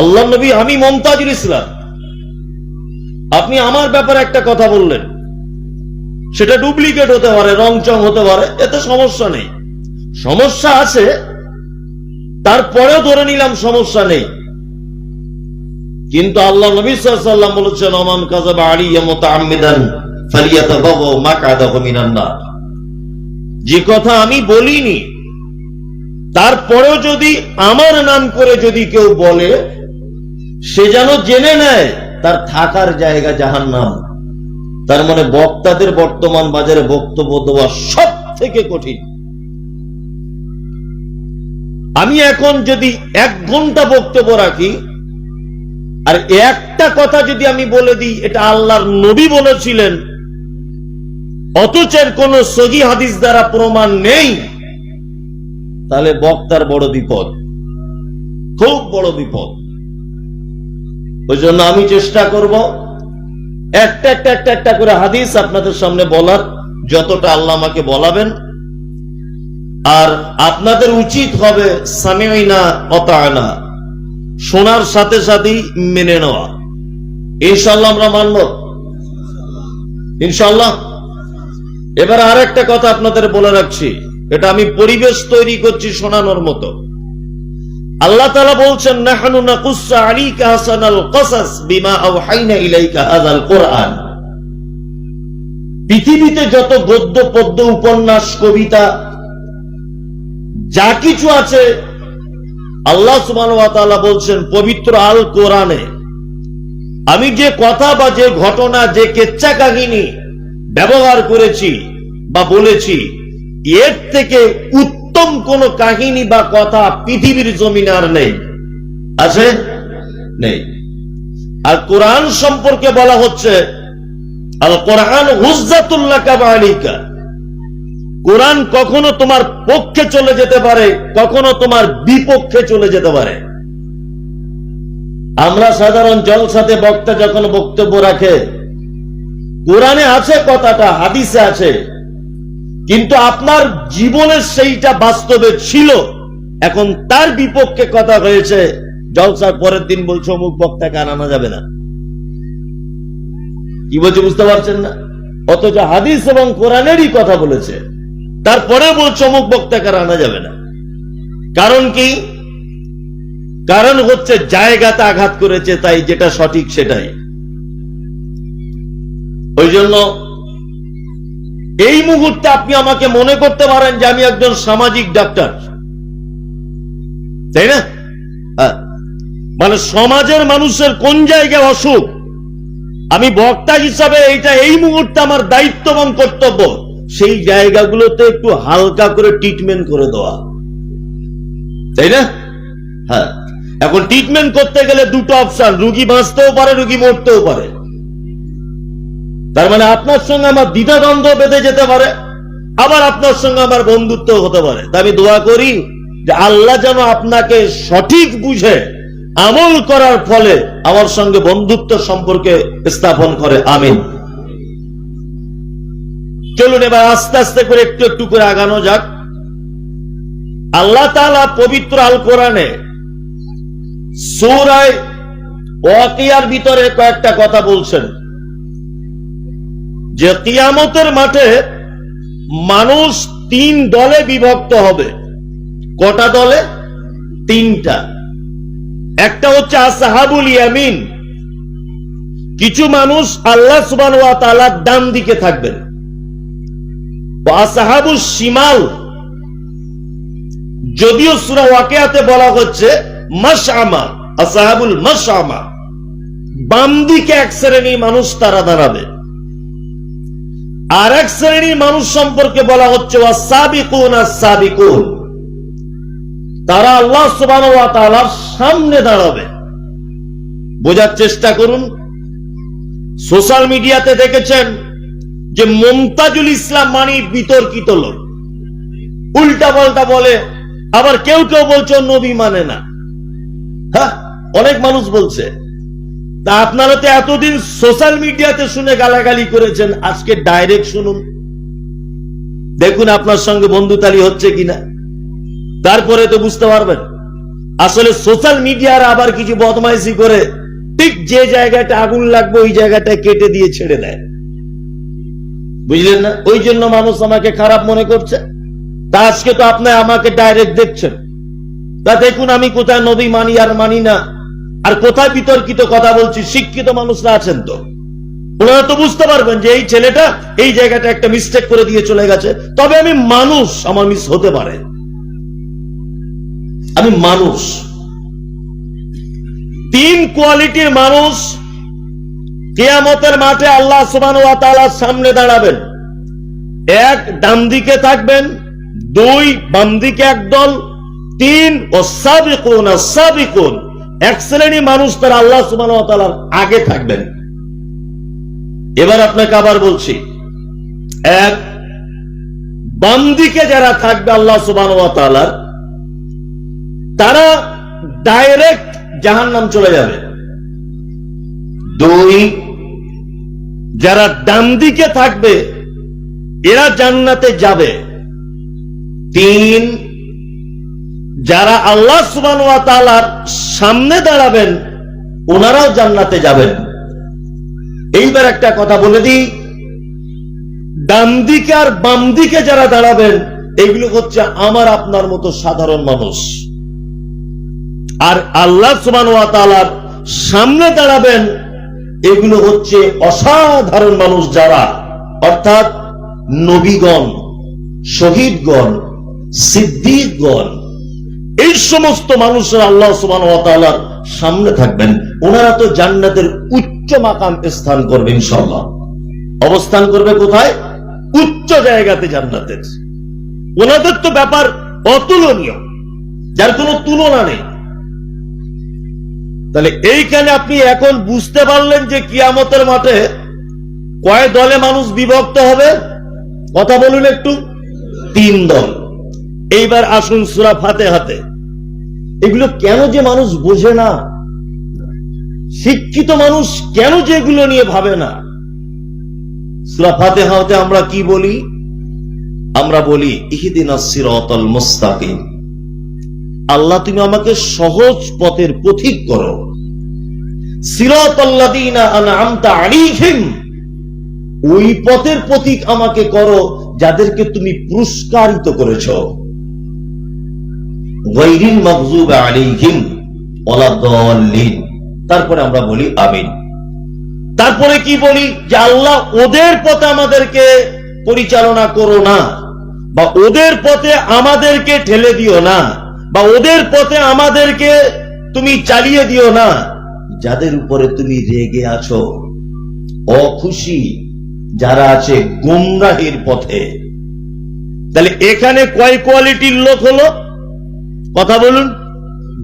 আল্লাহ নবী আমি মমতাজুল ইসলাম, আপনি আমার ব্যাপারে একটা কথা বললেন, সেটা ডুপ্লিকেট হতে পারে, রংচং হতে পারে, এতে সমস্যা নেই। সমস্যা আছে, তারপরেও ধরে নিলাম সমস্যা নেই। কিন্তু আল্লাহ নবী সাল্লাল্লাহু আলাইহি ওয়াসাল্লাম বলেছেন, ওমান কাযাবা আলাইয়া মুতাআম্মিদান ফালিয়াতাবাওয়া মাকআদাহু মিনান নার। যে কথা আমি বলিনি, তারপরেও যদি আমার নাম করে যদি কেউ বলে, সে যেন জেনে নেয় তার থাকার জায়গা জাহান্নাম। তার মানে বক্তাদের বর্তমান বাজারে বক্তব্য দেওয়া সব থেকে কঠিন। আমি এখন যদি 1 ঘন্টা বক্তব্য রাখি, আর একটা কথা যদি আমি বলে দিই এটা আল্লাহর নবী বলেছিলেন, অথচ এর কোন সহিহ হাদিস দ্বারা প্রমাণ নেই, তাহলে বক্তার বড় বিপদ, খুব বড় বিপদ। ওই জন্য আমি চেষ্টা করব একটা করে হাদিস আপনাদের সামনে বলার, যতটা আল্লাহ আমাকে বলাবেন। আর আপনাদের উচিত হবে সামি'না আতা'না, শোনার সাথে সাথেই মেনে নেওয়া। ইনশাআল্লাহ আমরা মানব, ইনশাআল্লাহ। এবার আর একটা কথা আপনাদের বলে রাখছি, এটা আমি পরিবেশ তৈরি করছি শোনানোর মতো। আল্লাহ তাআলা বলছেন, নাহনু নাকুসসু আলাইকা আহসানাল কসাস বিমা আওহাইনা ইলাইকা হাযাল কুরআন। পৃথিবীতে যত গদ্য পদ্য উপন্যাস কবিতা যা কিছু আছে, আল্লাহ সুবহানাহু ওয়া তাআলা বলছেন পবিত্র আল কোরআনে আমি যে কথা বা যে ঘটনা, যে কেচ্চা কাহিনী ব্যবহার করেছি বা বলেছি, এর থেকে উত্তম কোন কাহিনী বা কথা পৃথিবীর জমিনে আর নেই। আছে? নেই। আর কোরআন সম্পর্কে বলা হচ্ছে, আল কোরআন হুজ্জাতুল লাকা ওয়া আলাইকা। কোরআন কখনো তোমার পক্ষে চলে যেতে পারে, কখনো তোমার বিপক্ষে চলে যেতে পারে। আমরা সাধারণ জলসাতে বক্তা যখন বক্তব্য রাখে, কোরআনে আছে কথাটা, হাদিসে আছে, কিন্তু আপনার জীবনে সেইটা বাস্তবে ছিল, এখন তার বিপক্ষে কথা হয়েছে, জলসার পরের দিন বলছে অমুক বক্তাকে আনা যাবে না। কি বলছে বুঝতে পারছেন না? অথচ হাদিস এবং কোরআনেরই কথা বলেছে, তারপরে বলছে অমুক বক্তাকে আনা যাবে না। কারণ কি? কারণ হচ্ছে জায়গাতে আঘাত করেছে, তাই যেটা সঠিক সেটাই। ওই জন্য এই মুহূর্তে আপনি আমাকে মনে করতে পারেন যে আমি একজন সামাজিক ডাক্তার, তাই না? মানে সমাজের মানুষের কোন জায়গায় অসুখ, আমি বক্তা হিসাবে এইটা এই মুহূর্তে আমার দায়িত্ব এবং কর্তব্য সেই জায়গাগুলোতে একটু হালকা করে ট্রিটমেন্ট করে দেওয়া, তাই না? হ্যাঁ, এখন ট্রিটমেন্ট করতে গেলে দুটো অপশন, রোগী বাঁচতেও পারে, রোগী মরতেও পারে। তার মানে আপনার সঙ্গে আমার দ্বিধাদ্বন্দ্ব বেঁধে যেতে পারে, আবার আপনার সঙ্গে আমার বন্ধুত্ব হতে পারে। আমি দোয়া করি যে আল্লাহ যেন আপনাকে সঠিক বুঝে আমল করার ফলে আমার সঙ্গে বন্ধুত্ব সম্পর্কে স্থাপন করে। আমিন। চলুন এবার আস্তে আস্তে করে একটু একটু করে আগানো যাক। আল্লাহ তাআলা পবিত্র আল কোরআনে সূরা ওয়াকিয়ার ভিতরে কয়েকটা কথা বলছেন, যে কিয়ামতের মাঠে মানুষ 3 দলে বিভক্ত হবে। কটা দলে? 3টা। একটা হচ্ছে আসহাবুল ইয়ামিন, কিছু মানুষ আল্লাহ সুবহানাহু ওয়া তাআলার ডান দিকে থাকবেন। আসহাবুস শিমাল, যদিও সূরা ওয়াকিয়াতে বলা হচ্ছে মাশআমা, আসহাবুল মাশআমা, বাম দিকে এক শ্রেণীর মানুষ তারা দাঁড়াবে। আর এক শ্রেণীর মানুষ সম্পর্কে বলা হচ্ছে ওয়াসাবিকুন আস-সাবিকুন, তারা আল্লাহ সুবহানাহু ওয়া তাআলার সামনে দাঁড়াবে। বোঝার চেষ্টা করুন। সোশ্যাল মিডিয়াতে দেখেছেন যে মমতাজুল ইসলাম মানে বিতর্কিত লোক, উল্টা পাল্টা বলে, আবার কেউ কেউ বলছে নবী মানে না। হ্যাঁ, অনেক মানুষ বলছে। তা আপনারা তো এতদিন সোশ্যাল মিডিয়াতে শুনে গালাগালি করেছেন, আজকে ডাইরেক্ট শুনুন, দেখুন আপনার সঙ্গে বন্ধুতালি হচ্ছে কিনা, তারপরে তো বুঝতে পারবেন। আসলে সোশ্যাল মিডিয়ার আবার কিছু বদমাইশি করে ঠিক যে জায়গাটা আগুন লাগবে ওই জায়গাটা কেটে দিয়ে ছেড়ে দেয়, বুঝলেন না? ওই জন্য মানুষ আমাকে খারাপ মনে করছে। তা আজকে তো আপনি আমাকে ডাইরেক্ট দেখছেন, তা দেখুন আমি কোথায় নবী মানি আর মানি না, আর কোথায় বিতর্কিত কথা বলছি। শিক্ষিত মানুষরা আছেন তো, ওনারা তো বুঝতে পারবেন যে এই ছেলেটা এই জায়গাটা একটা মিস্টেক করে দিয়ে চলে গেছে। তবে আমি মানুষ, আমার মিস হতে পারে, আমি মানুষ। তিন কোয়ালিটির মানুষ কিয়ামতের মাঠে আল্লাহ সুবহানাহু ওয়া তাআলার সামনে দাঁড়াবেন। এক, ডান দিকে থাকবেন। দুই, বাম দিকে একদল। তিন, ওয়াসাবিকুন আস-সাবিকুন, এক শ্রেণী মানুষ তারা আল্লাহ সুবহানাহু ওয়া তাআলার আগে থাকবেন। এবার আপনাকে আবার বলছি, এক, বাম দিকে যারা থাকবে আল্লাহ সুবহানাহু ওয়া তাআলার, তারা ডাইরেক্ট জাহান্নাম চলে যাবে। দুই, যারা ডান দিকে থাকবে এরা জান্নাতে যাবে। তিন, যারা আল্লাহ সুবহানাহু ওয়া তাআলার সামনে দাঁড়াবেন ওনারাও জান্নাতে যাবেন। এইবার একটা কথা বলে দিই, ডান দিকে আর বাম দিকে যারা দাঁড়াবেন এগুলো হচ্ছে আমার আপনার মতো সাধারণ মানুষ, আর আল্লাহ সুবহানাহু ওয়া তাআলার সামনে দাঁড়াবেন এগুলো হচ্ছে অসাধারণ মানুষ যারা, অর্থাৎ নবীগণ, শহীদগণ, সিদ্দিকগণ, এই সমস্ত মানুষরা আল্লাহ সুবহানাহু ওয়া তাআলার সামনে থাকবেন। ওনারা তো জান্নাতের উচ্চ মাকাম স্থান করবে ইনশাআল্লাহ। অবস্থান করবে কোথায়? উচ্চ জায়গাতে জান্নাতের। ওনাদের তো ব্যাপার অতুলনীয়, যার কোনো তুলনা নেই। তাহলে এইখানে আপনি এখন বুঝতে পারলেন যে কিয়ামতের মাঠে কয় দলে মানুষ বিভক্ত হবে? কথা বলুন একটু। তিন দল। এইবার আসুন সূরা ফাতিহাতে। এগুলো কেন যে মানুষ বোঝে না, শিক্ষিত মানুষ কেন যে এগুলো নিয়ে ভাবে না? সূরা ফাতিহাতে আমরা কি বলি? আমরা বলি ইহদিনাস সিরাতাল মুস্তাকিম, আল্লাহ তুমি আমাকে সহজ পথের পথিক করো। সিরাতাল্লাযীনা আনআমতা আলাইহিম, ওই পথের পথিক আমাকে করো যাদেরকে তুমি পুরস্কারিত করেছো। গায়রিল মাগযুবি আলাইহিম ওয়ালাদ-দাল্লিন। তারপরে আমরা বলি আমিন। তারপরে কি বলি? যে আল্লাহ ওদের পথে আমাদেরকে পরিচালনা করো না, বা ওদের পথে আমাদেরকে ঠেলে দিও না, বা ওদের পথে আমাদেরকে তুমি চালিয়ে দিও না যাদের উপরে তুমি রেগে আছো, অখুশি যারা আছে গোমরাহির পথে। তাহলে এখানে কয় কোয়ালিটির লোক হলো? কথা বলুন।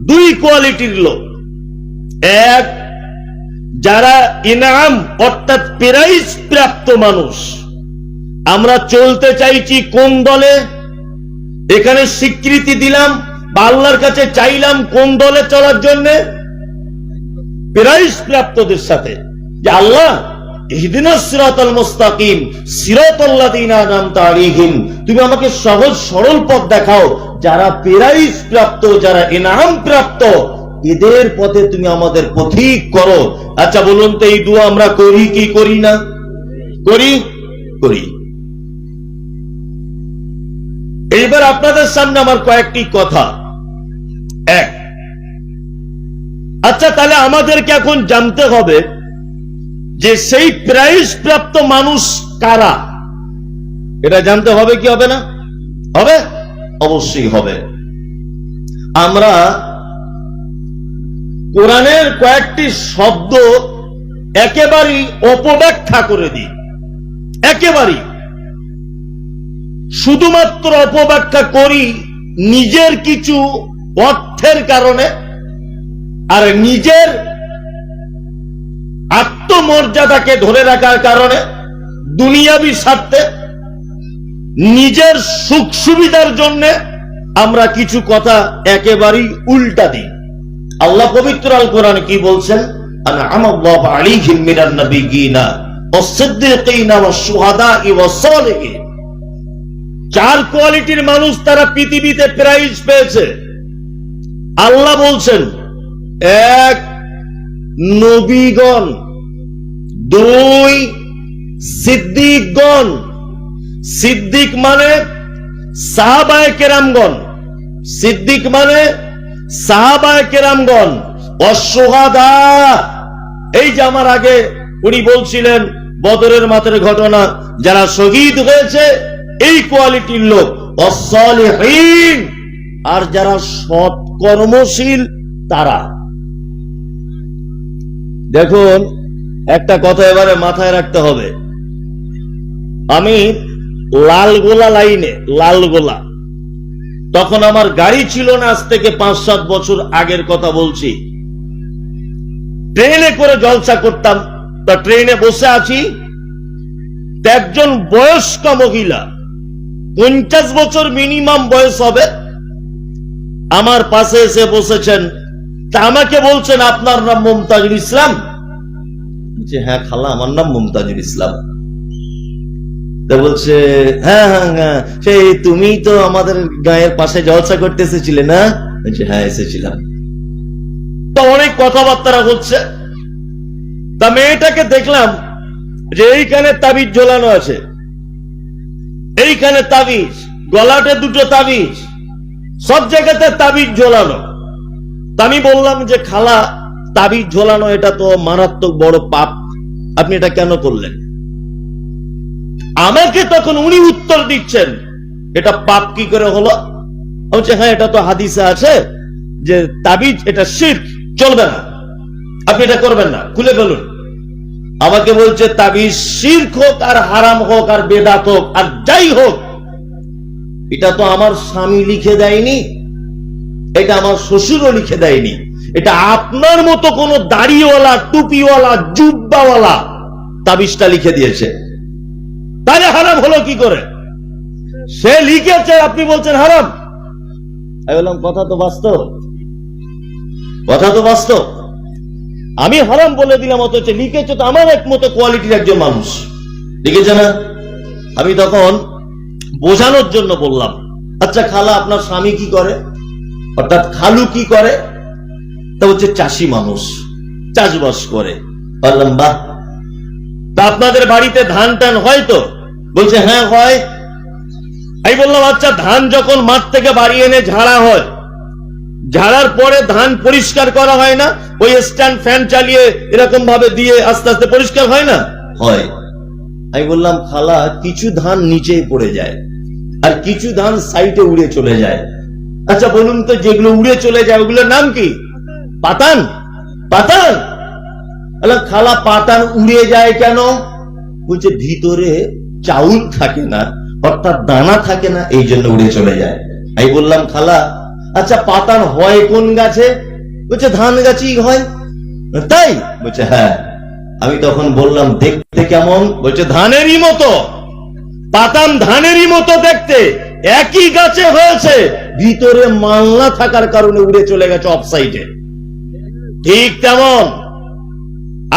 দুই কোয়ালিটির লোক। এক, যারা ইনাম অর্থাৎ প্রাইজ প্রাপ্ত মানুষ। আমরা চলতে চাইছি কোন দলে? এখানে স্বীকৃতি দিলাম বা আল্লাহর কাছে চাইলাম কোন দলে চলার জন্য? প্রাইজ প্রাপ্তদের সাথে। যে আল্লাহ ইহদিনাস সিরাতাল মুস্তাকিম সিরাতাল্লাযীনা আনআমতা আলাইহিম, তুমি আমাকে সহজ সরল পথ দেখাও, যারা প্রাইজ প্রাপ্ত, যারা ইনাম প্রাপ্ত, এদের পথে তুমি আমাদের পথিক করো। আচ্ছা বলুন তো, এই দোয়া আমরা করি কি করি না? করি, করি। এইবার আপনাদের সামনে আমার কয়েকটি কথা। এক, আচ্ছা তাহলে আমাদেরকে এখন জানতে হবে যে সেই প্রাইজ প্রাপ্ত মানুষ কারা। এটা জানতে হবে কি হবে না? হবে, অবশ্যই হবে। আমরা কোরআনের কয়েকটি শব্দ একেবারেই অপব্যাখ্যা করে দিই, একেবারেই শুধুমাত্র অপব্যাখ্যা করি নিজের কিছু অর্থের কারণে, আর নিজের আত্মমর্যাদাকে ধরে রাখার কারণে, দুনিয়াবি স্বার্থে, নিজের সুখ সুবিধার জন্য আমরা কিছু কথা একেবারেই উল্টা দিই। আল্লাহ পবিত্র আল কোরআনে কি বলছেন? আনআমাল্লাহু আলাইহিম মিনান নাবিয়্যিনা ওয়াস-সিদ্দীকিনা ওয়াশ-শুহাদা'i ওয়াস-সালিহিন। চার কোয়ালিটির মানুষ তারা পৃথিবীতে প্রাইজ পেয়েছে। আল্লাহ বলছেন, এক, নবীগণ, দুই, সিদ্দিকগণ। সিদ্দিক মানে সাহাবায়ে কেরামগণ, সিদ্দিক মানে সাহাবায়ে কেরামগণ। অশুহাদা, এই যে আমার আগে উনি বলছিলেন বদরের মাঠের ঘটনা, যারা শহীদ হয়েছে এই কোয়ালিটির লোক। অসলিহিন, আর যারা সৎ কর্মশীল তারা। দেখুন, একটা কথা এবারে মাথায় রাখতে হবে। আমি লালগোলা লাইনে, লালগোলা, তখন আমার গাড়ি ছিল না, আজ থেকে 5-7 বছর আগের কথা বলছি। ট্রেনে করে জলসা করতাম, তা ট্রেনে বসে আছি, একজন বয়স্ক মহিলা, 50 বছর মিনিমাম বয়স হবে, আমার পাশে এসে বসেছেন। তা আমাকে বলছেন, আপনার নাম মুমতাজুল ইসলাম? হ্যাঁ খালা, আমার নাম মুমতাজুল ইসলাম। তা বলছে, হ্যাঁ হ্যাঁ হ্যাঁ, সেই তুমি তো আমাদের গায়ের পাশে জলসা করতে এসেছিলে না? হ্যাঁ এসেছিলাম। তো অনেক কথাবার্তা হচ্ছে। তা মেয়েটাকে দেখলাম যে এইখানে তাবিজ ঝোলানো আছে, এইখানে তাবিজ, গলাতে দুটো তাবিজ, সব জায়গাতে তাবিজ ঝোলানো। তা আমি বললাম যে খালা, তাবিজ ঝোলানো এটা তো মারাত্মক বড় পাপ, আপনি এটা কেন করলেন? আমাকে তখন উনি উত্তর দিচ্ছেন, এটা পাপ কি করে হলো? বলছে, হ্যাঁ এটা তো হাদিসে আছে যে তাবিজ এটা শিরক, চলবে না, আপনি এটা করবেন না, খুলে ফেলুন। আমাকে বলছে তাবিজ শিরক হোক আর হারাম হোক আর বেদাত হোক আর যাই হোক, এটা তো আমার স্বামী লিখে দেয়নি, এটা আমার শ্বশুরও লিখে দেয়নি, এটা আপনার মতো কোন দাড়িওয়ালা, টুপিওয়ালা, জুব্বাওয়ালা তাবিজটা লিখে দিয়েছে। তাহলে হারাম হলো কি করে? সে লিখেছে, আপনি বলছেন হারাম। আমি বললাম, কথা তো বাস্তব, কথা তো বাস্তব। আমি হারাম বলে দিলাম, অথচ লিখেছে তো আমার এক মতো কোয়ালিটির একজন মানুষ লিখেছে না। আমি তখন বোঝানোর জন্য বললাম, আচ্ছা খালা, আপনার স্বামী কি করে, অর্থাৎ খালু কি করে? তা হচ্ছে চাষি মানুষ, চাষবাস করে। বললাম, বাহ, তা আপনাদের বাড়িতে ধান টান হয় তো? বলছে, হ্যাঁ হয়। আমি বললাম, আচ্ছা ধান যখন মাঠ থেকে বাড়ি এনে ঝাড়া হয়, ঝাড়ার পরে ধান পরিষ্কার করা হয় না? ওই স্ট্যান্ড ফ্যান চালিয়ে এরকম ভাবে দিয়ে আস্তে আস্তে পরিষ্কার হয় না? হয়। আমি বললাম, খালা, কিছু ধান নিচেই পড়ে যায় আর কিছু ধান সাইডে উড়ে চলে যায়। আচ্ছা বলুন তো, যেগুলো উড়ে চলে যায় ওগুলোর নাম কি? পাতান? পাতান? খালা, পাতান উড়ে যায় কেন? বলছে, ভিতরে চাউল থাকে না, অর্থাৎ দানা থাকে না, এই জন্য উড়ে চলে যায়। আমি বললাম, খালা, আচ্ছা পাতান হয় কোন গাছে? বলছে, ধান গাছেই হয়। তাই? বলছে, হ্যাঁ। আমি তখন বললাম, দেখতে কেমন? বলছে, ধানেরই মতো। পাতান ধানেরই মতো দেখতে, একই গাছে হয়েছে, ভিতরে মালনা থাকার কারণে উড়ে চলে গেছে অফ সাইডে। ঠিক তেমন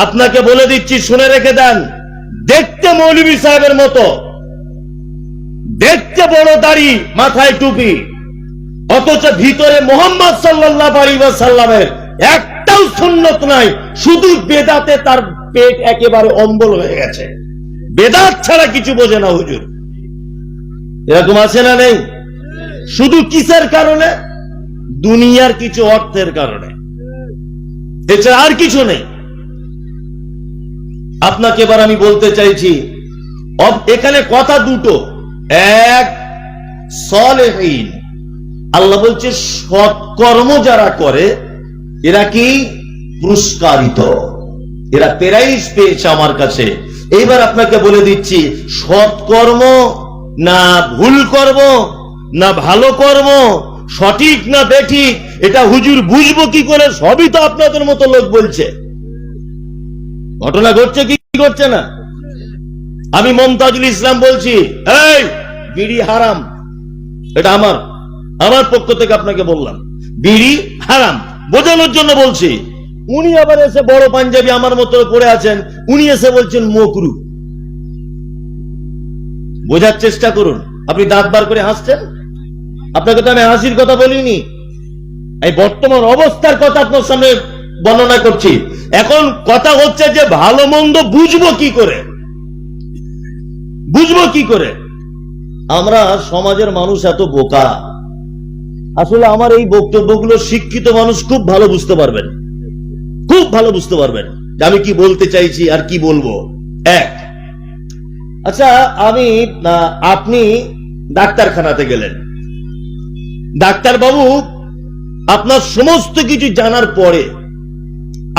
আপনাকে বলে দিচ্ছি, শুনে রেখে দেন, দেখতে মৌলভী সাহেবের মতো, দেখতে বড় দাড়ি, মাথায় টুপি, অথচ ভিতরে মুহাম্মদ সাল্লাল্লাহু আলাইহি ওয়াসাল্লামের একটাও সুন্নত নাই, শুধু বেদাতে তার পেট একেবারে অম্বল হয়ে গেছে। বেদাত ছাড়া কিছু বোঝে না হুজুর। এরকম আছে না নেই? শুধু কিসের কারণে? দুনিয়ার কিছু অর্থের কারণে, এছাড়া আর কিছু নেই। আপনাকে এবার আমি বলতে চাইছি, এখানে কথা দুটো। এক, সলেহীন, আল্লাহ বলছে সৎকর্ম যারা করে এরা কি পুরস্কারিত, এরা প্রাইজ পেয়েছে আমার কাছে। এইবার আপনাকে বলে দিচ্ছি, সৎকর্ম না ভুল কর্ম না ভালো কর্ম, সঠিক না বেঠিক, এটা হুজুর বুঝবো কি করে? সবই তো আপনাদের মতো লোক বলছে। ঘটনা ঘটছে কি ঘটছে না? আমি মুমতাজুল ইসলাম বলছি, এই বিড়ি হারাম, এটা আমার পক্ষ থেকে আপনাকে বললাম, বিড়ি হারাম বোঝানোর জন্য বলছি। উনি আবার এসে বড় পাঞ্জাবি আমার মতো পড়ে আছেন, উনি এসে বলছেন মকরু। বোঝার চেষ্টা করুন। আপনি দাঁত বার করে হাসছেন, আপনাকে তো আমি হাসির কথা বলিনি। এই বর্তমান অবস্থার কথা আপনার সামনে বর্ণনা করছি। এখন কথা হচ্ছে যে ভালো মন্দ বুঝবো কি করে, বুঝবো কি করে? আমরা সমাজের মানুষ এত বোকা। আসলে আমার এই বক্তব্যগুলো শিক্ষিত মানুষ খুব ভালো বুঝতে পারবেন, খুব ভালো বুঝতে পারবেন যে আমি কি বলতে চাইছি আর কি বলবো। এক, আচ্ছা আপনি ডাক্তারখানাতে গেলেন, ডাক্তার বাবু আপনার সমস্ত কিছু জানার পরে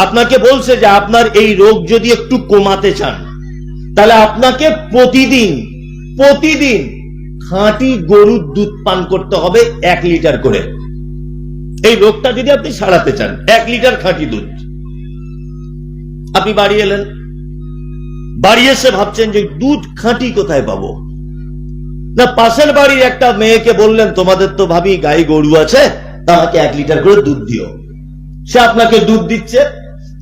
আপনাকে বলছে যে আপনার এই রোগ যদি একটু কমাতে চান তাহলে আপনাকে প্রতিদিন খাঁটি গরুর দুধ পান করতে হবে 1 লিটার করে। এই রোগটা যদি আপনি সারাতে চান 1 লিটার খাঁটি দুধ। আপনি বাড়ি এলেন, বাড়ি এসে ভাবছেন যে দুধ খাঁটি কোথায় পাবো? না, পাশের বাড়ির একটা মেয়েকে বললেন তোমাদের তো ভাবি গাই গরু আছে, তাকে 1 লিটার করে দুধ দিও। সে আপনাকে দুধ দিচ্ছে।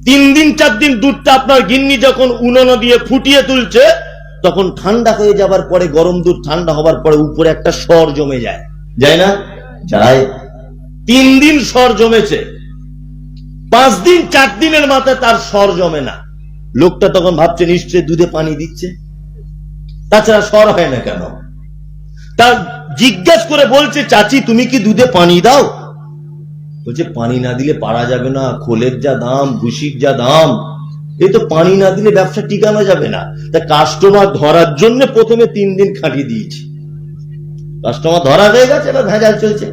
3 দিন 4 দিন দুধটা আপনার গিন্নি যখন উনুনে দিয়ে ফুটিয়ে তুলছে তখন ঠান্ডা হয়ে যাবার পরে, গরম দুধ ঠান্ডা হবার পরে উপরে একটা সর জমে যায়, যায় না? যায়। 3 দিন সর জমেছে, 5 দিন 4 দিনের মাথায় তার সর জমে না। লোকটা তখন ভাবছে নিশ্চয়ই দুধে পানি দিচ্ছে, তাছাড়া সর হয় না কেন? তার জিজ্ঞাসা করে বলছে চাচি তুমি কি দুধে পানি দাও? বলছে পানি না দিলে পারা যাবে না, খোলের যা দাম, ভুসির যা দাম, এই তো পানি না দিলে ব্যবসা টিকানো যাবে না। তা কাস্টমার ধরার জন্য প্রথমে 3 দিন খাটিয়ে দিয়েছি, কাস্টমার ধরা হয়ে গেছে, এবার ভেজাল চলছে,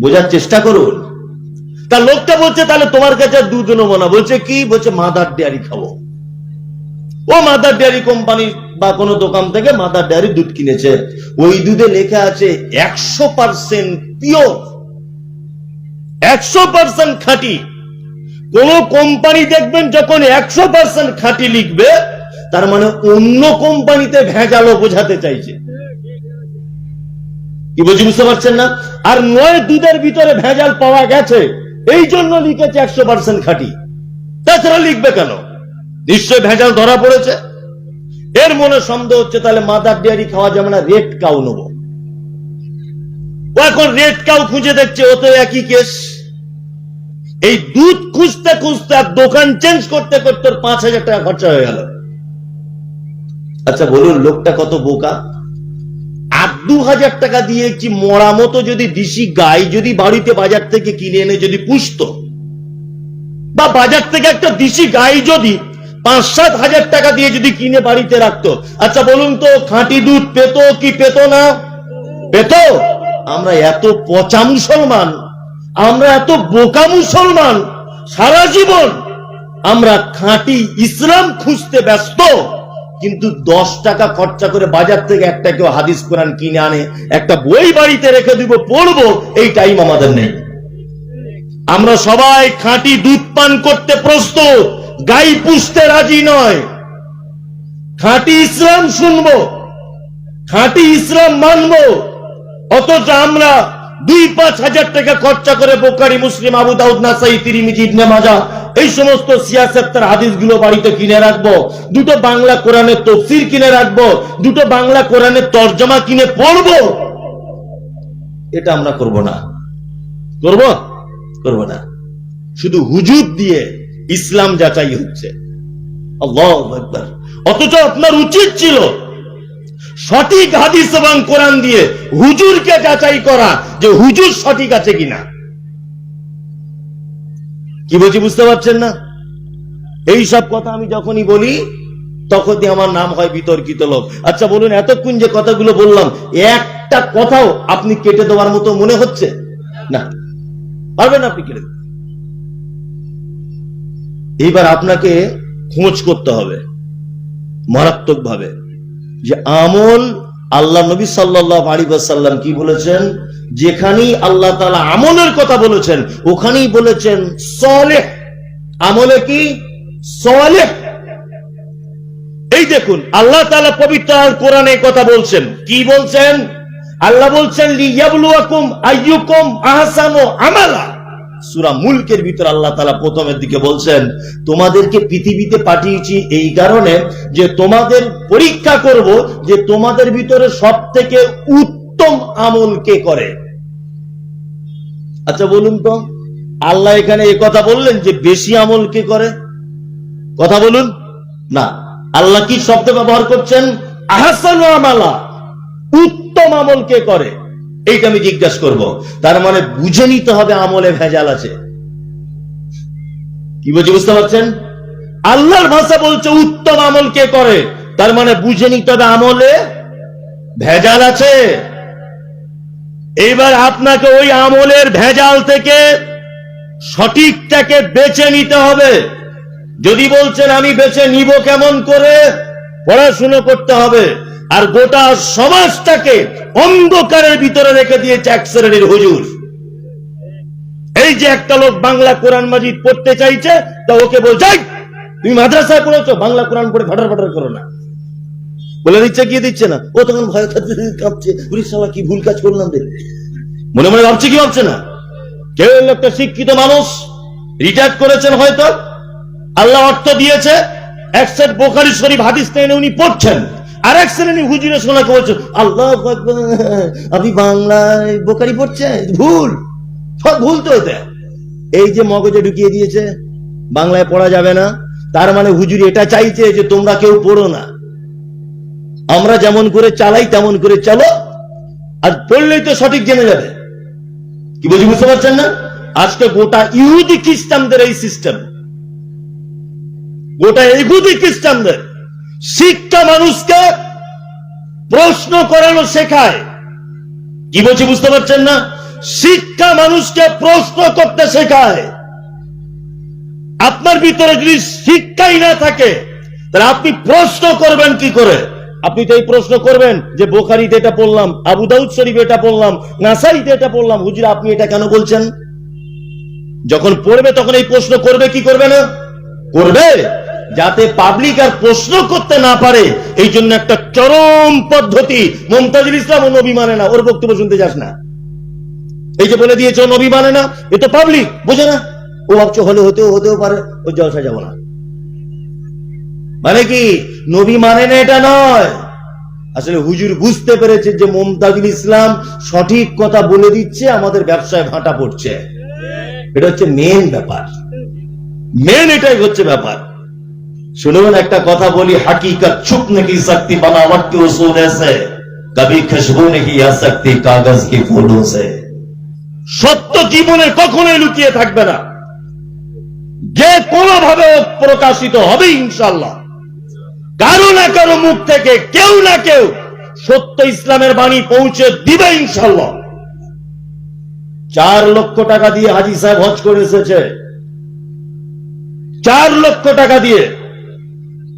বোঝার চেষ্টা করুন। তার লোকটা বলছে তাহলে তোমার কাছে দুধ নেবো না। বলছে কি? বলছে মাদার ডেয়ারি খাবো। ও মাদার ডেয়ারি কোম্পানি বা কোনো দোকান থেকে মাদার ডেয়ারি দুধ কিনেছে, ওই দুধে লেখা আছে 100% পিওর, 100% খাঁটি। কোন কোম্পানি দেখবেন যখন 100% খাঁটি লিখবে তার মানে অন্য কোম্পানিতে ভেজালও বোঝাতে চাইছে। কি বলছি বুঝতে পারছেন না? আর নয় দুধের ভিতরে ভেজাল পাওয়া গেছে এই জন্য লিখেছে 100% খাঁটি, তাছাড়া লিখবে কেন? নিশ্চয় ভেজাল ধরা পড়েছে। এর মনে সন্দেহ হচ্ছে তাহলে মাদার ডেয়ারি খাওয়া যাবে না, রেড কাউ নেবো। ও এখন রেড কাউ খুঁজে দেখছে, ও তো একই কেস। এই দুধ খুঁজতে খুঁজতে আর দোকান চেঞ্জ করতে করতে 5,000 টাকা খরচা হয়ে গেল। আচ্ছা বলুন লোকটা কত বোকা? 2,000 টাকা দিয়ে কি মরা মতো যদি দেশি গাই যদি বাড়িতে বাজার থেকে কিনে এনে যদি পুষতো, বা বাজার থেকে একটা দেশি গাই যদি 5-7 হাজার টাকা দিয়ে যদি কিনে বাড়িতে রাখতো, আচ্ছা বলুন তো খাঁটি দুধ পেত কি পেত না? পেত। আমরা এত পচা মুসলমান, আমরা এত বোকা মুসলমান, সারা জীবন আমরা খাঁটি ইসলাম খুঁজতে ব্যস্ত, কিন্তু 10 টাকা খরচা করে বাজার থেকে একটা কেউ হাদিস কোরআন কিনে আনে, একটা বই বাড়িতে রেখে দিব পড়বো, এই টাইম আমাদের নেই। আমরা সবাই খাঁটি দুধ পান করতে প্রস্তুত, গাই পুষতে রাজি নয়। খাঁটি ইসলাম শুনবো, খাঁটি ইসলাম মানবো, অথচ আমরা 2-5 হাজার টাকা খরচা করে বুখারী, মুসলিম, আবু দাউদ, নাসাই, তিরমিজি, ইবনে মাজাহ এই সমস্ত সিয়াসতের হাদিসগুলো বাড়িতে কিনে রাখবো, 2টো বাংলা কোরআনের তাফসীর কিনে রাখবো, 2টো বাংলা কোরআনের তরজমা কিনে পড়বো। এটা আমরা করব না, করব না। শুধু হুজুর দিয়ে ইসলাম যাচাই হচ্ছে। আল্লাহু আকবার। অথচ আপনার উচিত ছিল সঠিক হাদিস এবং কোরআন দিয়ে হুজুরকে যাচাই করা যে হুজুর সঠিক আছে কিনা। কি বলছি বুঝতে পারছেন না? এই সব কথা আমি যখনই বলি তখনই আমার নাম হয় বিতর্কিত লোক। আচ্ছা বলুন এতক্ষণ যে কথাগুলো বললাম একটা কথাও আপনি কেটে দেওয়ার মতো মনে হচ্ছে না? পারবেন আপনি কেটে দিতে? এইবার আপনাকে খোঁজ করতে হবে মারাত্মক ভাবে যে আমল আল্লাহ নবী সাল্লাল্লাহু আলাইহি ওয়াসাল্লাম কি বলেছেন। যেখানেই আল্লাহ তাআলা আমলের কথা বলেছেন ওখানেই বলেছেন সালেহ। আমলে কি? সালেহ। এই দেখুন আল্লাহ তাআলা পবিত্র আল কোরআনে কথা বলছেন। কি বলছেন? আল্লাহ বলছেন লিয়াবলুয়াকুম আইয়ুকুম আহসানু আমালা। সূরা মুলকের ভিতর আল্লাহ তাআলা প্রথমের দিকে বলছেন তোমাদেরকে পৃথিবীতে পাঠিয়েছি এই কারণে যে তোমাদের পরীক্ষা করব যে তোমাদের ভিতরে সবথেকে উত্তম আমল কে করে। আচ্ছা বলুন তো, আল্লাহ এখানে এ কথা বললেন যে বেশি আমল কে করে? কথা বলুন না, আল্লাহ কি শব্দ ব্যবহার করছেন? আহসানু আমালা, উত্তম আমল কে করে, এইটা আমি জিজ্ঞাসা করব। তার মানে বুঝে নিতে হবে আমলে ভেজাল আছে। কি বলছি বুঝতে পারছেন? আল্লাহর ভাষা বলছে উত্তম আমল কে করে, তার মানে বুঝে নিতে হবে আমলে ভেজাল আছে। এবার আপনাকে ওই আমলের ভেজাল থেকে সঠিকটাকে বেছে নিতে হবে। যদি বলছেন আমি বেছে নিব কেমন করে, পড়াশুনো করতে হবে। আর গোটা সমাজটাকে অন্ধকারের ভিতরে রেখে দিয়েছে এক শ্রেণীর হুজুর। এই যে একটা লোক বাংলা কোরআন মাজিদ পড়তে চাইছে, তা ওকে বলছে তুমি মাদ্রাসায় পড়েছো, বাংলা কোরআন পড়ে ফাটার ফাটার করো না, বলে দিচ্ছে। কি দিচ্ছে না, ও তখন ভয় কাঁপছে, শালা কি ভুল কাজ করলাম রে, মনে মনে ভাবছে। কি ভাবছে না, কেউ একটা শিক্ষিত মানুষ রিটায়ার করেছেন, হয়তো আল্লাহ অর্থ দিয়েছে, এক সেট বুখারী শরীফ হাদিস এনে উনি পড়ছেন, আর এক শ্রেণী হুজুরে শোনাকে বলছে আল্লাহ আপনি বাংলায় বুখারী পড়ছে, ভুল, সব ভুল তো হতে। এই যে মগজে ঢুকিয়ে দিয়েছে বাংলায় পড়া যাবে না, তার মানে হুজুর এটা চাইছে যে তোমরা কেউ পড়ো না, আমরা যেমন করে চালাই তেমন করে চলো, আর পড়লেই তো সঠিক জেনে যাবে। কি বলছি বুঝতে পারছেন না? আজকে গোটা ইহুদি খ্রিস্টানদের এই সিস্টেম, গোটা ইহুদি খ্রিস্টানদের শিক্ষা মানুষকে প্রশ্ন করানো শেখায়। কি বলছি বুঝতে পারছেন না? শিক্ষা মানুষকে প্রশ্ন করতে শেখায়। আপনার ভিতরে যদি শিক্ষাই না থাকে, তাহলে আপনি প্রশ্ন করবেন কি করে? আপনি তো এই প্রশ্ন করবেন যে বুখারীতে এটা পড়লাম, আবু দাউদ শরীফে এটা পড়লাম, নাসাইতে এটা পড়লাম, হুজুর আপনি এটা কেন বলছেন? যখন পড়বে তখন এই প্রশ্ন করবে কি করবে না? করবে, যাতে পাবলিক আর প্রশ্ন করতে না পারে। এই জন্য একটা চরম পদ্ধতি, মুমতাজুল ইসলাম ও নবী মানে না, ওর বক্তব্য শুনতে যাস না। এই যে বলে দিয়েছে নবী মানে না, এ তো পাবলিক বোঝে না, ও ভাবছে হলে হতেও পারে, ও জলসা যাব না। মানে কি নবী মানে না এটা নয়, আসলে হুজুর বুঝতে পেরেছে যে মুমতাজুল ইসলাম সঠিক কথা বলে দিচ্ছে, আমাদের ব্যবসায় ভাটা পড়ছে। এটা হচ্ছে মেন ব্যাপার, মেন এটাই হচ্ছে ব্যাপার। শুনুন একটা কথা বলি, হकीकत छुप नहीं सकती बनावट के उसूल से, कभी खुशबू नहीं आ सकती कागज की फूलों से। সত্য জীবনে কখনোই লুকিয়ে থাকবে না, যে কোনো ভাবে প্রকাশিত হবে ইনশাআল্লাহ। কারো না কারো মুখ থেকে কেউ না কেউ সত্য ইসলামের বাণী পৌঁছে দিবে ইনশাআল্লাহ। 4 লক্ষ টাকা দিয়ে হাজী সাহেব হজ করে এসেছে, 4 লক্ষ টাকা দিয়ে,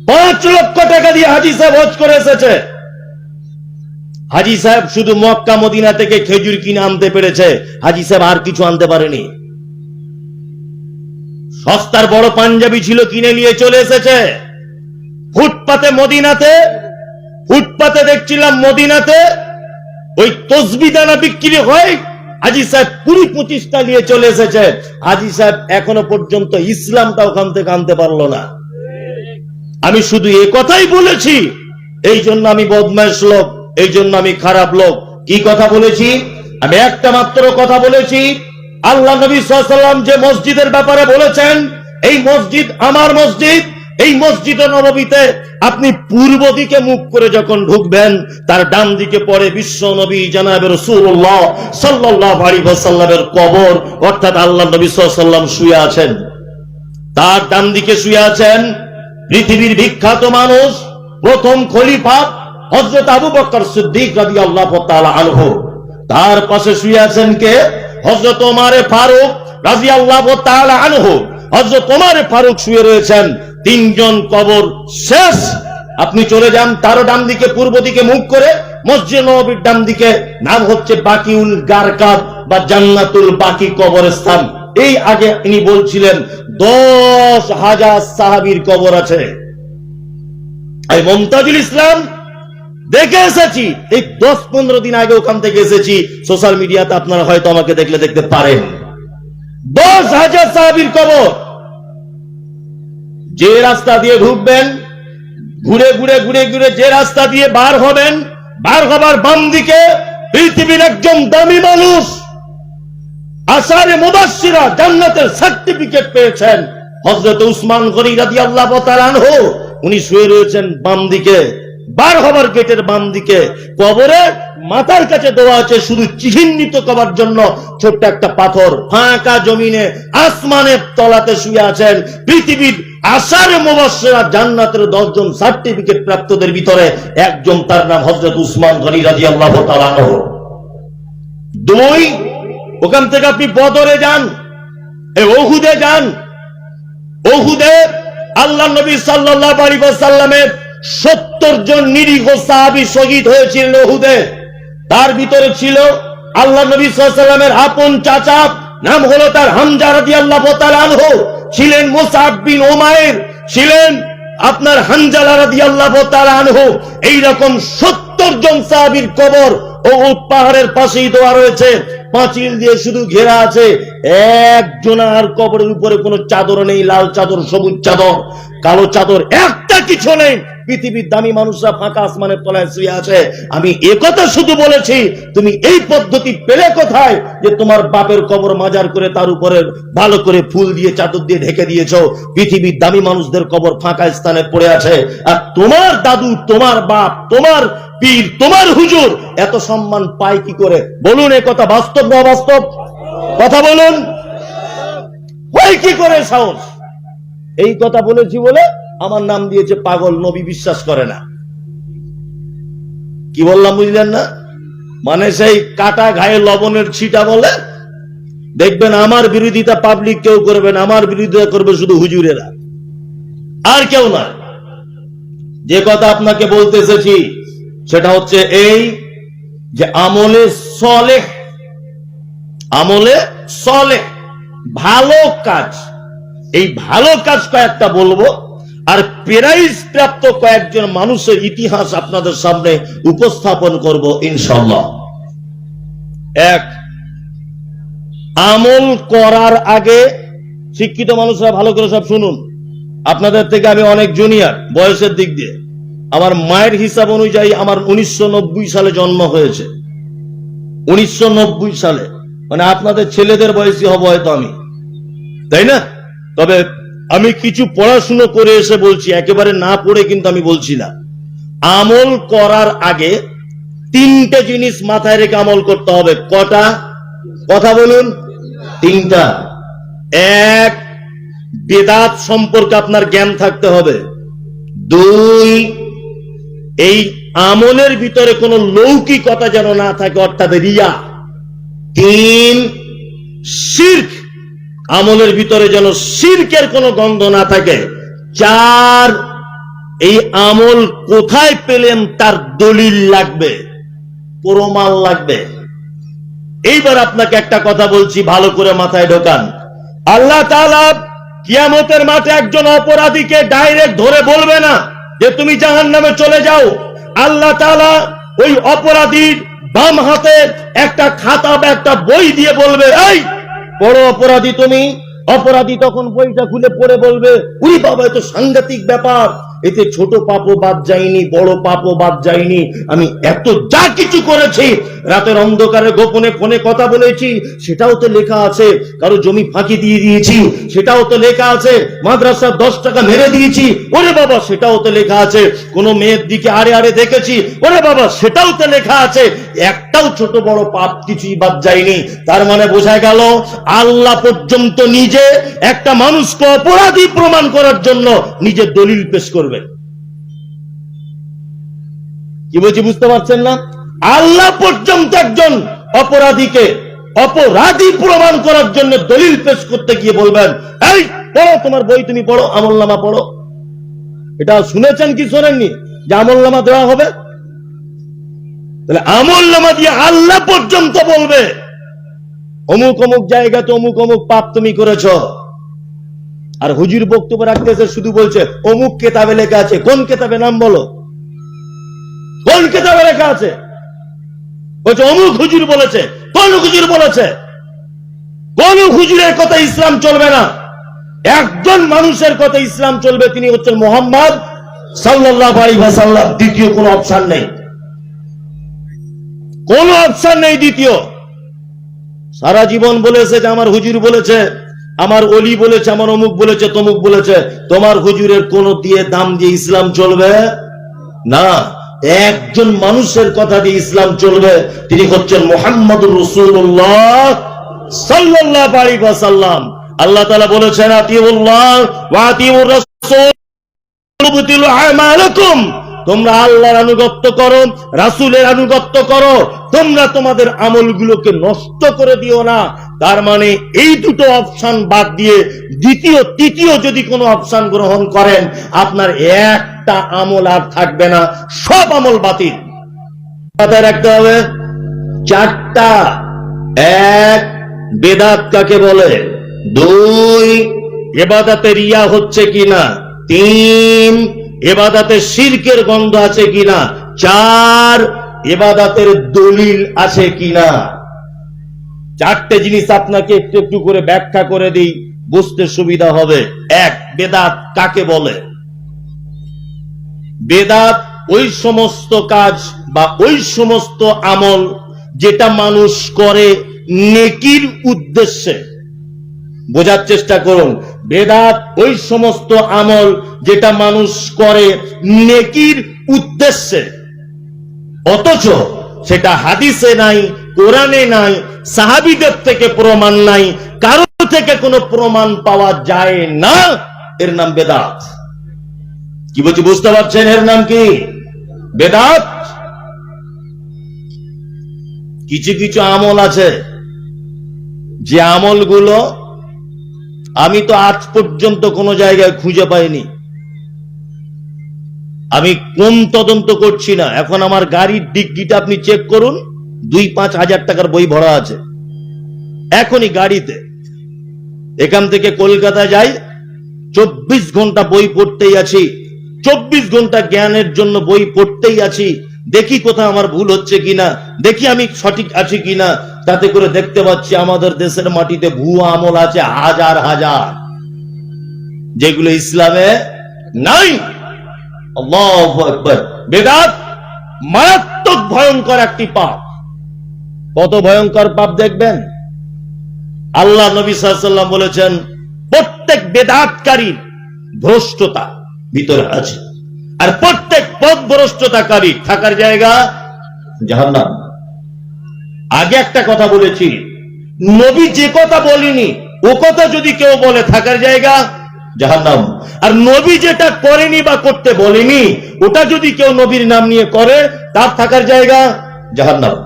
5 লক্ষ টাকা দিয়ে হাজী সাহেব হজ করে এসেছে। হাজী সাহেব শুধু মক্কা মদিনা থেকে খেজুর কিনে আনতে পেরেছে, হাজী সাহেব আর কিছু আনতে পারেনি। সস্তার বড় পাঞ্জাবি ছিল, কিনে নিয়ে চলে এসেছে। ফুটপাতে মদিনাতে, ফুটপাতে দেখছিলাম মদিনাতে ওই তসবিহ দানা বিক্রি হয়, হাজী সাহেব 20-25টা নিয়ে চলে এসেছে। হাজী সাহেব এখনো পর্যন্ত ইসলামটা ওখান থেকে আনতে পারলো না। আমি শুধু এ কথাই বলেছি, এই জন্য আমি বদমাইশ লোক, এই জন্য আমি খারাপ লোক। কি কথা বলেছি? আমি একটা মাত্র কথা বলেছি, আল্লাহ নবী সাল্লাল্লাহু আলাইহি ওয়াসাল্লাম যে মসজিদের ব্যাপারে বলেছেন, এই মসজিদ আমার মসজিদ, এই মসজিদে নববীতে আপনি পূর্ব দিকে মুখ করে যখন ঢুকবেন, তার ডান দিকে পড়ে বিশ্ব নবী জনাবে রাসূলুল্লাহ সাল্লাল্লাহু আলাইহি ওয়াসাল্লামের কবর, অর্থাৎ আল্লাহ নবী সাল্লাল্লাহু আলাইহি ওয়াসাল্লাম শুয়ে আছেন। তার ডান দিকে শুয়ে আছেন পৃথিবীর বিখ্যাত মানুষ, প্রথম খলিফা হযরত আবু বকর সিদ্দিক রাদিয়াল্লাহু তাআলা আনহু। তার পাশে শুয়ে আছেন কে? হযরত ওমর ফারুক রাদিয়াল্লাহু তাআলা আনহু। হযরত ওমর ফারুক শুয়ে রয়েছেন। 3 জন কবর শেষ। আপনি চলে যান তার ডান দিকে পূর্ব দিকে মুখ করে, মসজিদ নববীর ডান দিকে, নাম হচ্ছে বাকিউল গারকাদ বা জান্নাতুল বাকি কবরস্থান। এই আগে ইনি বলছিলেন 10,000 সাহাবীর কবর আছে। এই মুমতাজুল ইসলাম দেখে এসেছি, এই 10-15 দিন আগে ওখান থেকে এসেছি, সোশ্যাল মিডিয়াতে আপনারা হয়তো আমাকে দেখলে দেখতে পারেন। 10,000 সাহাবীর কবর। যে রাস্তা দিয়ে ঢুকবেন, ঘুরে ঘুরে ঘুরে ঘুরে যে রাস্তা দিয়ে বার হবেন, বার হবার বাম দিকে পৃথিবীর একজন দামি মানুষ, আশারে মুবাশশিরা জান্নাতের সার্টিফিকেট পেয়েছেন হযরত উসমান গনি রাদিয়াল্লাহু তাআলা আনহু। উনি শুয়ে রয়েছেন বাম দিকে, বার হবার গেটের বাম দিকে। কবরে মাথার কাছে দেওয়া আছে শুধু চিহ্নিত করার জন্য ছোট্ট একটা পাথর। ফাঁকা জমিনে আসমানের তলাতে শুয়ে আছেন পৃথিবীর আশারে মুবাশশিরা জান্নাতের 10 জন সার্টিফিকেট প্রাপ্তদের ভিতরে একজন, তার নাম হযরত উসমান গনি রাদিয়াল্লাহু তাআলা আনহু। 2, ওখান থেকে আপনি বদরে যান, ওহুদে যান। ওহুদে আল্লাহ নবী সাল্লাল্লাহু আলাইহি ওয়াসাল্লামের 70 জন নিরীহ সাহাবী শহীদ হয়েছিল ওহুদে। তার ভিতরে ছিল আল্লাহ নবী সাল্লাল্লাহু আলাইহি ওয়াসাল্লামের আপন চাচা, নাম হলো তার হামজা রাদিয়াল্লাহু তাআলা আনহু, ছিলেন মুসআব বিন উমাইর, ছিলেন আপনার হানজালা রাদিয়াল্লাহু তাআলা আনহু। এইরকম 70 জন সাহাবীর কবর উহুদ পাহাড়ের পাশেই দেওয়া রয়েছে, পাঁচিল দিয়ে শুধু ঘেরা আছে। একজনের কবরের উপরে কোনো চাদর নেই, লাল চাদর, সবুজ চাদর, কালো চাদর, একটা কিছু নেই। পৃথিবীর দামি মানুষরা ফাঁকা আসমানের তলায় শুয়ে আছে। আমি একথা শুধু বলেছি, তুমি এই পদ্ধতি পেলে কোথায় যে তোমার বাপের কবর মাজার করে তার উপরে ভালো করে ফুল দিয়ে চাদর দিয়ে ঢেকে দিয়েছো? পৃথিবীর দামি মানুষদের কবর ফাঁকা স্থানে পড়ে আছে, আর তোমার দাদু, তোমার বাপ, তোমার পীর, তোমার হুজুর এত সম্মান পায় কি করে? বলুন, এ কথা বাস্তব না অবাস্তব? কথা বলুন, হয় কি করে সাহস? এই কথা বলেছি বলে আমার নাম দিয়েছে পাগল, নবী বিশ্বাস করে না। কি বললাম বুঝলেন না? মানে সেই কাটা ঘায়ে লবণের ছিটা বলে। দেখবেন আমার বিরোধিতা পাবলিক কেউ করবে না, আমার বিরোধিতা করবে শুধু হুজুরেরা, আর কেউ না। যে কথা আপনাকে বলতে এসেছি সেটা হচ্ছে এই যে আমলে সলেহ, আমলে সলেহ, ভালো কাজ, এই ভালো কাজ কয়েকটা বলবো, আর প্রাইজ প্রাপ্ত কয়েকজন মানুষের ইতিহাস আপনাদের সামনে উপস্থাপন করব ইনশাআল্লাহ। 1, আমল করার আগে শিক্ষিত মানুষরা ভালো করে সব শুনুন। আপনাদের থেকে আমি অনেক জুনিয়র বয়সের দিক দিয়ে। আমার মায়ের হিসাব অনুযায়ী আমার 1990 সালে জন্ম হয়েছে। 1990 সালে, মানে আপনাদের ছেলেদের বয়সী হব হয়তো আমি, তাই না? তবে আমি কিছু পড়াশুনো করে এসে বলছি, একেবারে না পড়ে কিন্তু আমি বলছি না। আমল করার আগে 3টে জিনিস মাথায় রেখে আমল করতে হবে। কটা? কথা বলুন। 3টা। 1, বেদাত সম্পর্কে আপনার জ্ঞান থাকতে হবে। 2, এই আমলের ভিতরে কোনো লৌকিকতা যেন না থাকে, অর্থাৎ রিয়া। 3, শিরক, আমলের ভিতরে যেন শিরকের কোনো গন্ধ না থাকে। 4, এই আমল কোথায় পেলেন তার দলিল লাগবে, প্রমাণ লাগবে। এইবার আপনাকে একটা কথা বলছি, ভালো করে মাথায় ঢোকান। আল্লাহ তাআলা কিয়ামতের মাঠে একজন অপরাধীকে ডাইরেক্ট ধরে বলবে না যে তুমি জাহান্নামে চলে যাও। আল্লাহ তাআলা ওই অপরাধীর বাম হাতে একটা খাতা বা একটা বই দিয়ে বলবে, এই বড় অপরাধী তুমি। অপরাধী তখন বইটা খুলে পড়ে বলবে, উই বাবা, এত সাংঘাতিক ব্যাপার, এতে ছোট পাপও বাদ যায়নি, বড় পাপও বাদ যায়নি। আমি এত যা কিছু করেছি, রাতের অন্ধকারে গোপনে ফোনে কথা বলেছি, সেটাও তো লেখা আছে। কারো জমি ফাঁকি দিয়ে দিয়েছি, সেটাও তো লেখা আছে। মাদ্রাসার 10 টাকা মেরে দিয়েছি, ওরে বাবা, সেটাও তো লেখা আছে। কোন মেয়ের দিকে আড়ে আড়ে দেখেছি, ওরে বাবা, সেটাও তো লেখা আছে। একটাও ছোট বড় পাপ কিছুই বাদ যায়নি। তার মানে বোঝা গেল আল্লাহ পর্যন্ত নিজে একটা মানুষকে অপরাধী প্রমাণ করার জন্য নিজের দলিল পেশ করবে। কি বলছি বুঝতে পারছেন না? আল্লাহ পর্যন্ত একজন অপরাধীকে অপরাধী প্রমাণ করার জন্য দলিল পেশ করতে গিয়ে বলবেন, এই পড়ো, তোমার বই তুমি পড়ো, আমলনামা পড়ো। এটা শুনেছেন কি শোনেননি যে আমলনামা দেওয়া হবে? তাহলে আমলনামা দিয়ে আল্লাহ পর্যন্ত বলবে অমুক অমুক জায়গাতে অমুক অমুক পাপ তুমি করেছ। আর হুজুর বক্তব্য রাখতেছে, শুধু বলছে অমুক কেতাবে লেখা আছে। কোন কেতাবে নাম বলো, কোন কেতাবে লেখা আছে? বলছে অমুক হুজুর বলেছে। কোন হুজুর বলেছে? কোন হুজুরের কথা ইসলাম চলবে না। একজন মানুষের কথা ইসলাম চলবে, তিনি হচ্ছেন মুহাম্মদ সাল্লাল্লাহু আলাইহি ওয়াসাল্লাম। দ্বিতীয় কোনো অপশন নেই, কোনো অপশন নেই দ্বিতীয়। সারা জীবন বলেছে যে আমার হুজুর বলেছে, আমার অলি বলেছে, আমার অমুক বলেছে, তমুক বলেছে। তোমার হুজুরের কোন দিয়ে দাম দিয়ে ইসলাম চলবে না। একজন মানুষের কথা দিয়ে ইসলাম চলবে, তিনি হচ্ছেন মুহাম্মদুর রাসূলুল্লাহ সাল্লাল্লাহু আলাইহি ওয়াসাল্লাম। আল্লাহ তাআলা বলেছেন আতিউল্লাহ ওয়া আতিউর রাসূল তুবতিলু আমালাকুম, তোমরা আল্লাহর আনুগত্য করো, রাসূলের আনুগত্য করো, তোমরা তোমাদের আমলগুলোকে নষ্ট করে দিও না। তার মানে এই দুটো অপশন বাদ দিয়ে দ্বিতীয় তৃতীয় যদি কোনো অপশন গ্রহণ করেন, আপনার একটা আমল আর থাকবে না, সব আমল বাতিল। মাথায় রাখতে হবে চারটা। এক, বেদাত কাকে বলে? দুই, ইবাদতে রিয়া হচ্ছে কিনা? তিন, ইবাদতে শিরকের গন্ধ আছে কিনা? চার, ইবাদতের দলিল আছে কিনা? চারটে জিনিস আপনাকে একটু একটু করে ব্যাখ্যা করে দিই, বুঝতে সুবিধা হবে। এক, বেদাত কাকে বলে? বেদাত ওই সমস্ত কাজ বা ওই সমস্ত আমল যেটা মানুষ করে নেকির উদ্দেশ্যে। বোঝার চেষ্টা করুন, বেদাত ওই সমস্ত আমল যেটা মানুষ করে নেকির উদ্দেশ্যে, অথচ সেটা হাদিসে নাই, কোরআনে নাই, সাহাবীদের থেকে প্রমাণ নাই, কারো থেকে কোনো প্রমাণ পাওয়া যায় না। এর নাম বেদাত। কি বলছি বুঝতে পারছেন? এর নাম কি? বেদাত। কিছু কিছু আমল আছে যে আমলগুলো আমি তো আজ পর্যন্ত কোনো জায়গায় খুঁজে পাইনি। আমি কোন তদন্ত করছি না, এখন আমার গাড়ির ডিগ্গিটা আপনি চেক করুন, 2-5 হাজার টাকার বই ভরা আছে এখনই গাড়িতে। এখান থেকে কলকাতা যাই, 24 ঘন্টা বই পড়তেই আছি, 24 ঘন্টা জ্ঞানের জন্য বই পড়তেই আছি। দেখি কোথাও আমার ভুল হচ্ছে কিনা, দেখি আমি সঠিক আছি কিনা। তাতে করে দেখতে পাচ্ছি আমাদের দেশের মাটিতে ভুয়া আমল আছে হাজার হাজার, যেগুলো ইসলামে নাই। আল্লাহু আকবার। বেদাত মারাত্মক ভয়ঙ্কর একটি পাপ। কত ভয়ঙ্কর পাপ দেখবেন। আল্লাহ নবী সাল্লাল্লাহু আলাইহি ওয়াসাল্লাম বলেছেন প্রত্যেক বেদাতকারীর ভ্রষ্টতা ভিতরে আছে, আর প্রত্যেক পথভ্রষ্টতাকারী থাকার জায়গা জাহান্নাম। আগে একটা কথা বলেছি, নবী যে কথা বলেনি ও কথা যদি কেউ বলে থাকার জায়গা জাহান্নাম। আর নবী যেটা করেনি বা করতে বলেনি ওটা যদি কেউ নবীর নাম নিয়ে করে, তার থাকার জায়গা জাহান্নাম।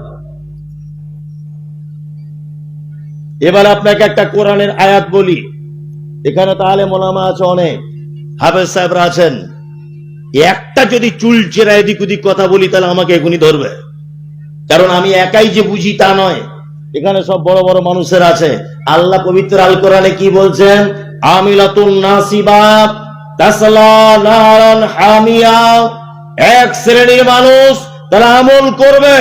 এবার আপনাকে একটা কোরআনের আয়াত বলি। এখানে তো আলেম ওলামা আছে, অনেক হাফেজ সাহেবরা আছেন। একটা যদি চুল চেরা এদিক ওদিক কথা বলি তাহলে আমাকে এখনই ধরবে, কারণ আমি একাই যে বুঝি তা নয়, এখানে সব বড় বড় মানুষের আছে। আল্লাহ পবিত্র আল কোরআনে কি বলছেন? আমিলাতুন নাসিবা তাসলা নারান হামিয়া। এক শ্রেণীর মানুষ তারা আমল করবে,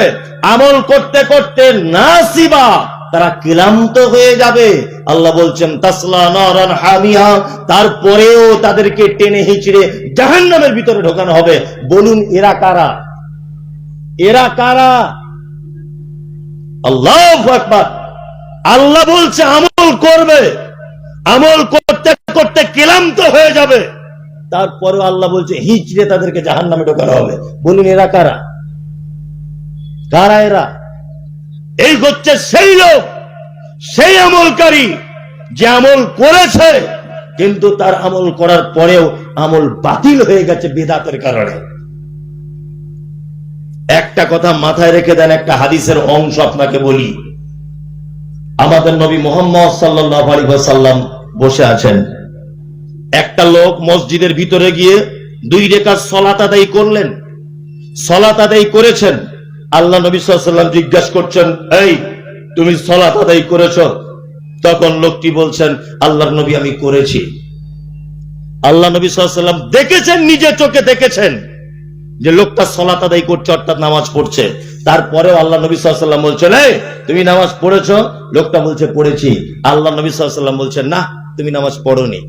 আমল করতে করতে নাসিবা, তারা ক্লান্ত হয়ে যাবে। আল্লাহ বলছেন তাসলা নারান হামিয়া, তারপরেও তাদেরকে টেনে হিচড়ে জাহান্নামের ভিতরে ঢোকানো হবে। বলুন এরা কারা? এরা কারা? আল্লাহু আকবার। আল্লাহ বলছে আমল করবে, আমল করতে করতে ক্লান্ত হয়ে যাবে, তারপরে আল্লাহ বলছে হিচড়ে তাদেরকে জাহান্নামে ঢোকানো হবে। বলুন এরা কারা? কারা এরা? এই হচ্ছে সেই লোক, সেই আমলকারী যে আমল করেছে কিন্তু তার আমল করার পরেও আমল বাতিল হয়ে গেছে বেদাতের কারণে। একটা কথা মাথায় রেখে দেন, একটা হাদিসের অংশ আপনাকে বলি। আমাদের নবী মুহাম্মদ সাল্লাল্লাহু আলাইহি ওয়াসাল্লাম বসে আছেন। একটা লোক মসজিদের ভিতরে গিয়ে 2 রাকাত সালাত আদায় করলেন। সালাত আদায় করেছেন, আল্লাহ নবী সাল্লাল্লাহু আলাইহি ওয়াসাল্লাম জিজ্ঞাসা করছেন, এই তুমি সালাত আদায় করেছো? তখন লোকটি বলছেন, আল্লাহর নবী আমি করেছি। আল্লাহ নবী সাল্লাল্লাহু আলাইহি ওয়াসাল্লাম দেখেছেন, নিজে চোখে দেখেছেন যে লোকটা সালাত আদায় করছে, অর্থাৎ নামাজ পড়ছে। তারপরেও আল্লাহ নবী সাল্লাল্লাহু আলাইহি ওয়াসাল্লাম বলছেন, এই তুমি নামাজ পড়েছো? লোকটা বলছে পড়েছি। আল্লাহ নবী সাল্লাল্লাহু আলাইহি ওয়াসাল্লাম বলছেন, না তুমি নামাজ পড়োনি।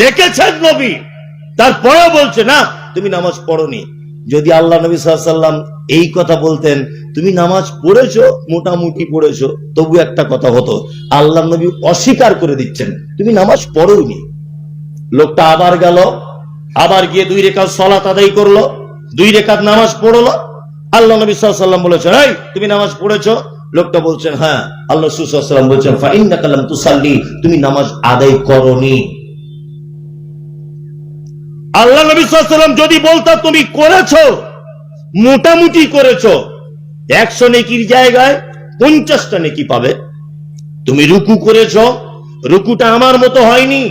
দেখেছেন নবী, তারপরেও বলছে না তুমি নামাজ পড়োনি। যদি আল্লাহ নবী সাল্লাল্লাহু আলাইহি ওয়াসাল্লাম এই কথা বলতেন, তুমি নামাজ পড়েছো, মোটামুটি পড়েছো, তবু একটা কথা হতো, আল্লাহ নবী অস্বীকার করে দিচ্ছেন তুমি নামাজ পড়োনি। লোকটা আবার গেল, আবার গিয়ে 2 রাকাত সালাত আদায় করলো, 2 রাকাত নামাজ পড়লো। আল্লাহ নবী সাল্লাল্লাহু আলাইহি ওয়াসাল্লাম বলেছেন, এই তুমি নামাজ পড়েছো? লোকটা বলছেন, হ্যাঁ। আল্লাহ রাসূল সাল্লাল্লাহু আলাইহি ওয়াসাল্লাম বলছেন, ফা ইন্নাকা লাম তুসাল্লি, তুমি নামাজ আদায় করোনি। আল্লাহ নবী সাল্লাল্লাহু আলাইহি ওয়াসাল্লাম যদি বলতা তুমি করেছো, মোটামুটি করেছো, 100 নেকির জায়গায় 50টা নেকি পাবে। তুমি রুকু করেছো, রুকুটা আমার মতো হয়নি,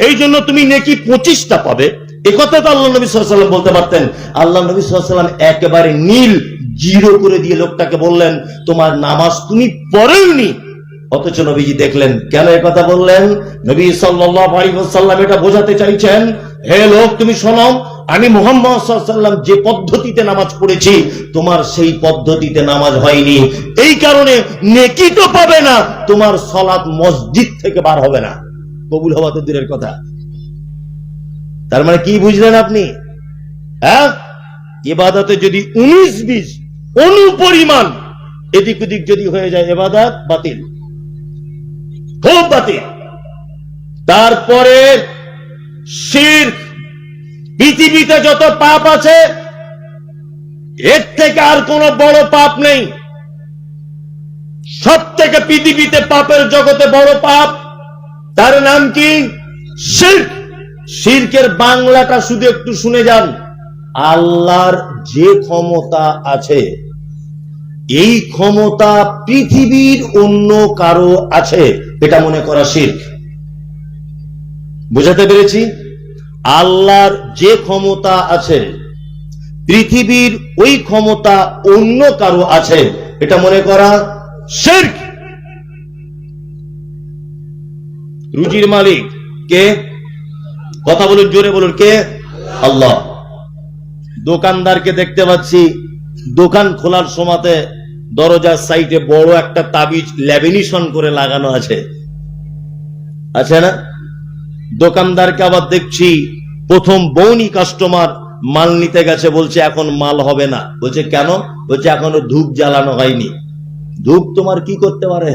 এই জন্য তুমি নেকি 25টা পাবে। এই কথা তো আল্লাহ নবী সাল্লাল্লাহু আলাইহি ওয়াসাল্লাম বলতে পারতেন। আল্লাহ নবী সাল্লাল্লাহু আলাইহি ওয়াসাল্লাম একেবারে নীল জিরো করে দিয়ে লোকটাকে বললেন, তোমার নামাজ তুমি পড়োনি। অথচ নবীজি দেখলেন, কেন এই কথা বললেন? নবী সাল্লাল্লাহু আলাইহি ওয়াসাল্লাম এটা বোঝাতে চাইছেন, হে লোক তুমি শোনো, আমি মুহাম্মদ সাল্লাল্লাহু আলাইহি ওয়াসাল্লাম যে পদ্ধতিতে নামাজ পড়েছি, তোমার সেই পদ্ধতিতে নামাজ হয়নি, এই কারণে নেকি তো পাবে না, তোমার সালাত মসজিদ থেকে বার হবে না, কবুল হওয়া তো দূরের কথা। তার মানে কি বুঝলেন আপনি? হ্যাঁ, ইবাদতে যদি 19-20 অনুপরিমাণ এদিক ওদিক যদি হয়ে যায়, ইবাদত বাতিল, খুব বাতিল। তারপরে শিরক, পৃথিবীতে যত পাপ আছে এর থেকে আর কোন বড় পাপ নেই। সব থেকে পৃথিবীতে পাপের জগতে বড় পাপ, তার নাম কি? শিরক। শিরকের বাংলাটা শুধু একটু শুনে যান। আল্লাহর যে ক্ষমতা আছে, এই ক্ষমতা পৃথিবীর অন্য কারো আছে, এটা মনে করা শিরক। বুঝাতে পেরেছি? আল্লাহর যে ক্ষমতা আছে, পৃথিবীর ওই ক্ষমতা অন্য কারো আছে, এটা মনে করা শিরক। রুজির মালিক কে? কথা বলুন, জোরে বলুন, কে? আল্লাহ। দোকানদারকে দেখতে পাচ্ছি, দোকান খোলার সময়তে দরজার সাইডে বড় একটা তাবিজ ল্যামিনেশন করে লাগানো আছে, আছে না? দোকানদারকে আবার দেখছি, প্রথম বউনি কাস্টমার মাল নিতে গেছে, বলছে এখন মাল হবে না। বলছে কেন? বলছে এখনো ধূপ জ্বালানো হয়নি। ধূপ তোমার কি করতে পারে?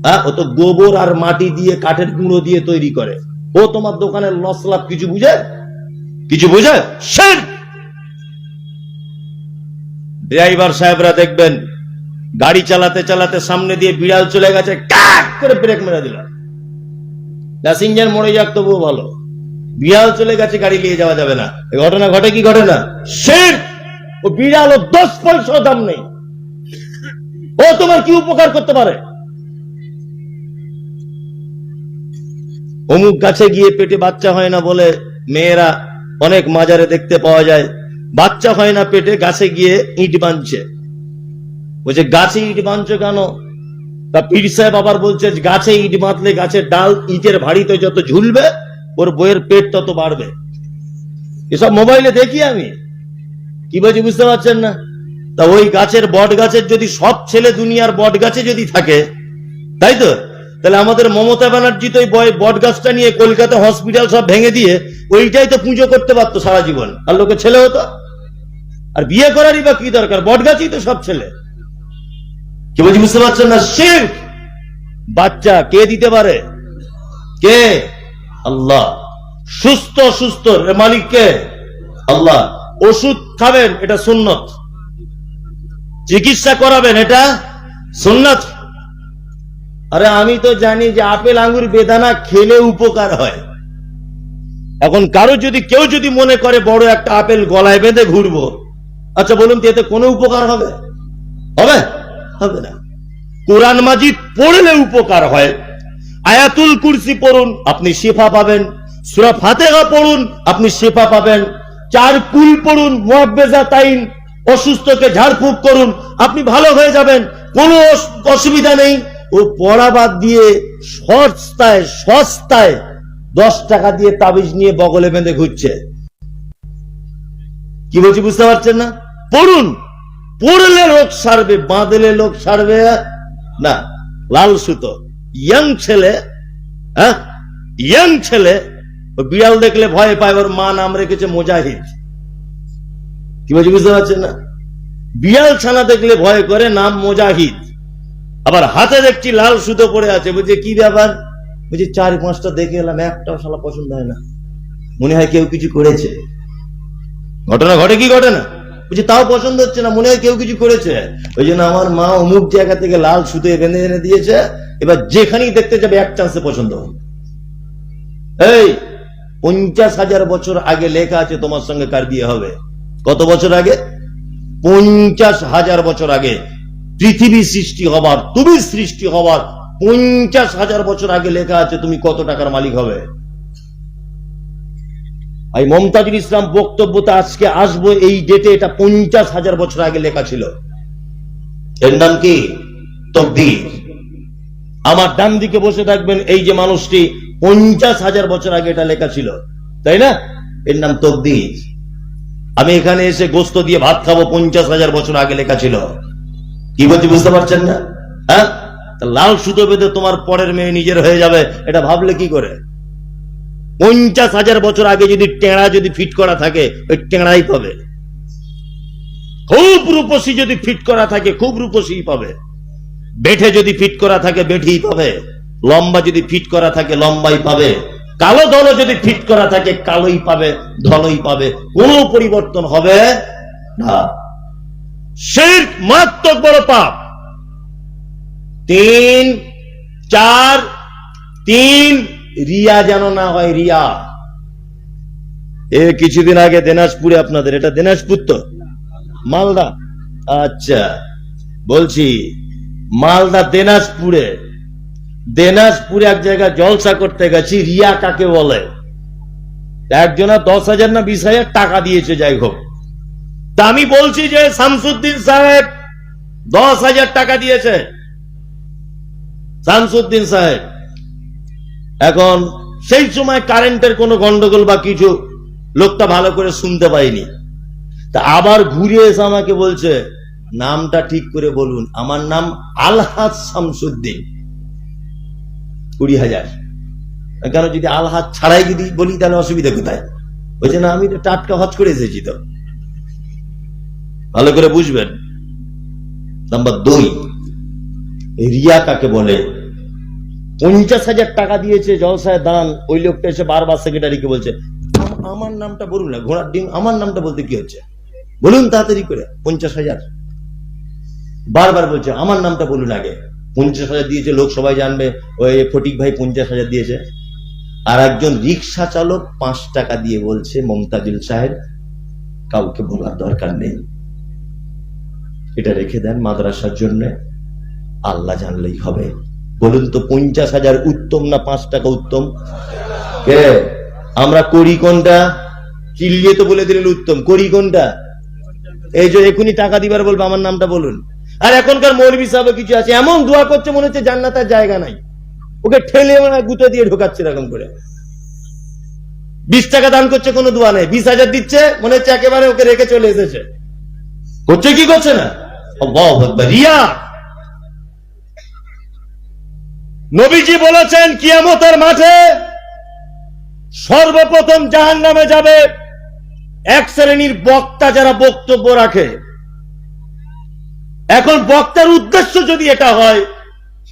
হ্যাঁ, ও তো গোবর আর মাটি দিয়ে, কাঠের গুঁড়ো দিয়ে তৈরি করে। ও তোমার দোকানের লস লাভ কিছু বুঝে? কিছু বুঝে? শিরক। ড্রাইভার সাহেবরা দেখবেন, গাড়ি চালাতে চালাতে সামনে দিয়ে বিড়াল চলে গেছে, কাক করে ব্রেক মেরে দিল, প্যাসেঞ্জার মরে যাক তবুও ভালো, বিড়াল চলে গেছে, গাড়ি নিয়ে যাওয়া যাবে না। এই ঘটনা ঘটে কি ঘটে না? শিরক। ও বিড়াল, ও 10 পয়সা দাম নেই, ও তোমার কি উপকার করতে পারে? অমুক গাছে গিয়ে পেটে বাচ্চা হয় না বলে মেয়েরা অনেক মাজারে দেখতে পাওয়া যায়, বাচ্চা হয় না পেটে, গাছে গিয়ে ইট বাঁধছে। বলছে গাছে ইট বাঁধছো কেন? তা পীর সাহেব আবার বলছে গাছে ইট বাঁধলে গাছের ডাল ইটের ভারীতে যত ঝুলবে, ওর বইয়ের পেট তত বাড়বে। এসব মোবাইলে দেখি আমি, কি বলছি বুঝতে পারছেন না? তা ওই গাছের, বট গাছের যদি সব ছেলে দুনিয়ার বট গাছে যদি থাকে, তাই তো, তাহলে আমাদের মমতা ব্যানার্জি তো ওই বট গাছটা নিয়ে কলকাতা হসপিটাল সব ভেঙে দিয়ে ওইটাই তো পুজো করতে পারতো সারা জীবন, আর লোকে ছেলে হতো। আর বিয়ে করারই বা কি দরকার? বট গাছই তো সব ছেলে। কি বলছি বুঝতে পারছেন না? শিরক। বাচ্চা কে দিতে পারে? কে? আল্লাহ। সুস্থ সুস্থ মালিক কে? আল্লাহ। ওষুধ খাবেন, এটা সুন্নত। চিকিৎসা করাবেন, এটা সুন্নত। আরে আমি তো জানি যে আপেল আঙ্গুর বেদানা খেলে উপকার হয়। এখন কারো যদি, কেউ যদি মনে করে বড় একটা আপেল গলায় বেঁধে ঘুরবো, আচ্ছা বলুন তো এতে কোনো উপকার হবে? হবে? হবে না। কোরআন মাজিদ পড়লে উপকার হয়। আয়াতুল কুরসি পড়ুন, আপনি শিফা পাবেন। সূরা ফাতিহা পড়ুন, আপনি শিফা পাবেন। 4 কুল পড়ুন, মুআব্বিজাতাইন, অসুস্থকে ঝাড়ফুঁক করুন, আপনি ভালো হয়ে যাবেন, কোনো অসুবিধা নেই। ও পড়া বাদ দিয়ে সস্তায় সস্তায় 10 টাকা দিয়ে তাবিজ নিয়ে বগলে বেঁধে ঘুরছে। কি বলছি বুঝতে পারছেন না? পড়ুন, পড়লে লোক সারবে, বাঁধলে লোক সারবে না। লাল সুতো, ইয়াং ছেলে, হ্যাঁ ইয়াং ছেলে, বিড়াল দেখলে ভয় পায়, ওর মা নাম রেখেছে মুজাহিদ। কি বলছি বুঝতে পারছেন না? বিড়াল ছানা দেখলে ভয় করে, নাম মুজাহিদ। আবার হাতে দেখছি লাল সুতো পড়ে আছে, বলছে কি ব্যাপার? বলছে 4-5টা দেখে এলাম, একটাও শালা পছন্দ হয় না, মনে হয় কেউ কিছু করেছে। ঘটনা ঘটে কি ঘটে না? বলছে তাও পছন্দ হচ্ছে না, মনে হয় কেউ কিছু করেছে। ওই জন্য আমার মা অমুক জায়গা থেকে লাল সুতো বেঁধে এনে দিয়েছে, এবার যেখানেই দেখতে যাবে এক চান্সে পছন্দ হবে। এই 50,000 বছর আগে লেখা আছে তোমার সঙ্গে কার বিয়ে হবে। কত বছর আগে? 50,000 বছর আগে। পৃথিবী সৃষ্টি হবার, তুমি সৃষ্টি হবার 50,000 বছর আগে লেখা আছে তুমি কত টাকার মালিক হবে। এই মমতাজুল ইসলাম বক্তব্যতে আজকে আসবো এই ডেটে, এটা 50,000 বছর আগে লেখা ছিল। এর নাম কি? তকদীর। আমার ডান দিকে বসে থাকবেন এই যে মানুষটি, 50,000 বছর আগে এটা লেখা ছিল, তাই না? এর নাম তকদীর। আমি এখানে এসে গোস্ত দিয়ে ভাত খাবো, 50,000 বছর আগে লেখা ছিল। কি বলছি বুঝতে পারছেন না? হ্যাঁ, লাল সুতো বেঁধে তোমার পরের মেয়ে নিজের হয়ে যাবে, এটা ভাবলে কি করে? 50,000 বছর আগে যদি টেঁড়া যদি ফিট করা থাকে, ওই টেঁড়াই পাবে। খুব রূপসী যদি ফিট করা থাকে, খুব রূপসী পাবে। বেঠে যদি ফিট করা থাকে, বেঠেই পাবে। লম্বা যদি ফিট করা থাকে, লম্বাই পাবে। কালো ধল যদি ফিট করা থাকে, কালোই পাবে, ধলই পাবে। কোনো পরিবর্তন হবে না। শিরক মারাত্মক বড় পাপ। 3, 4, 3 রিয়া যেন না হয়, রিয়া। কিছুদিন আগে দিনাজপুরে, আপনাদের এটা দিনাজপুর তো, মালদা, আচ্ছা বলছি মালদা দিনাজপুরে এক জায়গায় জলসা করতে গেছি। রিয়া কাকে বলে? একজনা 10,000 না 20,000 টাকা দিয়েছে, যাই হোক। তা আমি বলছি যে শামসুদ্দিন সাহেব 10,000 টাকা দিয়েছে, শামসুদ্দিন সাহেব। এখন সেই সময় কারেন্টের কোনো গন্ডগোল বা কিছু, লোকটা ভালো করে শুনতে পাইনি। তা আবার ঘুরে এসে আমাকে বলছে, নামটা ঠিক করে বলুন। আমার নাম আলহাজ শামসুদ্দিন। 20,000। কেন, যদি আলহাজ ছাড়াই যদি বলি তাহলে অসুবিধা কোথায়? বলছে না, আমি তো টাটকা হজ করে এসেছি। তো ভালো করে বুঝবেন। নাম্বার 2, রিয়া কাকে বলে? 50,000 টাকা দিয়েছে জলসায় দান। ওই লোকটা এসে বারবার সেক্রেটারিকে বলছে, আমার নামটা বলুন না, ঘোড়ার ডিম, আমার নামটা বলতে কি হচ্ছে, বলুন তাড়াতাড়ি করে। 50,000 বারবার বলছে, আমার নামটা বলুন আগে। 50,000 দিয়েছে, লোক সবাই জানবে ওই ফটিক ভাই 50,000 দিয়েছে। আর একজন রিক্সা চালক 5 টাকা দিয়ে বলছে, মমতাজুল সাহেব কাউকে বলার দরকার নেই, এটা রেখে দেন মাদ্রাসার জন্য, আল্লাহ জানলেই হবে। বলুন তো 50,000 উত্তম না 5 টাকা উত্তম? কে আমরা করি কোনটা? চিল্লিয়ে তো বলে দিলেন উত্তম, করি কোনটা? এই যে এখনই টাকা দিবার বলবো, আমার নামটা বলুন। আর এখনকার মৌলভী সাহেব কিছু আছে, এমন দোয়া করছে মনে হচ্ছে জান্নাতের জায়গা নাই, ওকে ঠেলে গুঁতো দিয়ে ঢোকাচ্ছে এরকম করে। 20 টাকা দান করছে, কোনো দোয়া নেই। 20,000 দিচ্ছে, মনে হচ্ছে একেবারে ওকে রেখে চলে এসেছে। করছে কি করছে না? আল্লাহু আকবার। রিয়া। নবীজি বলেছেন কিয়ামতের মাঠে সর্বপ্রথম জাহান্নামে যাবে এক শ্রেণীর বক্তা, যারা বক্তব্য রাখে। এখন বক্তার উদ্দেশ্য যদি এটা হয়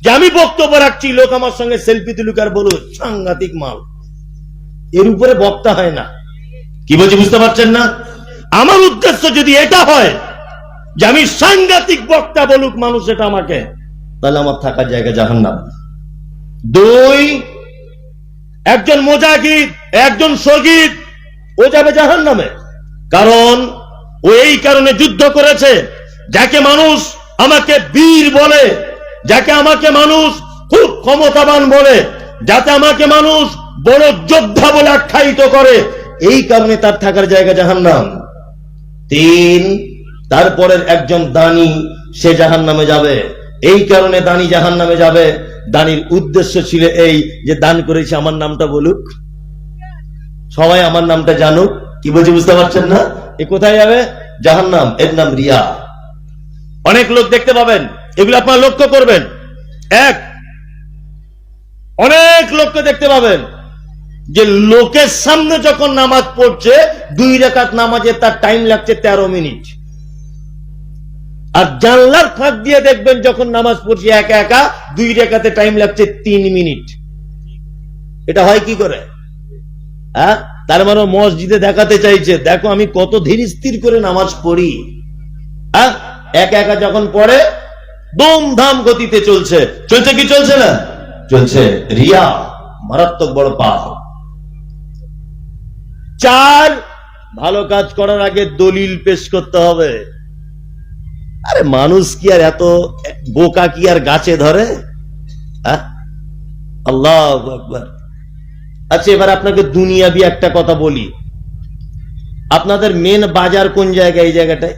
যে আমি বক্তব্য রাখছি, লোক আমার সঙ্গে সেলফি তুলুক আর বলুক সাংঘাতিক মাল, এর উপরে বক্তা হয় না। কি বলছি বুঝতে পারছেন না? আমার উদ্দেশ্য যদি এটা হয় যে আমি সাংঘাতিক বক্তা, বলুক মানুষ এটা আমাকে, তাহলে আমার থাকার জায়গা জাহান্নাম। 2, একজন মুজাহিদ, একজন শহীদ, ও যাবে জাহান্নামে। কারণ ও এই কারণে যুদ্ধ করেছে, যাকে মানুষ আমাকে বীর বলে, যাকে আমাকে মানুষ খুব ক্ষমতাবান বলে, যাতে আমাকে মানুষ বড় যোদ্ধা বলে আখ্যায়িত করে, এই কারণে তার থাকার জায়গা জাহান্নাম। 3, তারপরের একজন দানী, সে জাহান্নামে যাবে। এই কারণে দানী জাহান্নামে যাবে, দানীর উদ্দেশ্য ছিল এই যে দান করেছে আমার নামটা বলুক, সবাই আমার নামটা জানুক। কি বলছি বুঝতে পারছেন না? এ কোথায় যাবে? জাহান্নাম। এর নাম রিয়া। অনেক লোক দেখতে পাবেন, এগুলো আপনারা লক্ষ্য করবেন। অনেক লোককে দেখতে পাবেন যে লোকের সামনে যখন নামাজ পড়ছে 2 রাকাত নামাজে তার টাইম লাগছে 13 মিনিট, আর জানলার ফাঁক দিয়ে দেখবেন যখন নামাজ পড়ছে একা একা 2 রাকাতে টাইম লাগছে 3 মিনিট। এটা হয় কি করে? হ্যাঁ, তার মানে মসজিদে দেখাতে চাইছে দেখো আমি কত ধীর স্থির করে নামাজ পড়ি। হ্যাঁ, একা একা যখন পড়ে ধুমধাম গতিতে চলছে, চলছে কি চলছে না? চলছে। রিয়া মারাত্মক বড় পাপ। 4, ভালো কাজ করার আগে দলিল পেশ করতে হবে। আরে মানুষ কি আর এত বোকা কি আর গাছে ধরে? আল্লাহু আকবার। আচ্ছা, এবার আপনাকে দুনিয়াবি একটা কথা বলি। আপনাদের মেন বাজার কোন জায়গায়? এই জায়গাটায়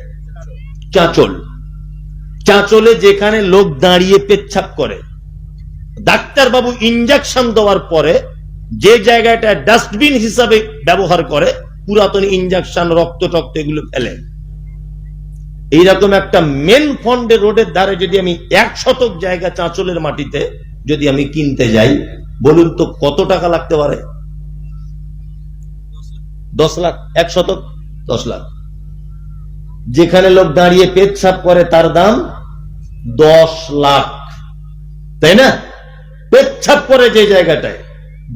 চাঁচল। চাঁচলে যেখানে লোক দাঁড়িয়ে পেচ্ছাপ করে, ডাক্তারবাবু ইনজেকশন দেওয়ার পরে যে জায়গাটা ডাস্টবিন হিসাবে ব্যবহার করে, পুরাতন ইনজেকশন, রক্ত টক্ত এগুলো ফেলে। এইরকম একটা মেন ফন্ডে রোডের ধারে যদি আমি 1 শতক জায়গা চাঁচলের মাটিতে যদি আমি কিনতে যাই, বলুন তো কত টাকা লাগতে পারে? 10 লাখ। 1 শতক 10 লাখ। যেখানে লোক দাঁড়িয়ে পেচ্ছাপ করে তার দাম 10 লাখ, তাই না? পেচ্ছাপ করে যে জায়গাটায়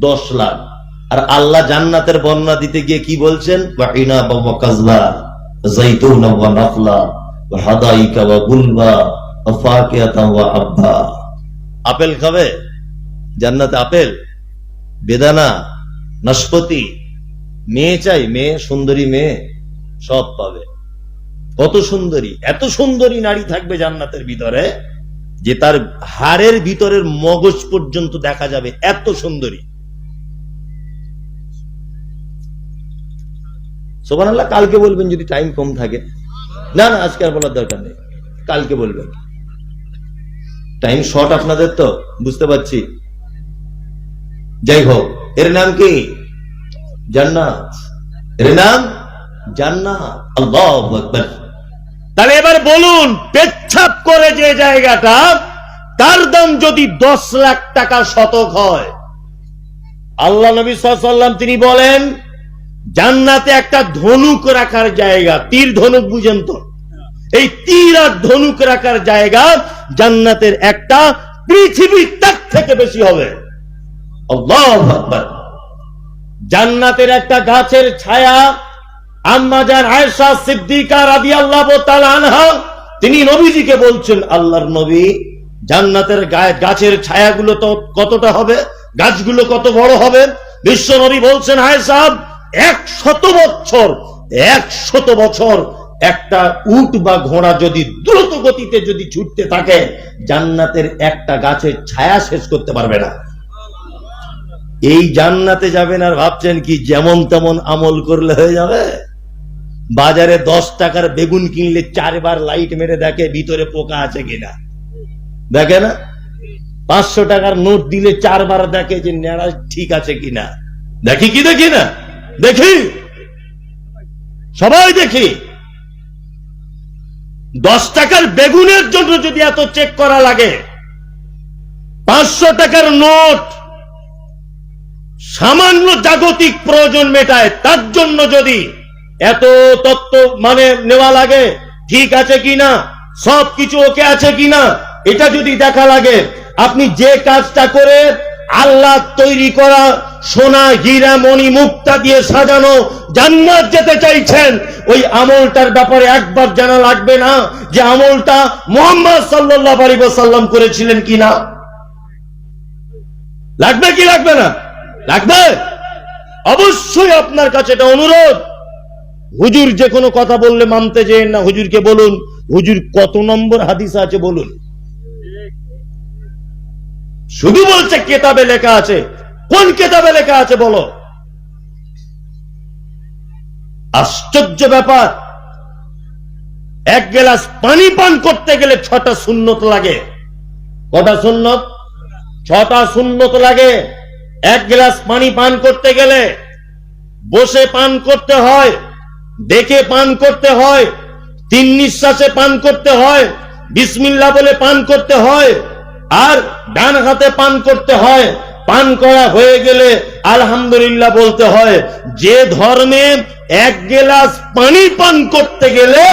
10 লাখ। আর আল্লাহ জান্নাতের বর্ণনা দিতে গিয়ে কি বলছেন? ওয়াইনা বাবা কাজলা যাইতুনা ওয়া নাখলা ওয়া হাদাইকা ওয়া গুলবা ওয়া ফাকিহাতান ওয়া আব্বা। আপেল খাবে জান্নাতে? আপেল, বেদানা, নাশপাতি। মেয়ে চাই, মেয়ে, সুন্দরী মেয়ে সব পাবে। কত সুন্দরী, এত সুন্দরী নারী থাকবে জান্নাতের ভিতরে যে তার হাড়ের ভিতরের মগজ পর্যন্ত দেখা যাবে, এত সুন্দরী। সুবহানাল্লাহ। কালকে বলবেন যদি টাইম কম থাকে। না না, আজকে আর বলার দরকার নেই, কালকে বলবেন। টাইম শর্ট আপনাদের, তো বুঝতে পারছি। যাই হোক, এর নাম কি? জান্নাত। এর নাম জান্নাত। আল্লাহু আকবার। তাহলে এবার বলুন, পেচ্ছাপ করে যে জায়গাটা, তার দাম যদি 10 লাখ টাকা শতক হয়, আল্লাহ নবী সাল্লাল্লাহু আলাইহি ওয়াসাল্লাম তিনি বলেন জান্নাতে একটা ধনুক রাখার জায়গা, তীর ধনুক বুঝেন তো? এই তীর আর ধনুক রাখার জায়গা জান্নাতের একটা পৃথিবীর তার থেকে বেশি হবে। আল্লাহু আকবার। জান্নাতের একটা গাছের ছায়া, আম্মা জান আয়েশা সিদ্দিকা রাদিয়াল্লাহু তাআলা আনহা তিনি নবীজিকে বলছেন, আল্লাহর নবী, জান্নাতের গাছের ছায়াগুলো তো কতটা হবে, গাছগুলো কত বড় হবে? বিশ্ব নবী বলছেন, আয়েশা 100 বছর 100 বছর একটা উট বা ঘোড়া যদি দ্রুত গতিতে যদি ছুটতে থাকে, জান্নাতের একটা গাছের ছায়া শেষ করতে পারবে না। এই জান্নাতে যাবেন আর ভাবছেন কি যেমন তেমন আমল করলে হয়ে যাবে? বাজারে 10 টাকার বেগুন কিনলে 4 বার লাইট মেরে দেখে ভিতরে পোকা আছে কিনা, দেখে না? 500 টাকার নোট দিলে 4 বার দেখে যে নেড়া ঠিক আছে কিনা। দেখি কি দেখি না? দেখি, সবাই দেখি। 10 টাকার বেগুনের জন্য যদি এত চেক করা লাগে, 500 টাকার নোট সামান্য জাগতিক প্রয়োজন মেটায়, তার জন্য যদি এত তত্ত্ব মানে নেওয়া লাগে, ঠিক আছে কিনা, সবকিছু ওকে আছে কিনা, এটা যদি দেখা লাগে, আপনি যে কাজটা করে আল্লাহ তৈরি করা সোনা হীরা মণি মুক্তা দিয়ে সাজানো জান্নাত যেতে চাইছেন, ওই আমলটার ব্যাপারে একবার জানা লাগবে না যে আমলটা মুহাম্মদ সাল্লাল্লাহু আলাইহি ওয়াসাল্লাম করেছিলেন কিনা? লাগবে কি লাগবে না? লাগবে। অবশ্যই আপনার কাছে এটা অনুরোধ, হুজুর যে কোনো কথা বললে মানতে যেন না, হুজুরকে বলুন, হুজুর কত নম্বর হাদিস আছে বলুন। শুধু বলছে কিতাবে লেখা আছে, কোন কিতাবে লেখা আছে বলো? আশ্চর্য ব্যাপার, এক গ্লাস পানি পান করতে গেলে 6টা সুন্নত লাগে। কটা সুন্নত? 6টা সুন্নত লাগে। এক গ্লাস পানি পান করতে গেলে বসে পান করতে হয়, দেখে পান করতে হয়, 3 নিঃশ্বাসে পান করতে হয়, বিসমিল্লাহ বলে পান করতে হয়, আর ডান হাতে পান করতে হয়, পান করা হয়ে গেলে আলহামদুলিল্লাহ বলতে হয়। যে ধর্মে এক গ্লাস পানি পান করতে গেলে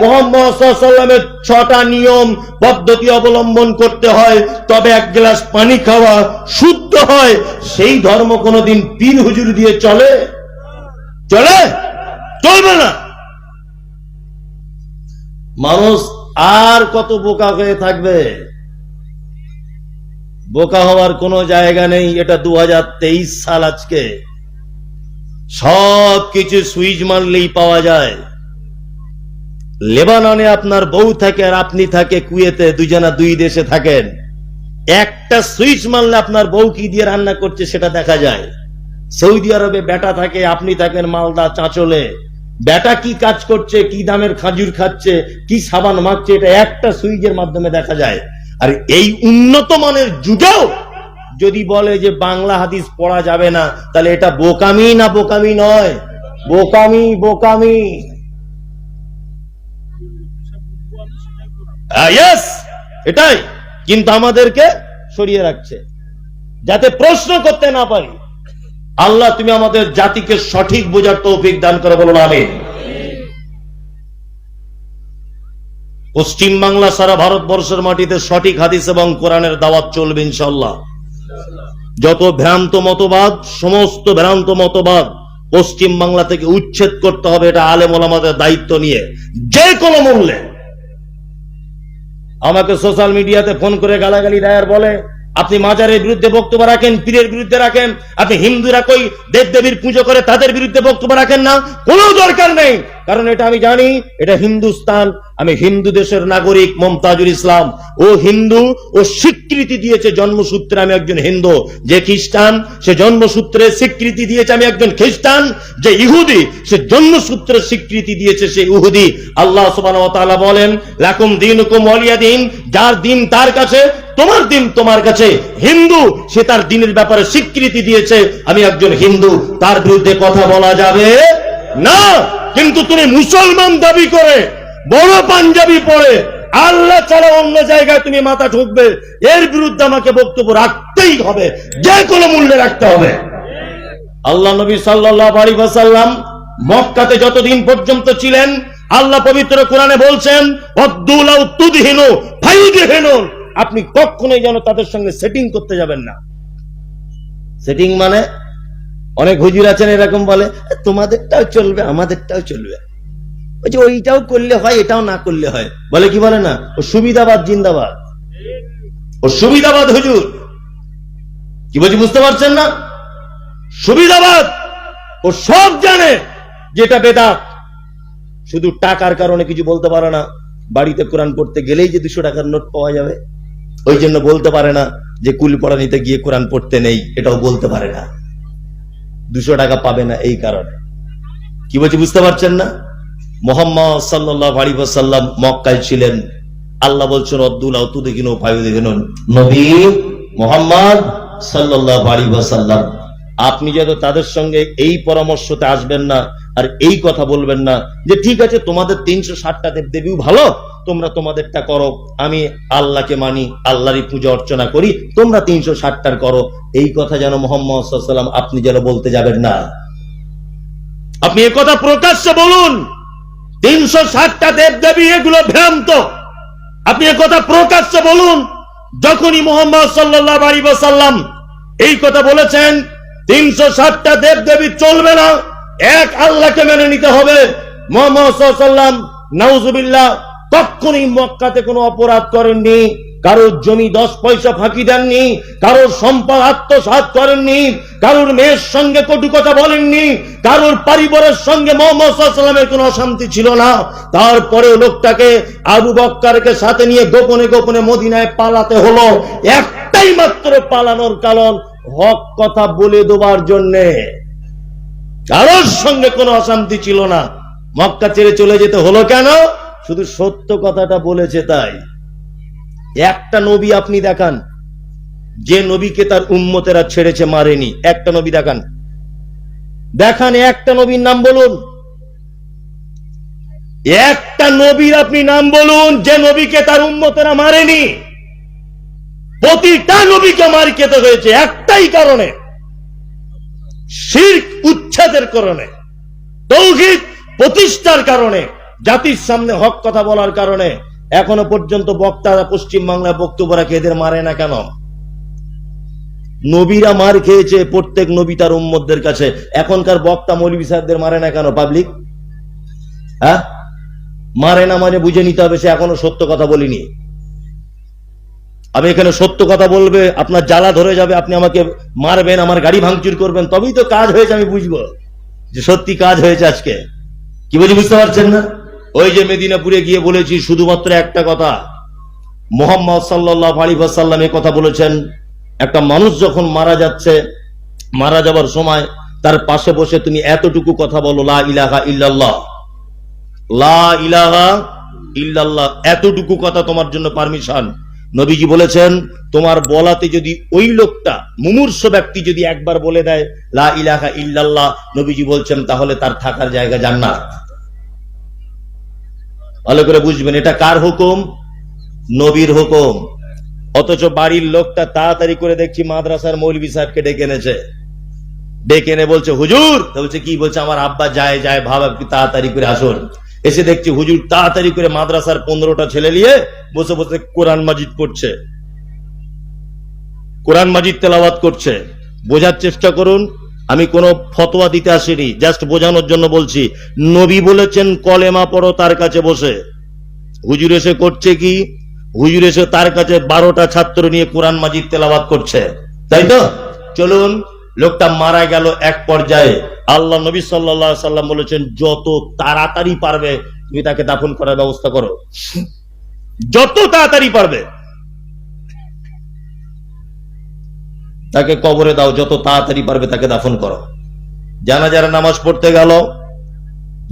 মুহাম্মদ সাল্লাল্লাহু আলাইহি ওয়াসাল্লামের 6টা নিয়ম পদ্ধতি অবলম্বন করতে হয়, তবে এক গ্লাস পানি খাওয়া শুদ্ধ হয়, সেই ধর্ম কোনোদিন পীর হুজুর দিয়ে চলে? চলবে না। মানুষ আর কত বোকা হয়ে থাকবে? বোকা হওয়ার কোনো জায়গা নেই। এটা 2023 সাল। আজকে সব কিছু সুইচ মারলেই পাওয়া যায়। লেবাননে আপনার বউ থাকে আর আপনি থাকে কুয়েতে, দুজনা দুই দেশে থাকেন, একটা সুইচ মারলে আপনার বউ কি দিয়ে রান্না করছে সেটা দেখা যায়। সৌদি আরবে বেটা থাকে, আপনি থাকেন মালদা চাঁচলে, বেটা কি কাজ করছে, কি দামের খাজুর খাচ্ছে, কি সাবান মাখছে, এটা একটা সুইচের মাধ্যমে দেখা যায়। আর এই উন্নত মানের যুগেও যদি বলে যে বাংলা হাদিস পড়া যাবে না, তাহলে এটা বোকামি না বোকামি নয়? বোকামি। এটাই কিন্তু আমাদেরকে সরিয়ে রাখছে যাতে প্রশ্ন করতে না পারি। আল্লাহ তুমি আমাদের জাতিকে সঠিক বোঝার তৌফিক দান করে, বলুন আমিন। পশ্চিম বাংলা সারা ভারতবর্ষের মাটিতে সঠিক হাদিস এবং কোরআনের দাওয়াত চলবে ইনশাআল্লাহ। যত ভ্রান্ত মতবাদ, সমস্ত ভ্রান্ত মতবাদ পশ্চিম বাংলা থেকে উচ্ছেদ করতে হবে। এটা আলেম ওলামাদের দায়িত্ব নিয়ে যে কোনো মূল্যে। আমাকে সোশ্যাল মিডিয়াতে ফোন করে গালাগালি দেয় আর বলে আপনি মাজারের বিরুদ্ধে বক্তব্য রাখেন, পীরের বিরুদ্ধে রাখেন, আপনি হিন্দুরা কই দেব দেবীর পুজো করে তাদের বিরুদ্ধে বক্তব্য রাখেন না। কোনো দরকার নেই, কারণ এটা আমি জানি এটা হিন্দুস্তান, আমি হিন্দু দেশের নাগরিক মমতাজুল ইসলাম। ও হিন্দু, ও স্বীকৃতি দিয়েছে জন্মসূত্রে আমি একজন হিন্দু। যে খ্রিস্টান সে জন্মসূত্রে স্বীকৃতি দিয়েছে আমি একজন খ্রিস্টান। যে ইহুদি সে জন্মসূত্রে স্বীকৃতি দিয়েছে সে ইহুদি। আল্লাহ সুবহানাহু ওয়া তাআলা বলেন লাকুম দীনুকুম ওয়ালিয়া দীন, যার দিন তার কাছে, তোমার দিন তোমার কাছে। হিন্দু সে তার দিনের ব্যাপারে স্বীকৃতি দিয়েছে আমি একজন হিন্দু, তার বিরুদ্ধে কথা বলা যাবে না। কিন্তু তুমি মুসলমান দাবি করে বড় পাঞ্জাবি পরে আল্লাহ ছাড়া অন্য জায়গায় তুমি মাথা ঠুকবে, এর বিরুদ্ধে আমাকে বক্তব্য রাখতেই হবে, যে কোনো মূল্যে রাখতে হবে। আল্লাহ নবী সাল্লাল্লাহু আলাইহি ওয়াসাল্লাম মক্কাতে যতদিন পর্যন্ত ছিলেন, আল্লাহ পবিত্র কোরআনে বলছেন ওয়াদুলাউ তুদহিনু ফায়ুদহিনুন, আপনি কখনোই যেন তাদের সঙ্গে সেটিং করতে যাবেন না। সেটিং মানে অনেক হুজুর আছেন এরকম বলে তোমাদেরটাও চলবে আমাদেরটাও চলবে, ওই যে ওইটাও করলে হয় এটাও না করলে হয়, বলে কি বলে না, ও সুবিধাবাদ জিন্দাবাদ, ও সুবিধাবাদ হুজুর। কি বলছি বুঝতে পারছেন না? সুবিধাবাদ। ও সব জানে যেটা বেদাত, শুধু টাকার কারণে কিছু বলতে পারে না। বাড়িতে কোরআন পড়তে গেলেই যে 200 টাকার নোট পাওয়া যাবে, ওই জন্য বলতে পারে না যে কুল পড়া নিতে গিয়ে কোরআন পড়তে নেই, এটাও বলতে পারে না। 200 টাকা পাবে না এই কারণে। কি বলছি বুঝতে পারছেন না? মুহাম্মদ সাল্লাল্লাহু আলাইহি ওয়াসাল্লাম মক্কায় ছিলেন, আল্লাহ বলছেন আব্দুল্লাহ তুদহিনু ফায়ুদহিনুন, নবী মুহাম্মদ সাল্লাল্লাহু আলাইহি ওয়াসাল্লাম আপনি যেন তাদের সঙ্গে এই পরামর্শতে আসবেন না আর এই কথা বলবেন না যে ঠিক আছে তোমাদের 360টা দেবদেবীও ভালো, তোমরা তোমাদেরটা করো, আমি আল্লাহকে মানি, আল্লাহরই পূজা অর্চনা করি, তোমরা 360টার করো। এই কথা যেন মুহাম্মদ সাল্লাল্লাহু আলাইহি ওয়াসাল্লাম আপনি যেন বলতে যাবেন না। আপনি এই কথা প্রকাশ্যে বলুন 360টা দেবদেবী এগুলো ভ্রান্ত, আপনি এই কথা প্রকাশ্যে বলুন। যখনই মুহাম্মদ সাল্লাল্লাহু আলাইহি ওয়াসাল্লাম এই কথা বলেছেন 360টা দেবদেবী চলবে না, এক আল্লাহকে মেনে নিতে হবে। মুহাম্মদ সাল্লাল্লাহু আলাইহি ওয়াসাল্লাম নাউজুবিল্লাহ কখনোই মক্কাতে কোনো অপরাধ করেননি, কারোর জমি 10 পয়সা ফাঁকি দেননি, কারোর সম্পদ আত্মসাৎ করেননি, কারোর মেয়ের সঙ্গে কটু কথা বলেননি, কারোর পরিবারের সঙ্গে মুহাম্মদ সাল্লাল্লাহু আলাইহি ওয়াসাল্লামের কোনো অশান্তি ছিল না। তারপরে লোকটাকে আবু বকরকে সাথে নিয়ে গোপনে গোপনে মদিনায় পালাতে হলো, একটাই মাত্র পালানোর কারণ হক কথা বলে দেওয়ার জন্যে। কারোর সঙ্গে কোনো অশান্তি ছিল না। মক্কা ছেড়ে চলে যেতে হলো কেন? শুধু সত্য কথাটা বলেছে তাই। একটা নবী আপনি দেখান যে নবীকে তার উম্মতেরা ছেড়েছে মারেনি, একটা নবী দেখান, দেখান একটা নবীর নাম বলুন, একটা নবীর আপনি নাম বলুন যে নবীকে তার উম্মতেরা মারেনি। প্রতিটা নবীকে মার খেতে হয়েছে, একটাই একটাই কারণে, শিরক উচ্ছেদের কারণে, তাওহীদ প্রতিষ্ঠার কারণে, জাতির সামনে হক কথা বলার কারণে। এখনো পর্যন্ত বক্তারা পশ্চিম বাংলায় বক্তব্য রাখে, এদের মারে না কেন? নবীরা মার খেয়েছে প্রত্যেক নবী তার উম্মতদের কাছে, এখনকার বক্তা মৌলভী সাহেবদের মারে না কেন পাবলিক? হ্যাঁ, মারে না মানে বুঝে নিতে হবে সে এখনো সত্য কথা বলিনি। আমি এখানে সত্য কথা বলবে, আপনার জ্বালা ধরে যাবে, আপনি আমাকে মারবেন, আমার গাড়ি ভাঙচুর করবেন, তবেই তো কাজ হয়েছে, আমি বুঝবো যে সত্যি কাজ হয়েছে আজকে। কি বুঝতে পারছেন না? ওই যে মেদিনাপুরে গিয়ে বলেছি শুধুমাত্র একটা কথা, মুহাম্মদ সাল্লাল্লাহু আলাইহি ওয়াসাল্লাম এই কথা বলেছেন, একটা মানুষ যখন মারা যাচ্ছে, মারা যাবার সময় তার পাশে বসে তুমি এতটুকু কথা বলো, লা ইলাহা ইল্লাল্লাহ, লা ইলাহা ইল্লাল্লাহ, এতটুকু কথা তোমার জন্য পারমিশন। নবীজি বলেছেন তোমার বলাতে যদি ওই লোকটা মুমূর্ষ ব্যক্তি যদি একবার বলে দেয় লা ইলাহা ইল্লাল্লাহ, নবীজি বলছেন তাহলে তার থাকার জায়গা জান্নাত। ভালো করে বুঝবেন, এটা কার হুকুম? নবীর হুকুম। অথচ বাড়ির লোকটা তাড়াতাড়ি করে দেখছি মাদ্রাসার মৌলভী সাহেবকে ডেকে এনেছে, ডেকে এনে বলছে হুজুর, বলছে কি? বলছে আমার আব্বা যায় যায়, ভাব আপনি তাড়াতাড়ি করে আসুন। এসে দেখছি হুজুর তাড়াতাড়ি করে মাদ্রাসার 15টা ছেলে নিয়ে বসে বসে কোরআন মাজিদ করছে, কোরআন মাজিদ তেলাওয়াত করছে। বোঝার চেষ্টা করুন, আমি কোনো ফতোয়া দিতে আসিনি, জাস্ট বোঝানোর জন্য বলছি। নবী বলেছেন কলেমা পড়ো তার কাছে বসে, হুজুর এসে করছে কি? হুজুর এসে তার কাছে 12টা ছাত্র নিয়ে কোরআন মাজিদ তেলাওয়াত করছে, তাই তো? চলুন, লোকটা মারা গেল এক পর্যায়ে। আল্লাহ নবী সাল্লাল্লাহু আলাইহি সাল্লাম বলেছেন যত তাড়াতাড়ি পারবে তুমি তাকে দাফন করার ব্যবস্থা করো, যত তাড়াতাড়ি পারবে তাকে কবরে দাও, যত তাড়াতাড়ি পারবে তাকে দাফন করো। জানাজার নামাজ পড়তে গেল,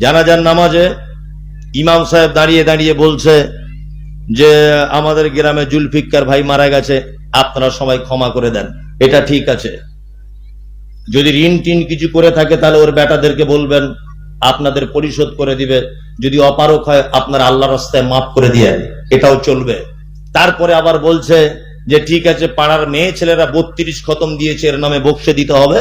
জানাজার নামাজে ইমাম সাহেব দাঁড়িয়ে দাঁড়িয়ে বলছে যে আমাদের গ্রামে জুলফিকার ভাই মারা গেছে, আপনারা সবাই ক্ষমা করে দেন। এটা ঠিক আছে, যদি ঋণ টিন কিছু করে থাকে তাহলে ওর বেটাদেরকে বলবেন আপনাদের পরিশোধ করে দিবে, যদি অপারক হয় আপনার আল্লাহর রাস্তায় মাফ করে দিয়ে, এটাও চলবে। তারপরে আবার বলছে যে ঠিক আছে, পাড়ার মেয়ে ছেলেরা 32 খতম দিয়েছে, এর নামে বকশে দিতে হবে,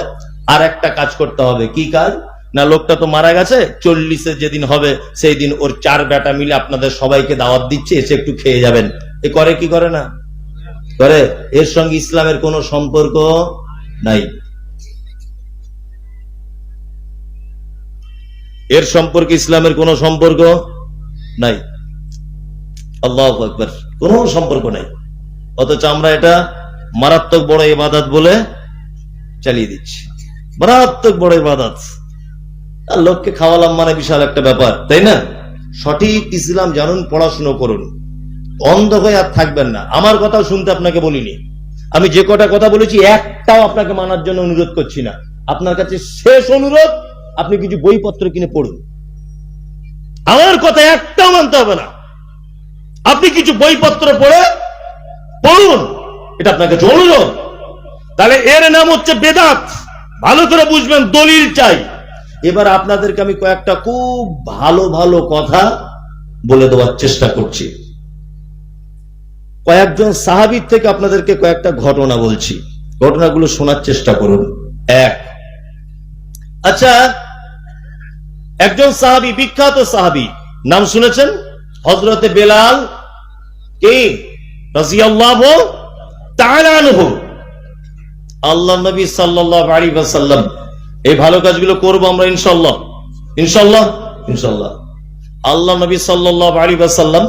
আর একটা কাজ করতে হবে। কি কাজ? না, লোকটা তো মারা গেছে, 40 যেদিন হবে সেই দিন ওর 4 বেটা মিলে আপনাদের সবাইকে দাওয়াত দিচ্ছে, এসে একটু খেয়ে যাবেন। এ করে কি করে না? করে। এর সঙ্গে ইসলামের কোনো সম্পর্ক নাই, এর সম্পর্কে ইসলামের কোনো সম্পর্ক নাই। আল্লাহু আকবার, কোনো সম্পর্ক নাই। অথচ আমরা এটা মারাত্মক বড় ইবাদত বলে চালিয়ে দিচ্ছি, মারাত্মক বড় ইবাদত। আর লোককে খাওয়ালাম মানে বিশাল একটা ব্যাপার, তাই না? সঠিক ইসলাম জানুন, পড়াশুনো করুন, অন্ধ হয়ে আর থাকবেন না। আমার কথাও শুনতে আপনাকে বলিনি, আমি যে কটা কথা বলেছি একটাও আপনাকে মানার জন্য অনুরোধ করছি না। আপনার কাছে শেষ অনুরোধ, আপনি কিছু বইপত্র কিনে পড়ুন, আমার কথা একটাও মানতে হবে না। আপনি কিছু বইপত্র পড়ুন, এটা আপনার কাছে অনুরোধ। তাহলে এর নাম হচ্ছে বেদাত, ভালো করে বুঝবেন, দলিল চাই। এবার আপনাদেরকে আমি কয়েকটা খুব ভালো ভালো কথা বলে দেওয়ার চেষ্টা করছি। কয়েকজন সাহাবীর থেকে আপনাদেরকে কয়েকটা ঘটনা বলছি, ঘটনাগুলো শোনার চেষ্টা করুন। আচ্ছা, একজন সাহাবী, বিখ্যাত সাহাবী, নাম শুনেছেন? হযরতে বেলাল কে রাদিয়াল্লাহু তাআলা আনহু। আল্লাহ নবী সাল্লাল্লাহু আলাইহি ওয়াসাল্লাম, এই ভালো কাজগুলো করব আমরা ইনশাআল্লাহ, ইনশাআল্লাহ, ইনশাআল্লাহ। আল্লাহ নবী সাল্লাল্লাহু আলাইহি ওয়াসাল্লাম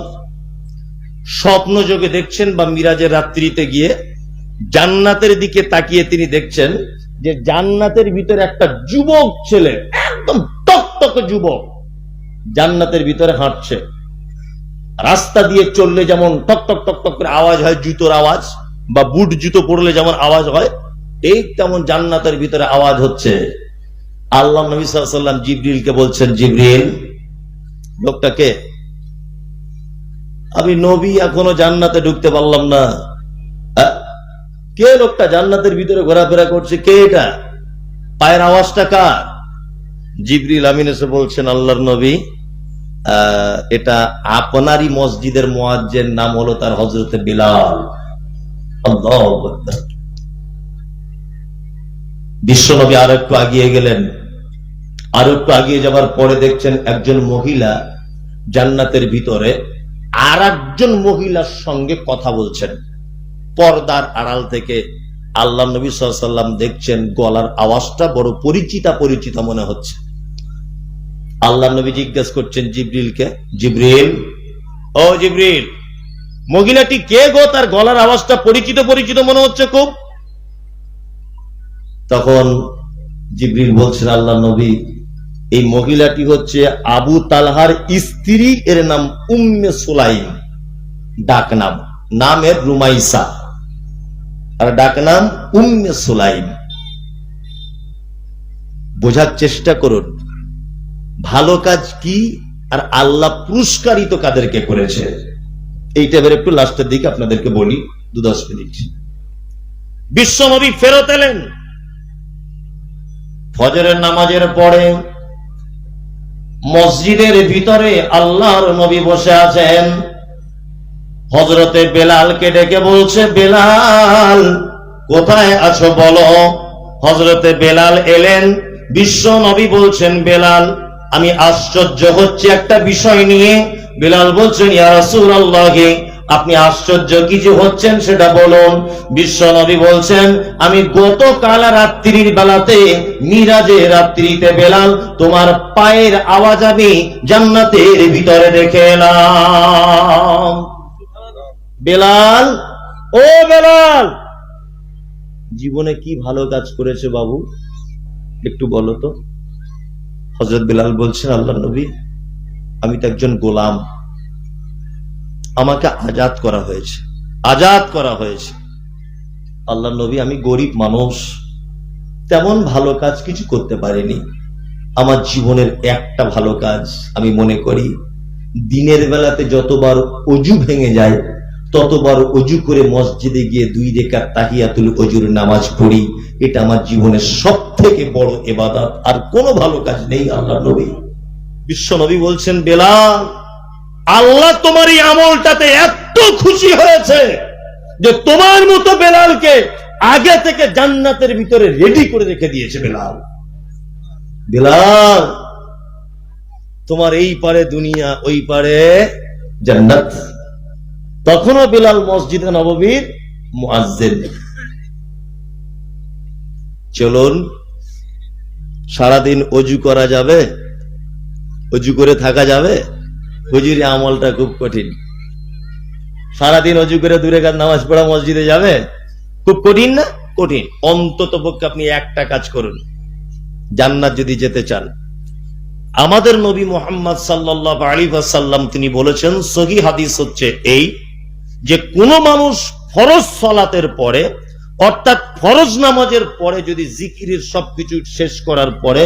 স্বপ্ন যোগে দেখছেন বা মিরাজের রাত্রিতে গিয়ে জান্নাতের দিকে তাকিয়ে তিনি দেখছেন যে জান্নাতের ভিতরে একটা যুবক ছেলে, একদম টকটকে যুবক, জান্নাতের ভিতরে হাঁটছে। রাস্তা দিয়ে চললে যেমন টক টক টক টক করে আওয়াজ হয়, জুতোর আওয়াজ, বা বুট জুতো পড়লে যেমন আওয়াজ হয়, এই তেমন জান্নাতের ভিতরে আওয়াজ হচ্ছে। আল্লাহ নবী সাল্লাল্লাহু আলাইহি ওয়াসাল্লাম জিবরিলকে বলছেন, জিবরিল, লোকটাকে আমি নবী এখনো জান্নাতে ঢুকতে পারলাম না, কে লোকটা জান্নাতের ভিতরে ঘোরাফেরা করছে, কে এটা, পায়ের আওয়াজটা কার? জিবরিল আমিন এসে বলছেন, আল্লাহর নবী, এটা আপনারই মসজিদের মুয়াজ্জিন, নাম হলো তার হযরতে বিলাল। আল্লাহু আকবার। বিশ্বনবী আর একটু আগিয়ে গেলেন। আর একটু আগিয়ে যাবার পরে দেখছেন একজন মহিলা জান্নাতের ভিতরে আর একজন মহিলার সঙ্গে কথা বলছেন। পর্দার আড়াল থেকে আল্লাহ নবী সাল্লাল্লাহু আলাইহি ওয়াসাল্লাম দেখছেন গলার আওয়াজটা বড় পরিচিতা পরিচিত মনে হচ্ছে। আল্লাহ নবী জিজ্ঞেস করছেন জিবরিলকে, জিবরিল, ও জিবরিল, মহিলাটি কে গো? তার গলার আওয়াজটা পরিচিত পরিচিত মনে হচ্ছে খুব। তখন জিবরিল বলছেন, আল্লাহ নবী, এই মহিলাটি হচ্ছে আবু তালহার স্ত্রী, এর নাম উম্মে সুলাইম, ডাক নাম, নামের রুমাইসা, আর ডাক নাম উম্মে সুলাইম। বোঝার চেষ্টা করুন ভালো কাজ কি আর আল্লাহ পুরস্কারিত কাদেরকে করেছে। এইটা এবার একটু লাস্টের দিকে আপনাদেরকে বলি 2-10 মিনিট। বিশ্বনবী ফেরত এলেন ফজরের নামাজের পরে। মসজিদের ভিতরে আল্লাহর নবী বসে আছেন। হযরতে বেলালকে ডেকে বলছে, বেলাল কোথায় আছো বলো। হযরতে বেলাল এলেন। বিশ্ব নবী বলছেন, বেলাল আমি আশ্চর্য হচ্ছে একটা বিষয় নিয়ে। বেলাল বলছেন, ইয়া রাসূলুল্লাহ, আপনি আশ্চর্য কিছু হচ্ছেন সেটা বলুন। বিশ্ব নবী বলছেন, আমি গতকাল রাত্রির বেলাতে, মিরাজের রাত্রিতে বেলাল তোমার পায়ের আওয়াজ আমি জান্নাতের ভিতরে দেখে এলাম। বেলাল, ও বেলাল, জীবনে কি ভালো কাজ করেছে বাবু একটু বলো তো। হযরত বেলাল বলছেন, আল্লাহর নবী, আমি তো একজন গোলাম, আমাকে আজাদ করা হয়েছে, আজাদ করা হয়েছে। আল্লাহর নবী, আমি গরিব মানুষ, তেমন ভালো কাজ কিছু করতে পারিনি। আমার জীবনের একটা ভালো কাজ আমি মনে করি, দিনের বেলাতে যতবার অজু ভেঙে যায় ততবার অজু করে মসজিদে গিয়ে 2 রাকাত তাহিয়াতুল অজুর নামাজ পড়ি। এটা আমার জীবনের সব থেকে বড় ইবাদত, আর কোনো ভালো কাজ নেই। আল্লাহর নবী, বিশ্ব নবী বলছেন, বেলাল, আল্লাহ তোমার এই আমলটাতে এত খুশি হয়েছে যে তোমার মতো বেলালকে আগে থেকে জান্নাতের ভিতরে রেডি করে রেখে দিয়েছে। বেলাল, বেলাল, তোমার এই পারে দুনিয়া, ওই পারে জান্নাত। তখনও বেলাল মসজিদে নববীর মুয়াজ্জিন। চলুন, সারাদিন অজু করা যাবে? অজু করে থাকা যাবে? হুজুরি আমলটা খুব কঠিন। সারাদিন অজু করে 2 রাকাত নামাজ পড়া মসজিদে যাবে? খুব কঠিন না? কঠিন। অন্তত পক্ষে আপনি একটা কাজ করুন, জান্নাত যদি যেতে চান। আমাদের নবী মুহাম্মদ সাল্লাল্লাহু আলাইহি ওয়াসাল্লাম তিনি বলেছেন, সহিহ হাদিস হচ্ছে এই, যে কোন মানুষ ফরজ সালাতের পরে, অর্থাৎ ফরজ নামাজের পরে যদি জিকিরের সবকিছু শেষ করার পরে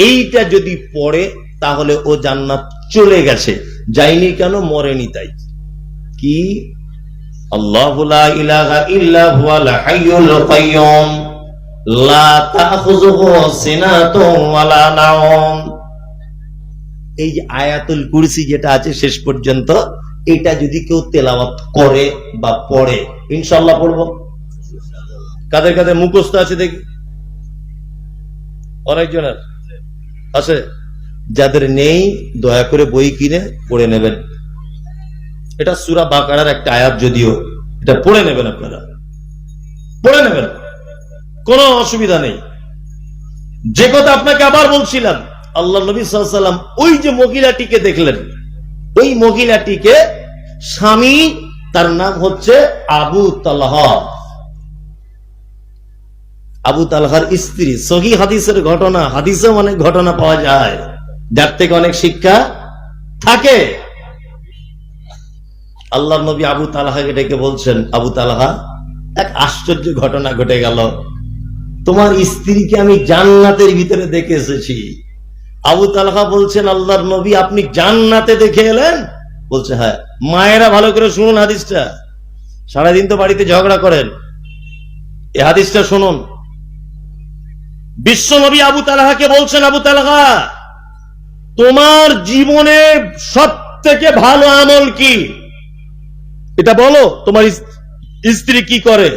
এইটা যদি পড়ে, তাহলে ও জান্নাত চলে গেছে। যায়নি কেন? মরেনি তাই। কি? আল্লাহু লা ইলাহা ইল্লা হুয়াল হাইয়ুল কাইয়্যুম লা তাখুযুহু সিনাতুন ওয়ালা নাওম। এই যে আয়াতুল কুরসি যেটা আছে শেষ পর্যন্ত, এটা যদি কেউ তেলাওয়াত করে বা পড়ে, ইনশাআল্লাহ পড়ব। কাদের কাদের মুখস্থ আছে দেখি? অনেকজনের আছে। যাদের নেই দয়া করে বই কিনে পড়ে নেবেন। এটা সূরা বাকারার একটা আয়াত, যদিও এটা পড়ে নেবেন, আপনারা পড়ে নেবেন, কোনো অসুবিধা নেই। যে কথা আপনাকে আবার বলছিলাম, আল্লাহ নবী সাল্লাল্লাহু আলাইহি ওয়াসাল্লাম ওই যে মহিলাটিকে দেখলেন, ওই মহিলাটিকে স্বামী, তার নাম হচ্ছে আবু তালহা, আবু তালহার স্ত্রী। সহিহ হাদিসের ঘটনা, হাদিসে অনেক ঘটনা পাওয়া যায় যার থেকে অনেক শিক্ষা থাকে। আল্লাহর নবী আবু তালহাকে ডেকে বলছেন, আবু তালহা, এক আশ্চর্য ঘটনা ঘটে গেল, তোমার স্ত্রীকে আমি জান্নাতের ভিতরে দেখে এসেছি। আবু তালহা বলছেন, আল্লাহর নবী আপনি জান্নাতে দেখে এলেন? বলছে, হ্যাঁ। মায়েরা ভালো করে শুনুন হাদিসটা, সারাদিন তো বাড়িতে ঝগড়া করেন, এই হাদিসটা শুনুন। বিশ্ব নবী আবু তালহাকে বলছেন, আবু তালহা, তোমার জীবনে সব থেকে ভালো আমল কি? এটা বলো, তোমার স্ত্রী কি করে?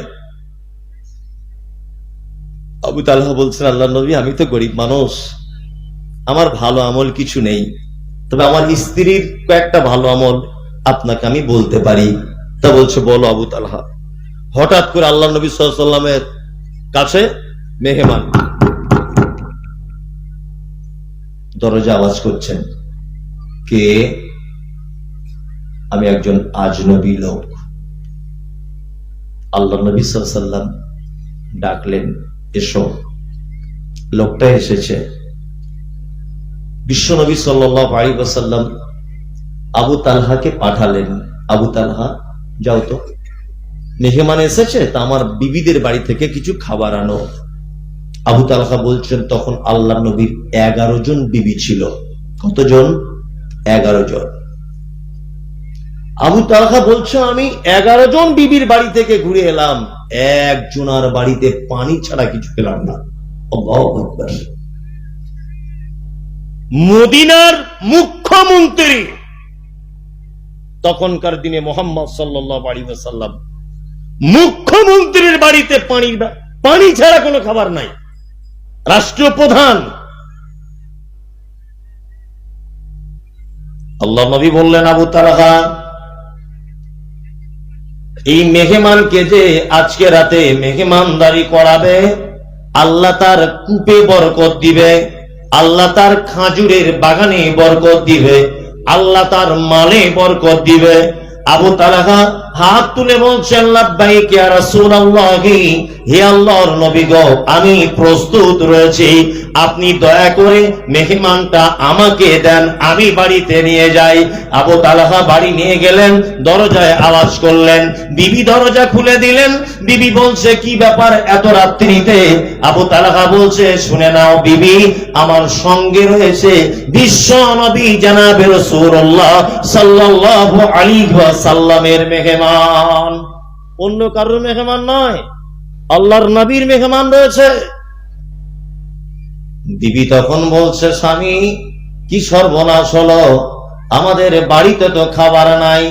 আবু তালহা বলছেন, আল্লাহ নবী, আমি তো গরিব মানুষ, আমার ভালো আমল কিছু নেই, তবে আমার স্ত্রীর কয়েকটা ভালো আমল আপনাকে আমি বলতে পারি। তা বলছে, বলো আবু তালহা। হঠাৎ করে আল্লাহ নবী সাল্লাল্লাহু আলাইহি ওয়াসাল্লামের কাছে মেহমান দরজা আওয়াজ করছেন, কে? আমি একজন আজনবী লোক। আল্লাহ নবী সাল্লাল্লাহু আলাইহি ওয়াসাল্লাম ডাকলেন, এসো। লোকটা এসেছে। বিশ্ব নবী সাল্লাল্লাহু আলাইহি ওয়াসাল্লাম আবু তালহাকে পাঠালেন, আবু তালহা যাও তো, মেহমান এসেছে, তা আমার বিবিদের বাড়ি থেকে কিছু খাবার আনো। আবু তালহা বলছেন, তখন আল্লাহ নবীর 11 জন বিবি ছিল। কতজন? 11 জন। আবু তালহা বলছে, আমি 11 জন বিবির বাড়ি থেকে ঘুরে এলাম, একজনার বাড়িতে পানি ছাড়া কিছু পেলাম না। আল্লাহু আকবার। মদিনার মুখ্যমন্ত্রী তখনকার দিনে মুহাম্মদ সাল্লাল্লাহু আলাইহি ওয়াসাল্লাম, মুখ্যমন্ত্রীর বাড়িতে পানি ছাড়া কোনো খাবার নাই। রাষ্ট্রপ্রধান। আল্লাহ নবী বললেন, আবু তালহা, এই মেহমানকে যে আজকে রাতে মেহমানদারি করাবে, আল্লাহ তার কূপে বরকত দিবে, আল্লাহ তার খাজুরের বাগানে বরকত দিবে, আল্লাহ তার মালে বরকত দিবে। আবু তালহা হাত তুলে বলছেন, লাব্বাইক ইয়া রাসূলুল্লাহ, হে আল্লাহর নবী গো, আমি প্রস্তুত রয়েছি, আপনি দয়া করে মেহমানটা আমাকে দেন, আমি বাড়িতে নিয়ে যাই। আবু তালহা বাড়ি নিয়ে গেলেন, দরজায় আওয়াজ করলেন, বিবি দরজা খুলে দিলেন। বিবি বলছে, কি ব্যাপার এত রাত্রিতে? আবু তালহা বলছে, শুনে নাও বিবি, আমার সঙ্গে রয়েছে বিশ্ব নবী জনাবে রাসূলুল্লাহ সাল্লাল্লাহু আলাইহি ওয়াসাল্লামের মেহমান, অন্য কারোর মেহমান নয়, আল্লাহর নবীর মেহমান রয়েছে। বিবি তখন বলছে, স্বামী, কি সর্বনাশ হলো, আমাদের বাড়িতে তো খাবার নাই,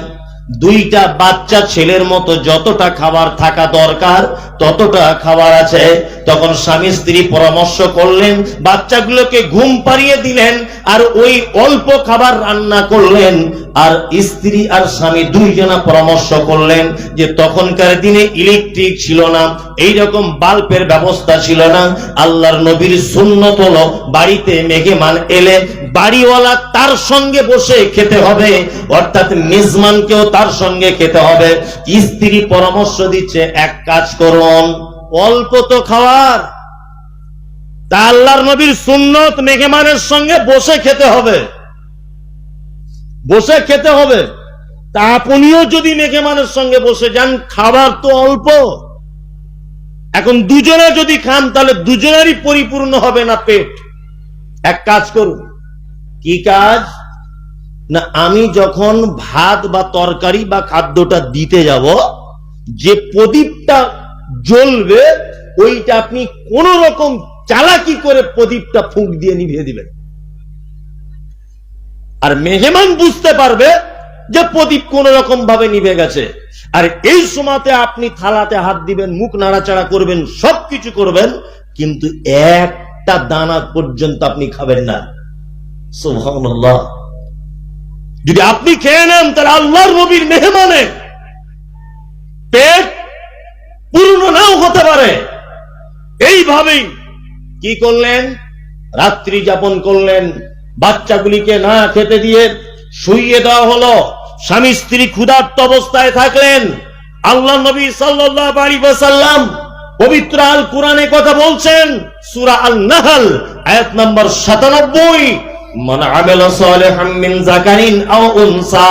2টা বাচ্চা ছেলের মতো যতটা খাবার থাকা দরকার ততটা খাবার আছে। তখন স্বামী স্ত্রী পরামর্শ করলেন, বাচ্চাগুলোকে ঘুম পাড়িয়ে দিলেন, আর ওই অল্প খাবার রান্না করলেন। আর স্ত্রী আর স্বামী দুইজনা পরামর্শ করলেন যে তখনকার দিনে ইলেকট্রিক ছিল না, এইরকম বাল্বের ব্যবস্থা ছিল না। আল্লাহর নবীর সুন্নত হলো, বাড়িতে মেহমান এলে বাড়িওয়ালা তার সঙ্গে বসে খেতে হবে, অর্থাৎ মেজমানকেও তার সঙ্গে খেতে হবে। স্ত্রী পরামর্শ দিচ্ছে, এক কাজ করুন, অল্প তো খাবার, তা আল্লাহর নবীর সুন্নত মেহমানের সঙ্গে বসে খেতে হবে, বসে খেতে হবে। তা আপনিও যদি মেহমানের সঙ্গে বসে যান, খাবার তো অল্প, এখন দুজনে যদি খান তাহলে দুজনেরই পরিপূর্ণ হবে না পেট। এক কাজ করুন। কি কাজ? না, আমি যখন ভাত বা তরকারি বা খাদ্যটা দিতে যাব, যে প্রদীপটা জ্বলবে ওইটা আপনি কোন রকম চালাকি করে প্রদীপটা ফুঁক দিয়ে নিভিয়ে দিবেন, আর মেহমান বুঝতে পারবে যে প্রদীপ কোন রকম ভাবে নিভে গেছে। আর এই সময়তে আপনি থালাতে হাত দিবেন, মুখ নাড়াচাড়া করবেন, সবকিছু করবেন, কিন্তু একটা দানা পর্যন্ত আপনি খাবেন না। সুবহানাল্লাহ। যদি আপনি খেয়ে নেন তাহলে আল্লাহর নবীর মেহমানে পেট পূর্ণ নাও হতে পারে। এইভাবেই কি করলেন? রাত্রি যাপন করলেন। বাচ্চাগুলিকে না খেতে দিয়ে শুইয়ে দেওয়া হলো। স্বামী স্ত্রী ক্ষুধার্ত অবস্থায় থাকলেন। আল্লাহ নবী সাল্লাল্লাহু আলাইহি ওয়াসাল্লাম পবিত্র আল কোরআনে কথা বলছেন, সূরা আন-নাহল আয়াত নম্বর 97, মান আমিলা সালিহাম মিন যাকারিন আও উনসা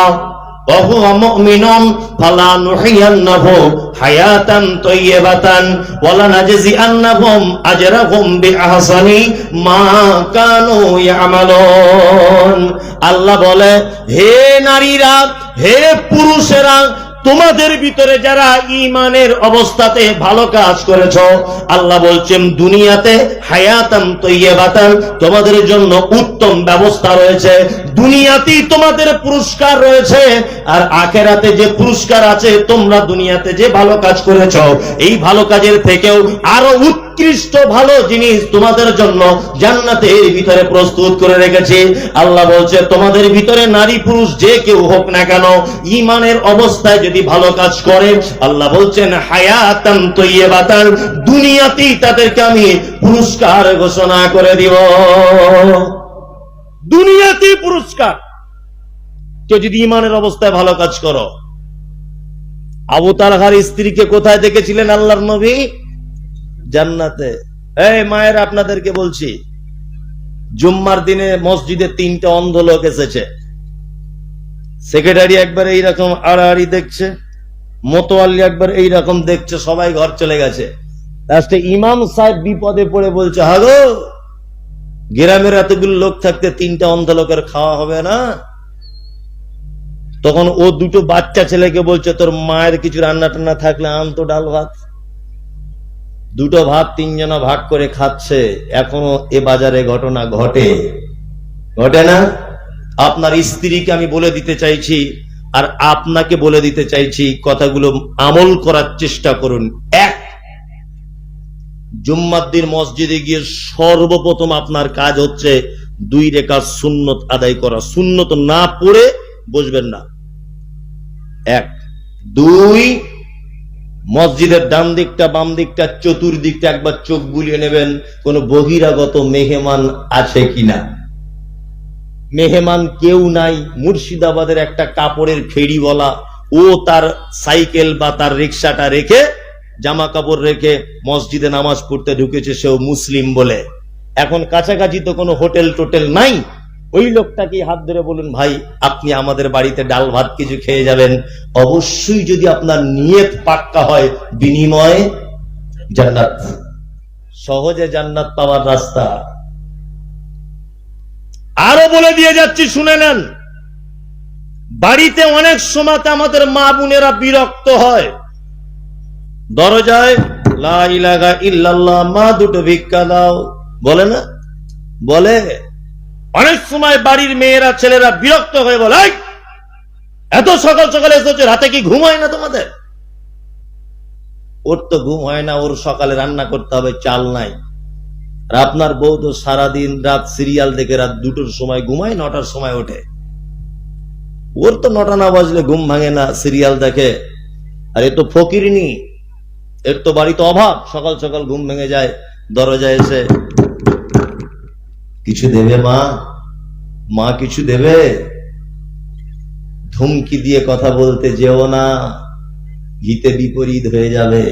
ওয়া হুয়া মুমিনুন ফালানুহিয়ান্নাহু হায়াতান তাইয়্যিবাতান ওয়া লানাজজিআন্নাহুম আজরাহুম বিআহসানি মা কানু ইয়ামালুন। আল্লাহ বলে, হে নারীরা, হে পুরুষেরা, তোমাদের ভিতরে যারা ঈমানের অবস্থাতে ভালো কাজ করেছো, আল্লাহ বলছেন দুনিয়াতে হায়াতান তাইয়্যিবাতান, তোমাদের জন্য উত্তম ব্যবস্থা রয়েছে, দুনিয়াতেই তোমাদের পুরস্কার রয়েছে, আর আখিরাতে যে পুরস্কার আছে, তোমরা দুনিয়াতে যে ভালো কাজ করেছো এই ভালো কাজের থেকেও আরো উত্তম উৎকৃষ্ট ভালো জিনিস তোমাদের জন্য জান্নাতের ভিতরে প্রস্তুত করে রেখেছি। আল্লাহ বলছে তোমাদের ভিতরে নারী পুরুষ যে কেউ হোক না কেন, ঈমানের অবস্থায় যদি ভালো কাজ করে, আল্লাহ বলছেন হায়াতান তাইয়্যিবাতান, দুনিয়াতেই তাদেরকে আমি পুরস্কার ঘোষণা করে দিব। দুনিয়াতেই পুরস্কার। কেউ যদি ঈমানের অবস্থায় ভালো কাজ করো। আবু তালহার স্ত্রীকে কোথায় দেখেছিলেন আল্লাহর নবী? জান্নাতে। এই মায়ের আপনাদেরকে বলছি, জুম্মার দিনে মসজিদে 3টে অন্ধ লোক এসেছে। সেক্রেটারি একবার এইরকম আড়াআড়ি দেখছে, মোতোয়াল্লি একবার এইরকম দেখছে, সবাই ঘর চলে গেছে। লাস্টে ইমাম সাহেব বিপদে পড়ে বলছে, হাগো গ্রামের এতগুলো লোক থাকতে 3টে অন্ধ লোকের খাওয়া হবে না? তখন ও দুটো বাচ্চা ছেলেকে বলছে, তোর মায়ের কিছু রান্না টান্না থাকলে আনতো ডাল ভাত। দুটো ভাত 3 জনা ভাগ করে খাচ্ছে। এখনো এ বাজারে ঘটনা ঘটে না? আপনার স্ত্রীকে আমি বলে দিতে চাইছি, আর আপনাকে বলে দিতে চাইছি, কথাগুলো আমল করার চেষ্টা করুন। এক, জুম্মার দিন মসজিদে গিয়ে সর্বপ্রথম আপনার কাজ হচ্ছে 2 রাকাত সুন্নত আদায় করা। সুন্নত না পড়ে বসবেন না। 1, 2, মসজিদের ডান দিকটা বাম দিকটা চতুর্দিকটা একবার চোখ বুলিয়ে নেবেন, কোন বহিরাগত মেহমান আছে কিনা। মেহমান কেউ নাই। মুর্শিদাবাদের একটা কাপড়ের ফেরিওয়ালা, ও তার সাইকেল বা তার রিক্সাটা রেখে, জামা কাপড় রেখে মসজিদে নামাজ পড়তে ঢুকেছে, সেও মুসলিম বলে। এখন কাছাকাছি তো কোনো হোটেল টোটেল নাই। ওই লোকটাকে হাত ধরে বলুন, ভাই আপনি আমাদের বাড়িতে ডাল ভাত কিছু খেয়ে যাবেন। অবশ্যই যদি আপনার নিয়ত পাক্কা হয়, বিনিময়ে জান্নাত। সহজে জান্নাত পাওয়ার রাস্তা আরো বলে দিয়ে যাচ্ছি, শুনে নেন। বাড়িতে অনেক সময় আমাদের মা বোনেরা বিরক্ত হয়, দরজায় লা ইলাহা ইল্লাল্লাহ, মা দুটো ভিক্ষা দাও বলে না? বলে। অনেক সময় বাড়ির মেয়েরা ছেলেরা বিরক্ত হয়ে বলে, এত সকাল সকালে এসেছে, রাতে কি ঘুম হয় না তোমাদের? ওর তো ঘুম হয় না, ওর সকালে রান্না করতে হবে, চাল নাই। আর আপনার বউ তো সারাদিন রাত সিরিয়াল দেখে রাত 2টোর সময় ঘুমায়, 9টার সময় ওঠে। ওর তো 9টা না বাজলে ঘুম ভাঙে না, সিরিয়াল দেখে। আর এ তো ফকিরিনি, এর তো বাড়িতে অভাব, সকাল সকাল ঘুম ভেঙে যায়। দরজায় এসে, কিছু দেবে মা? মা কিছু দেবে? ধমকি দিয়ে কথা বলতে যেও না, হিতে বিপরীত হয়ে যাবে।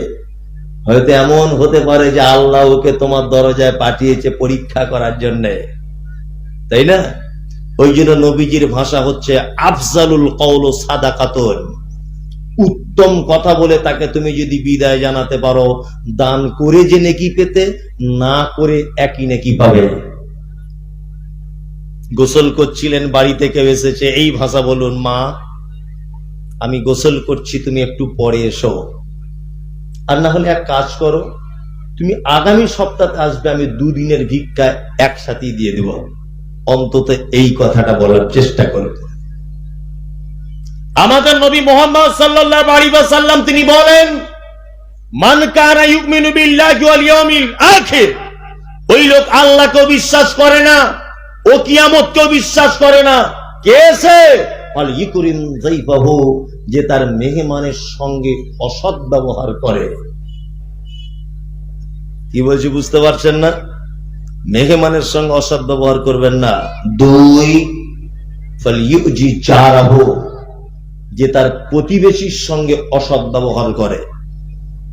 হয়তো এমন হতে পারে যে আল্লাহ ওকে তোমার দরজায় পাঠিয়েছে পরীক্ষা করার জন্য, তাই না? ওই জন্য নবীজির ভাষা হচ্ছে আফজালুল কওল সাদাকাতুন। উত্তম কথা বলে তাকে তুমি যদি বিদায় জানাতে পারো, দান করে যে নেকি পেতে, না করে একই নেকি পাবে। গোসল করছিলেন, বাড়িতে কেউ এসেছে, এই ভাষা বলুন, মা আমি গোসল করছি, তুমি একটু পরে এসো। আর না হলে এক কাজ করো, তুমি আগামী সপ্তাহে আসবে, আমি 2 দিনের ভিক্ষা একসাথেই দিয়ে দেব। অন্তত এই কথাটা বলার চেষ্টা করো। আমাদের নবী মুহাম্মদ সাল্লাল্লাহু আলাইহি ওয়াসাল্লাম তিনি বলেন, মান কানা ইউমিনু বিল্লাহি ওয়াল ইয়াউমিল আখির, ওই লোক আল্লাহকে বিশ্বাস করে না, ও কিয়ামতকেও বিশ্বাস করে না, কে সে? ফাল ইকরিম যাইফাহু, যে তার মেহমানের সঙ্গে অসৎ ব্যবহার করে। কি বলছি বুঝতে পারছেন না? মেহমানের সঙ্গে অসৎ ব্যবহার করবেন না। 2, ফাল ইউজি জারাহু, যে তার প্রতিবেশীর সঙ্গে অসৎ ব্যবহার করে।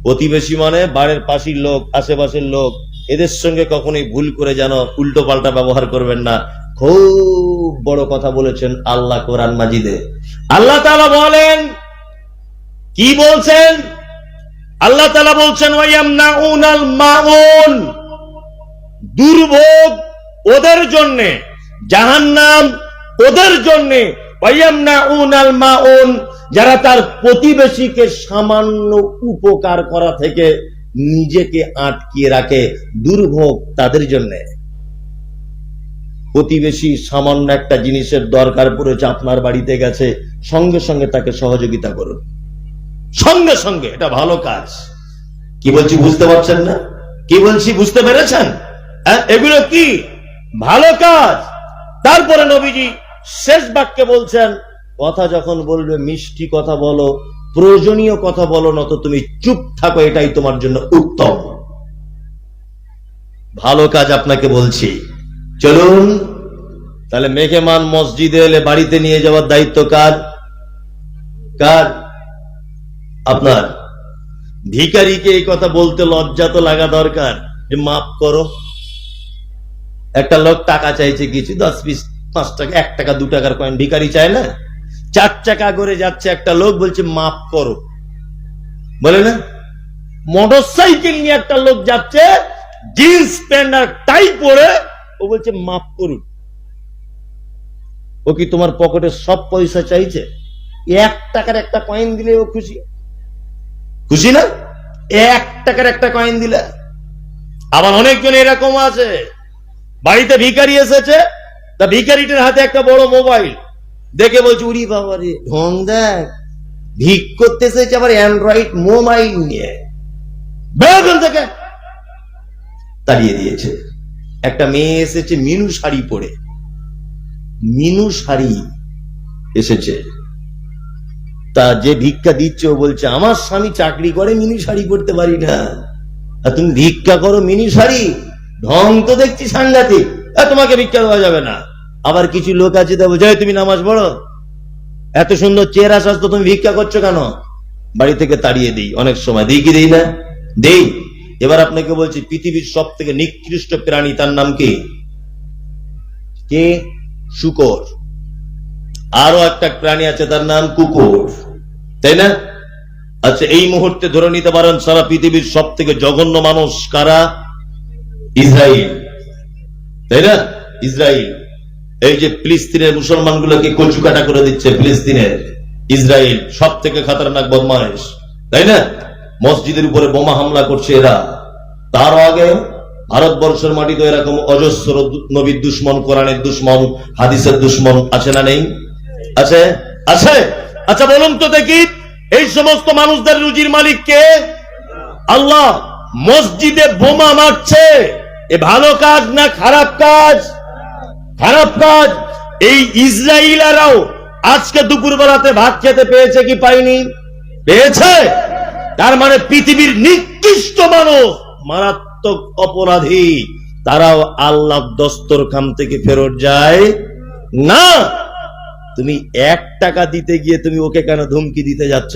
প্রতিবেশী মানে বাড়ির পাশের লোক, আশেপাশের লোক, এদের সঙ্গে কখনোই ভুল করে যেন উল্টো পাল্টা ব্যবহার করবেন না। খুব বড় কথা বলেছেন আল্লাহ কোরআন মাজিদে। আল্লাহ তাআলা বলেন, কি বলছেন? আল্লাহ তাআলা বলছেন, ওয়ায়ামনাউনাল মাউন, দুর্ভোগ ওদের জন্য, জাহান্নাম ওদের জন্য। ওয়ায়ামনাউনাল মাউন, যারা তার প্রতিবেশীকে সামান্য উপকার করা থেকে নিজেকে আটকিয়ে রাখে, দুর্ভোগ তাদের জন্য। প্রতিবেশী সামান্য একটা জিনিসের দরকার পড়েছে, আপনার বাড়িতে গেছে, সঙ্গে সঙ্গে তাকে সহযোগিতা করুন, সঙ্গে সঙ্গে। এটা ভালো কাজ। কি বলছি বুঝতে পারছেন না? কি বলছি বুঝতে পেরেছেন? এগুলো কি ভালো কাজ। তারপরে নবীজি শেষ বাক্যে বলছেন, কথা যখন বলবে মিষ্টি কথা বলো, প্রয়োজনীয় কথা বলো, না তো তুমি চুপ থাকো, এটাই তোমার জন্য উত্তম। ভালো কাজ আপনাকে বলছি। চলুন তাহলে মেহমান মসজিদে এলে বাড়িতে নিয়ে যাওয়ার দায়িত্ব কার? কার? আপনার। ভিখারিকে এই কথা বলতে লজ্জা তো লাগা দরকার যে মাফ করো। একটা লোক টাকা চাইছে কিছু, 10 20 5 টাকা, 1 টাকা 2 টাকার কয়েন, ভিখারি চায় না? 4 চাকা করে যাচ্ছে একটা লোক, বলছে মাফ করো, বলে না? মোটর সাইকেল নিয়ে একটা লোক যাচ্ছে, জিন্স প্যান্ট আর টাই পরে, ও বলছে মাফ করুন। ও কি তোমার পকেটে সব পয়সা চাইছে? 1 টাকার একটা কয়েন দিলে ও খুশি, খুশি না? 1 টাকার একটা কয়েন দিলে। আবার অনেকজন এরকম আছে, বাড়িতে ভিখারি এসেছে, তা ভিখারিটার হাতে একটা বড় মোবাইল দেখে বলছে, উরি বাবা রে, ঢং দেখ, ভিক করতে এসেছে আবার অ্যান্ড্রয়েড মোবাইল নিয়ে, বেরোন থেকে। তাড়িয়ে দিয়েছে। একটা মেয়ে এসেছে মিনু শাড়ি পরে, মিনু শাড়ি এসেছে, তা যে ভিক্ষা দিচ্ছে ও বলছে আমার স্বামী চাকরি করে, মিনি শাড়ি পরতে পারি না, আর তুমি ভিক্ষা করো মিনি শাড়ি, ঢং তো দেখছি সাংঘাতিক, তোমাকে ভিক্ষা দেওয়া যাবে না। আবার কিছু লোক আছে তা বোঝায় তুমি নামাজ পড়ো, এত সুন্দর চেহারা স্বাস্থ্য, তুমি ভিক্ষা করছো কেন? বাড়ি থেকে তাড়িয়ে দিই, অনেক সময় দিই কি দিই না? দেই। এবার আপনাকে বলছি, পৃথিবীর সব থেকে নিকৃষ্ট প্রাণী, তার নাম কি? কে? শূকর। আরো একটা প্রাণী আছে, তার নাম কুকুর, তাই না? আচ্ছা, এই মুহূর্তে ধরে নিতে পারেন সারা পৃথিবীর সব থেকে জঘন্য মানুষ কারা? ইসরায়েল, তাই না? ইসরায়েল। এই যে ফিলিস্তিনের মুসলমানগুলোকে কচুকাটা করে দিচ্ছে, ফিলিস্তিনের ইসরায়েল সব থেকে খাতারনাক বদমাইশ, তাই না? মসজিদের উপরে বোমা হামলা করছে এরা। তার আগে ভারতবর্ষের মাটিতে এরকম অজস্র নবীর দুশ্মন, কোরআনের দুশ্মন, হাদিসের দুশ্মন আছে না নেই? আছে, আছে। আচ্ছা বলুন তো দেখি, এই সমস্ত মানুষদের রুজির মালিক কে? আল্লাহ। মসজিদে বোমা মারছে, এ ভালো কাজ না খারাপ কাজ? খারাপ কাজ। এই ইসরায়েলারাও আজকে দুপুর বেলাতে ভাত খেতে পেয়েছে কি পায়নি? পেয়েছে। তার মানে পৃথিবীর নিকৃষ্ট মানুষ, মারাত্মক অপরাধী, তারাও আল্লাহ দস্তরখান থেকে ফেরত যায় না। তুমি 1 টাকা দিতে গিয়ে তুমি ওকে কেন ধমকি দিতে যাচ্ছ?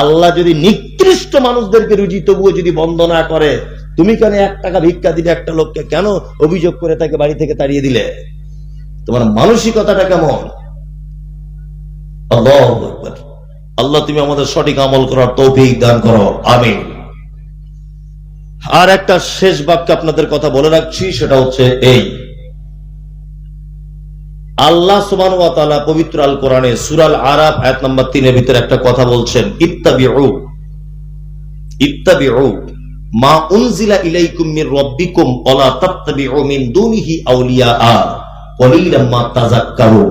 আল্লাহ যদি নিকৃষ্ট মানুষদেরকে রুজি তবুও যদি বন্ধ না করে, তুমি কেন 1 টাকা ভিক্ষা দিলে একটা লোককে কেন অভিযোগ করে তাকে বাড়ি থেকে তাড়িয়ে দিলে? তোমার মানসিকতাটা কেমন? আল্লাহু আকবার। আল্লাহ তুমি আমাদের সঠিক আমল করার তৌফিক দান করো, আমিন। আর একটা শেষ বাক্য আপনাদের কথা বলে রাখছি, সেটা হচ্ছে এই, আল্লাহ সুবহানাহু ওয়া তাআলা পবিত্র আল কোরআনে সূরা আল আরাফ আয়াত নাম্বার 3 এর ভিতরে একটা কথা বলছেন, ইত্তাবিউ ইত্তাবিউ মা উনজিলা ইলাইকুম মির রাব্বিকুম ওয়া লা তাত্তাবিউ মিন দুনিহি আউলিয়া কলিলাম মা তাযাক্কারুন।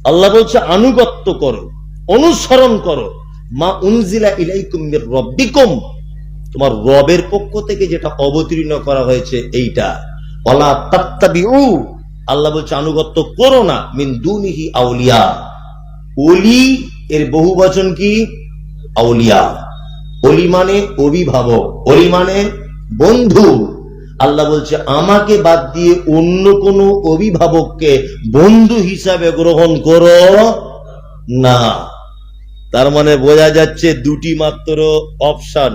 আল্লাহ বলছে আনুগত্য করো, অনুসরণ করো, মা উনজিলা ইলাইকুম মির রাব্বিকুম, তোমার রবের পক্ষ থেকে যেটা অবতীর্ণ করা হয়েছে এইটা, ওয়া লা তাত্তাবিউ, আল্লাহ বলছে আনুগত্য করো না, মিন দুনিহি আউলিয়া, ওলি এর বহু বচন কি? আউলিয়া। ওলি মানে অভিভাবক, ওলি মানে বন্ধু। আল্লাহ বলছে আমাকে বাদ দিয়ে অন্য কোন অভিভাবককে বন্ধু হিসাবে গ্রহণ করো না। তার মানে বোঝা যাচ্ছে দুটি মাত্র অপশন,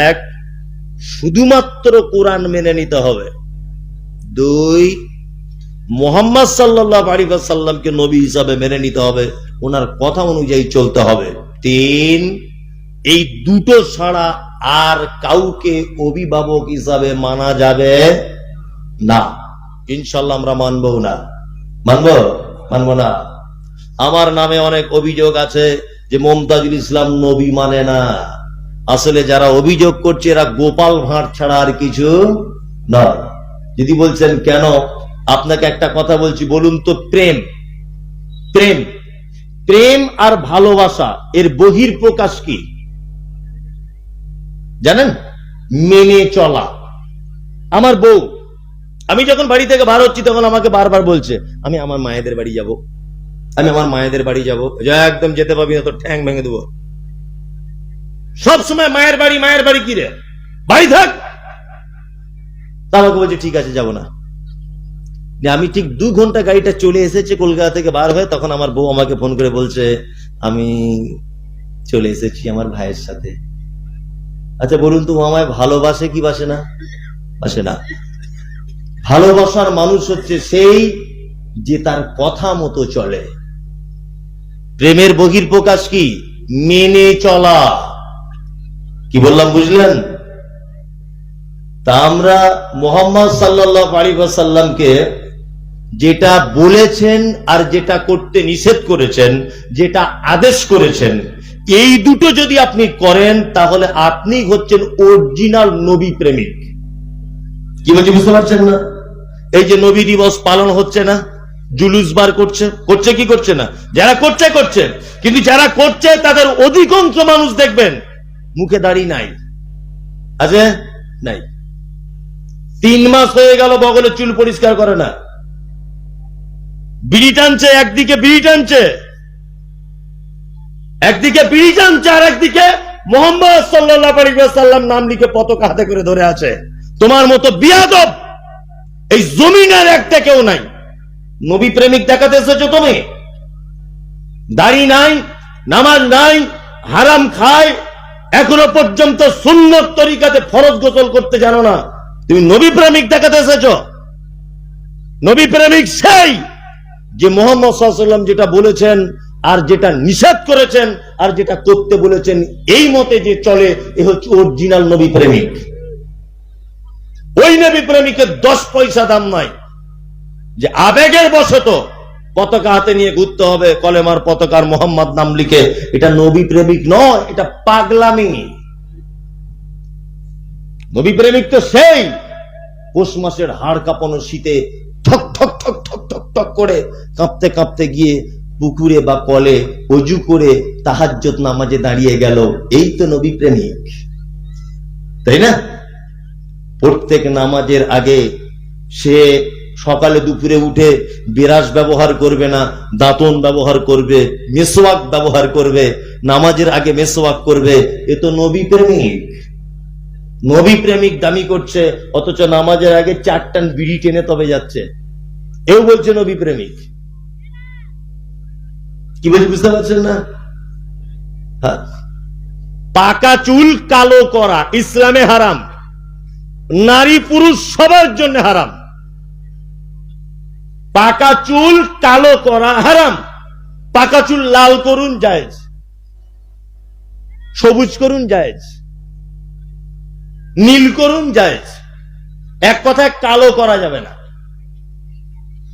এক শুধুমাত্র কোরআন মেনে নিতে হবে, 2 মুহাম্মদ সাল্লাল্লাহু আলাইহি ওয়াসাল্লামকে নবী হিসাবে মেনে নিতে হবে, ওনার কথা অনুযায়ী চলতে হবে, 3 এই দুটো ছাড়া আর কাউকে অভিভাবক হিসাবে মানা যাবে না। ইনশাআল্লাহ আমরা মানবো না, মানবো না। আমার নামে অনেক অভিযোগ আছে যে মুমতাজুল ইসলাম নবী মানে না। আসলে যারা অভিযোগ করছে এরা গোপাল ভাঁড় ছাড়া আর কিছু নয়। যদি বলছেন কেন, আপনাকে একটা কথা বলছি, বলুন তো, প্রেম প্রেম প্রেম আর ভালোবাসা এর বহির প্রকাশ কি? জানেন? মেনে চলা। আমার বউ, আমি যখন বাড়ি থেকে বার হচ্ছি তখন আমাকে বারবার বলছে আমি আমার মায়েদের বাড়ি যাব, আমি আমার মায়েদের বাড়ি যাব। একদম যেতে পারবি না, তোর ঠ্যাং ভেঙে দেবো। সবসময় মায়ের বাড়ি মায়ের বাড়ি, কি রে বাড়ি থাক। তা আমাকে বলছে ঠিক আছে যাব না। আমি ঠিক 2 ঘন্টা গাড়িটা চলে এসেছে কলকাতা থেকে বার হয়ে, তখন আমার বউ আমাকে ফোন করে বলছে আমি চলে এসেছি আমার ভাইয়ের সাথে। আচ্ছা বলুন তো, ও আমায় ভালোবাসে কি বাসে না? বাসে না। ভালোবাসার মানুষ হচ্ছে সেই যে তার কথা মতো চলে। প্রেমের বহির্প্রকাশ কি? মেনে চলা। কি বললাম বুঝলেন? তা আমরা মুহাম্মদ সাল্লাল্লাহু আলাইহি ওয়াসাল্লামকে যেটা বলেছেন আর যেটা করতে নিষেধ করেছেন, যেটা আদেশ করেছেন, এই দুটো যদি আপনি করেন তাহলে আপনি হচ্ছেন অরিজিনাল নবী প্রেমিক। কি বলছি বুঝতে পারছেন না? এই যে নবী দিবস পালন হচ্ছে না, জুলুস বার করছে, করছে কি করছে না? যারা করছে করছে, কিন্তু যারা করছে তাদের অধিকাংশ মানুষ দেখবেন মুখে দাড়ি নাই, আছে নাই। 3 মাস হয়ে গেল বগলে চুল পরিষ্কার করে না, বিড়ি টানছে, একদিকে বিড়ি টানছে, একদিকে বিড়ি টানছে আর একদিকে মুহাম্মদ সাল্লাল্লাহু আলাইহি ওয়াসাল্লাম নাম লিখে পতাকা হাতে করে ধরে আছে। তোমার মতো বিয়াদব এই জমিনের একটা কেউ নাই। নবী প্রেমিক দেখাতে এসেছো তুমি? দাড়ি নাই, নামাজ নাই, হারাম খায়, এখনো পর্যন্ত সুন্নত তরিকাতে ফরজ গোসল করতে জানো না, তুমি নবী প্রেমিক দেখাতে এসেছো? নবী প্রেমিক সেই যে মুহাম্মদ সাল্লাল্লাহু আলাইহি ওয়াসাল্লাম যেটা বলেছেন আর যেটা নিষেধ করেছেন আর যেটা করতে বলেছেন এই মতে যে চলে, এ হচ্ছে অরিজিনাল নবী প্রেমিক। ওই নবী প্রেমিকের 10 পয়সা দাম নাই যে আবেগের বশত পতাকা হাতে নিয়ে ঘুরতে হবে, কলেমার পতাকার মোহাম্মদ নাম লিখে। এটা নবী প্রেমিক নয়, এটা পাগলামি। নবী প্রেমিক তো সেই পৌষ মাসের হাড় কাঁপানো শীতে ঠক ঠক ঠক ঠক ঠক ঠক করে কাঁপতে কাঁপতে গিয়ে পুকুরে বা কলে ওযু করে তাহাজ্জুদ নামাজে দাঁড়িয়ে গেল। এই তো নবী প্রেমিক, তাই না? প্রত্যেক নামাজের আগে সে সকালে দুপুরে উঠে বিরাস ব্যবহার করবে না, দাঁতন ব্যবহার করবে, মেসওয়াক ব্যবহার করবে, নামাজের আগে মেসওয়াক করবে। এ তো নবী প্রেমিক। নবী প্রেমিক দামি করছে, অথচ নামাজের আগে 4 টান বিড়ি টেনে তবে যাচ্ছে, এও বলছে নবী প্রেমিক। কি বলছি বুঝতে পারছেন না? হ্যাঁ, পাকা চুল কালো করা ইসলামে হারাম, নারী পুরুষ সবার জন্য হারাম। পাকা চুল কালো করা হারাম, পাকা চুল লাল করুন জায়েজ, সবুজ করুন জায়েজ, নীল করুন জায়েজ। এক কথায় কালো করা যাবে না।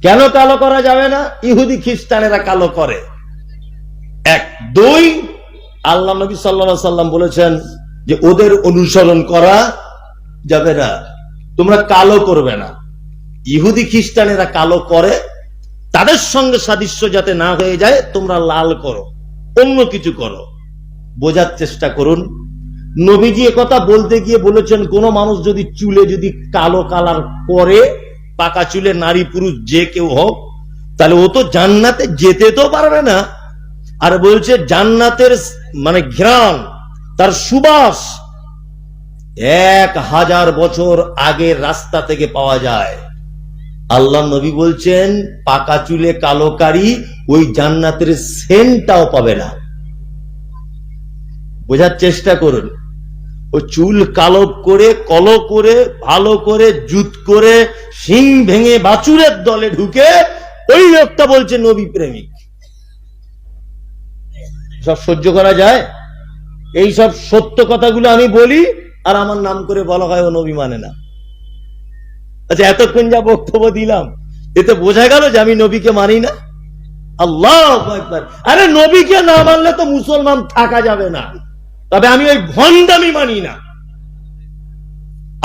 কেন কালো করা যাবে না? ইহুদি খ্রিস্টানেরা কালো করে। 1, 2, আল্লাহ নবী সাল্লাল্লাহু আলাইহি সাল্লাম বলেছেন যে ওদের অনুসরণ করা যাবে না, তোমরা কালো করবে না। ইহুদি খ্রিস্টানেরা কালো করে, তাদের সঙ্গে সাদৃশ্য যাতে না হয়ে যায় তোমরা লাল করো, অন্য কিছু করো। বোঝার চেষ্টা করুন। নবীজি একথা বলতে গিয়ে বলেছেন কোন মানুষ যদি চুলে যদি কালো কালার করে, পাকা চুলে নারী পুরুষ যে কেউ হোক, তাহলে ও তো জান্নাতে যেতে তো পারবে না। আর বলছে জান্নাতের মানে ঘ্রাণ, তার সুবাস 1000 বছর আগের রাস্তা থেকে পাওয়া যায়। আল্লাহ নবী বলছেন পাকা চুলে কালো কারি ওই জান্নাতের সেন্টটাও পাবে না। বোঝার চেষ্টা করুন। ও চুল কালো করে, কলো করে, ভালো করে জুত করে, শিং ভেঙে বাছুরের দলে ঢুকে ওই লোকটা বলছে নবী প্রেমিক। সব সহ্য করা যায়? এই সব সত্য কথাগুলো আমি বলি আর আমার নাম করে বলা হয় ও নবী মানে না। আচ্ছা, এতক্ষণ যা বক্তব্য দিলাম এতে বোঝা গেল যে আমি নবীকে মানি না। আল্লাহু আকবার। আরে নবীকে না মানলে তো মুসলমান থাকা যাবে না। তবে আমি ওই ভণ্ডামি মানি না।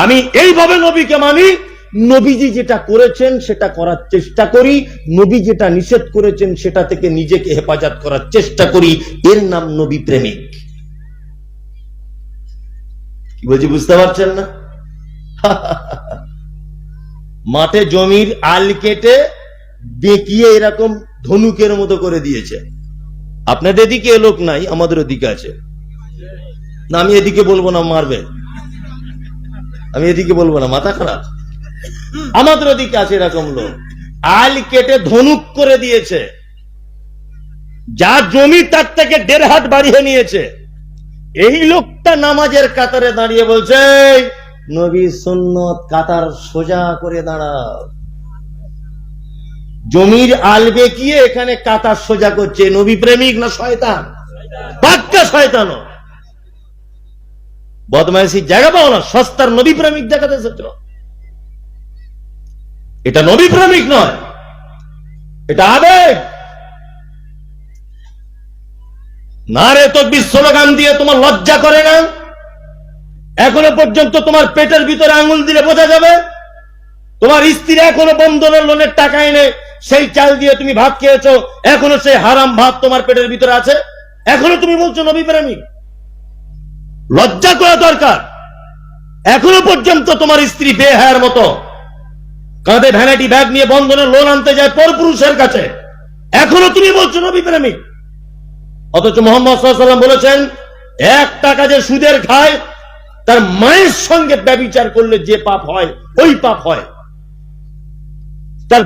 আমি এইভাবে নবীকে মানি, নবীজি যেটা করেছেন সেটা করার চেষ্টা করি, নবী যেটা নিষেধ করেছেন সেটা থেকে নিজেকে হেফাজত করার চেষ্টা করি। এর নাম নবী প্রেমিক। কি বলছি বুঝতে পারছেন না? মাঠে জমির আল কেটে বেঁকিয়ে এরকম ধনুকের মতো করে দিয়েছে। আপনাদের এদিকে এ লোক নাই, আমাদের ওদিকে আছে। না আমি এদিকে বলবো না, মারবে। আমি এদিকে বলবো না, মাথা খারাপ। আমাদের ওদিকে আছে এরকম লোক, আল কেটে ধনুক করে দিয়েছে। যা জমি তার থেকে 1.5 হাত বাড়িয়ে নিয়েছে। এই লোকটা নামাজের কাতারে দাঁড়িয়ে বলছে, নবী সুন্নত কাতার সোজা করে দাঁড়াও। জমির আল বেঁকিয়ে এখানে কাতার সোজা করছে। নবী প্রেমিক না শয়তান? পাক্কা শয়তান। বদমাইশি জায়গা পাও না, সস্তার নবী প্রেমিক দেখাতে এসেছ। এটা নবী প্রেমিক নয়, এটা আবেগ। নারে তাকবীর স্লোগান দিয়ে তোমার লজ্জা করে না? এখনো পর্যন্ত তোমার পেটের ভিতরে আঙুল দিলে বোঝা যাবে। তোমার স্ত্রী এখনো বন্ধনের লোনের টাকা এনে সেই চাল দিয়ে তুমি ভাত খেয়েছো, এখনো সেই হারাম ভাত তোমার পেটের ভিতরে আছে, এখনো তুমি বলছো নবী প্রেমিক। লজ্জা করা দরকার। এখনো পর্যন্ত তোমার স্ত্রী বেহায়ার মতো কাঁধে ভ্যানিটি ব্যাগ নিয়ে বন্ধনের লোন আনতে যায় পরপুরুষের কাছে, এখনো তুমি বলছো নবী প্রেমিক। অথচ মুহাম্মদ সাল্লাল্লাহু আলাইহি ওয়াসাল্লাম বলেছেন, 1 টাকা যে সুদের খায় তার মায়ের সঙ্গে ব্যভিচার করলে যে পাপ হয় ওই পাপ হয়, তার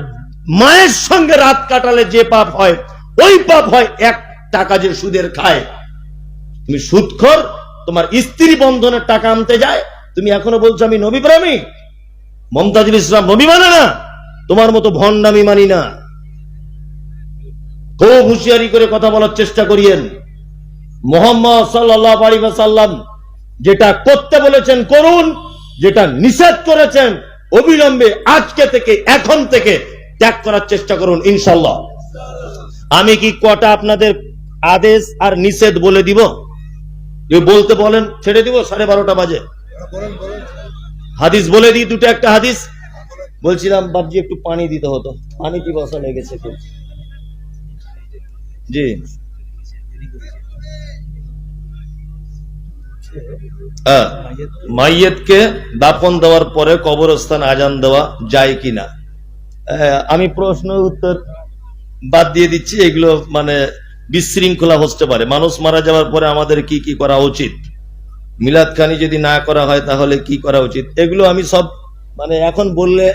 মায়ের সঙ্গে রাত কাটালে যে পাপ হয় ওই পাপ হয়। 1 টাকা যে সুদের খায়, তুমি সুদখোর, তোমার স্ত্রী বন্ধনের টাকা আনতে যায়, তুমি এখনো বলছো আমি নবী প্রেমিক। মমতাজুল ইসলাম নবী মানে না, তোমার মতো ভণ্ডামি মানি না। খুব হুঁশিয়ারি করে কথা বলার চেষ্টা করিয়েন। মুহাম্মদ সাল্লাল্লাহু আলাইহি ওয়াসাল্লাম যেটা করতে বলেছেন করুন, যেটা নিষেধ করেছেন অবিলম্বে আজকে থেকে এখন থেকে ত্যাগ করার চেষ্টা করুন ইনশাআল্লাহ। আমি কি কটা আপনাদের আদেশ আর নিষেধ বলে দিব? বলতে বলেন, ছেড়ে দিব, 12:30 বাজে। হাদিস বলে দিই, দুটো একটা হাদিস বলছিলাম। বাবজি একটু পানি দিতে হতো, পানি কি বসা লেগেছে খুব। জি মাইয়েতকে দাফন দেওয়ার পরে কবরস্থান আজান দেওয়া যায় কিনা? আমি প্রশ্ন উত্তর বাদ দিয়ে দিচ্ছি। এগুলো মানে বিশৃঙ্খলা হতে পারে। মানুষ মারা যাওয়ার পরে আমাদের কি কি করা উচিত, মিলাদ খানি যদি না করা হয় তাহলে কি করা উচিত, এগুলো আমি সব মানে এখন বললে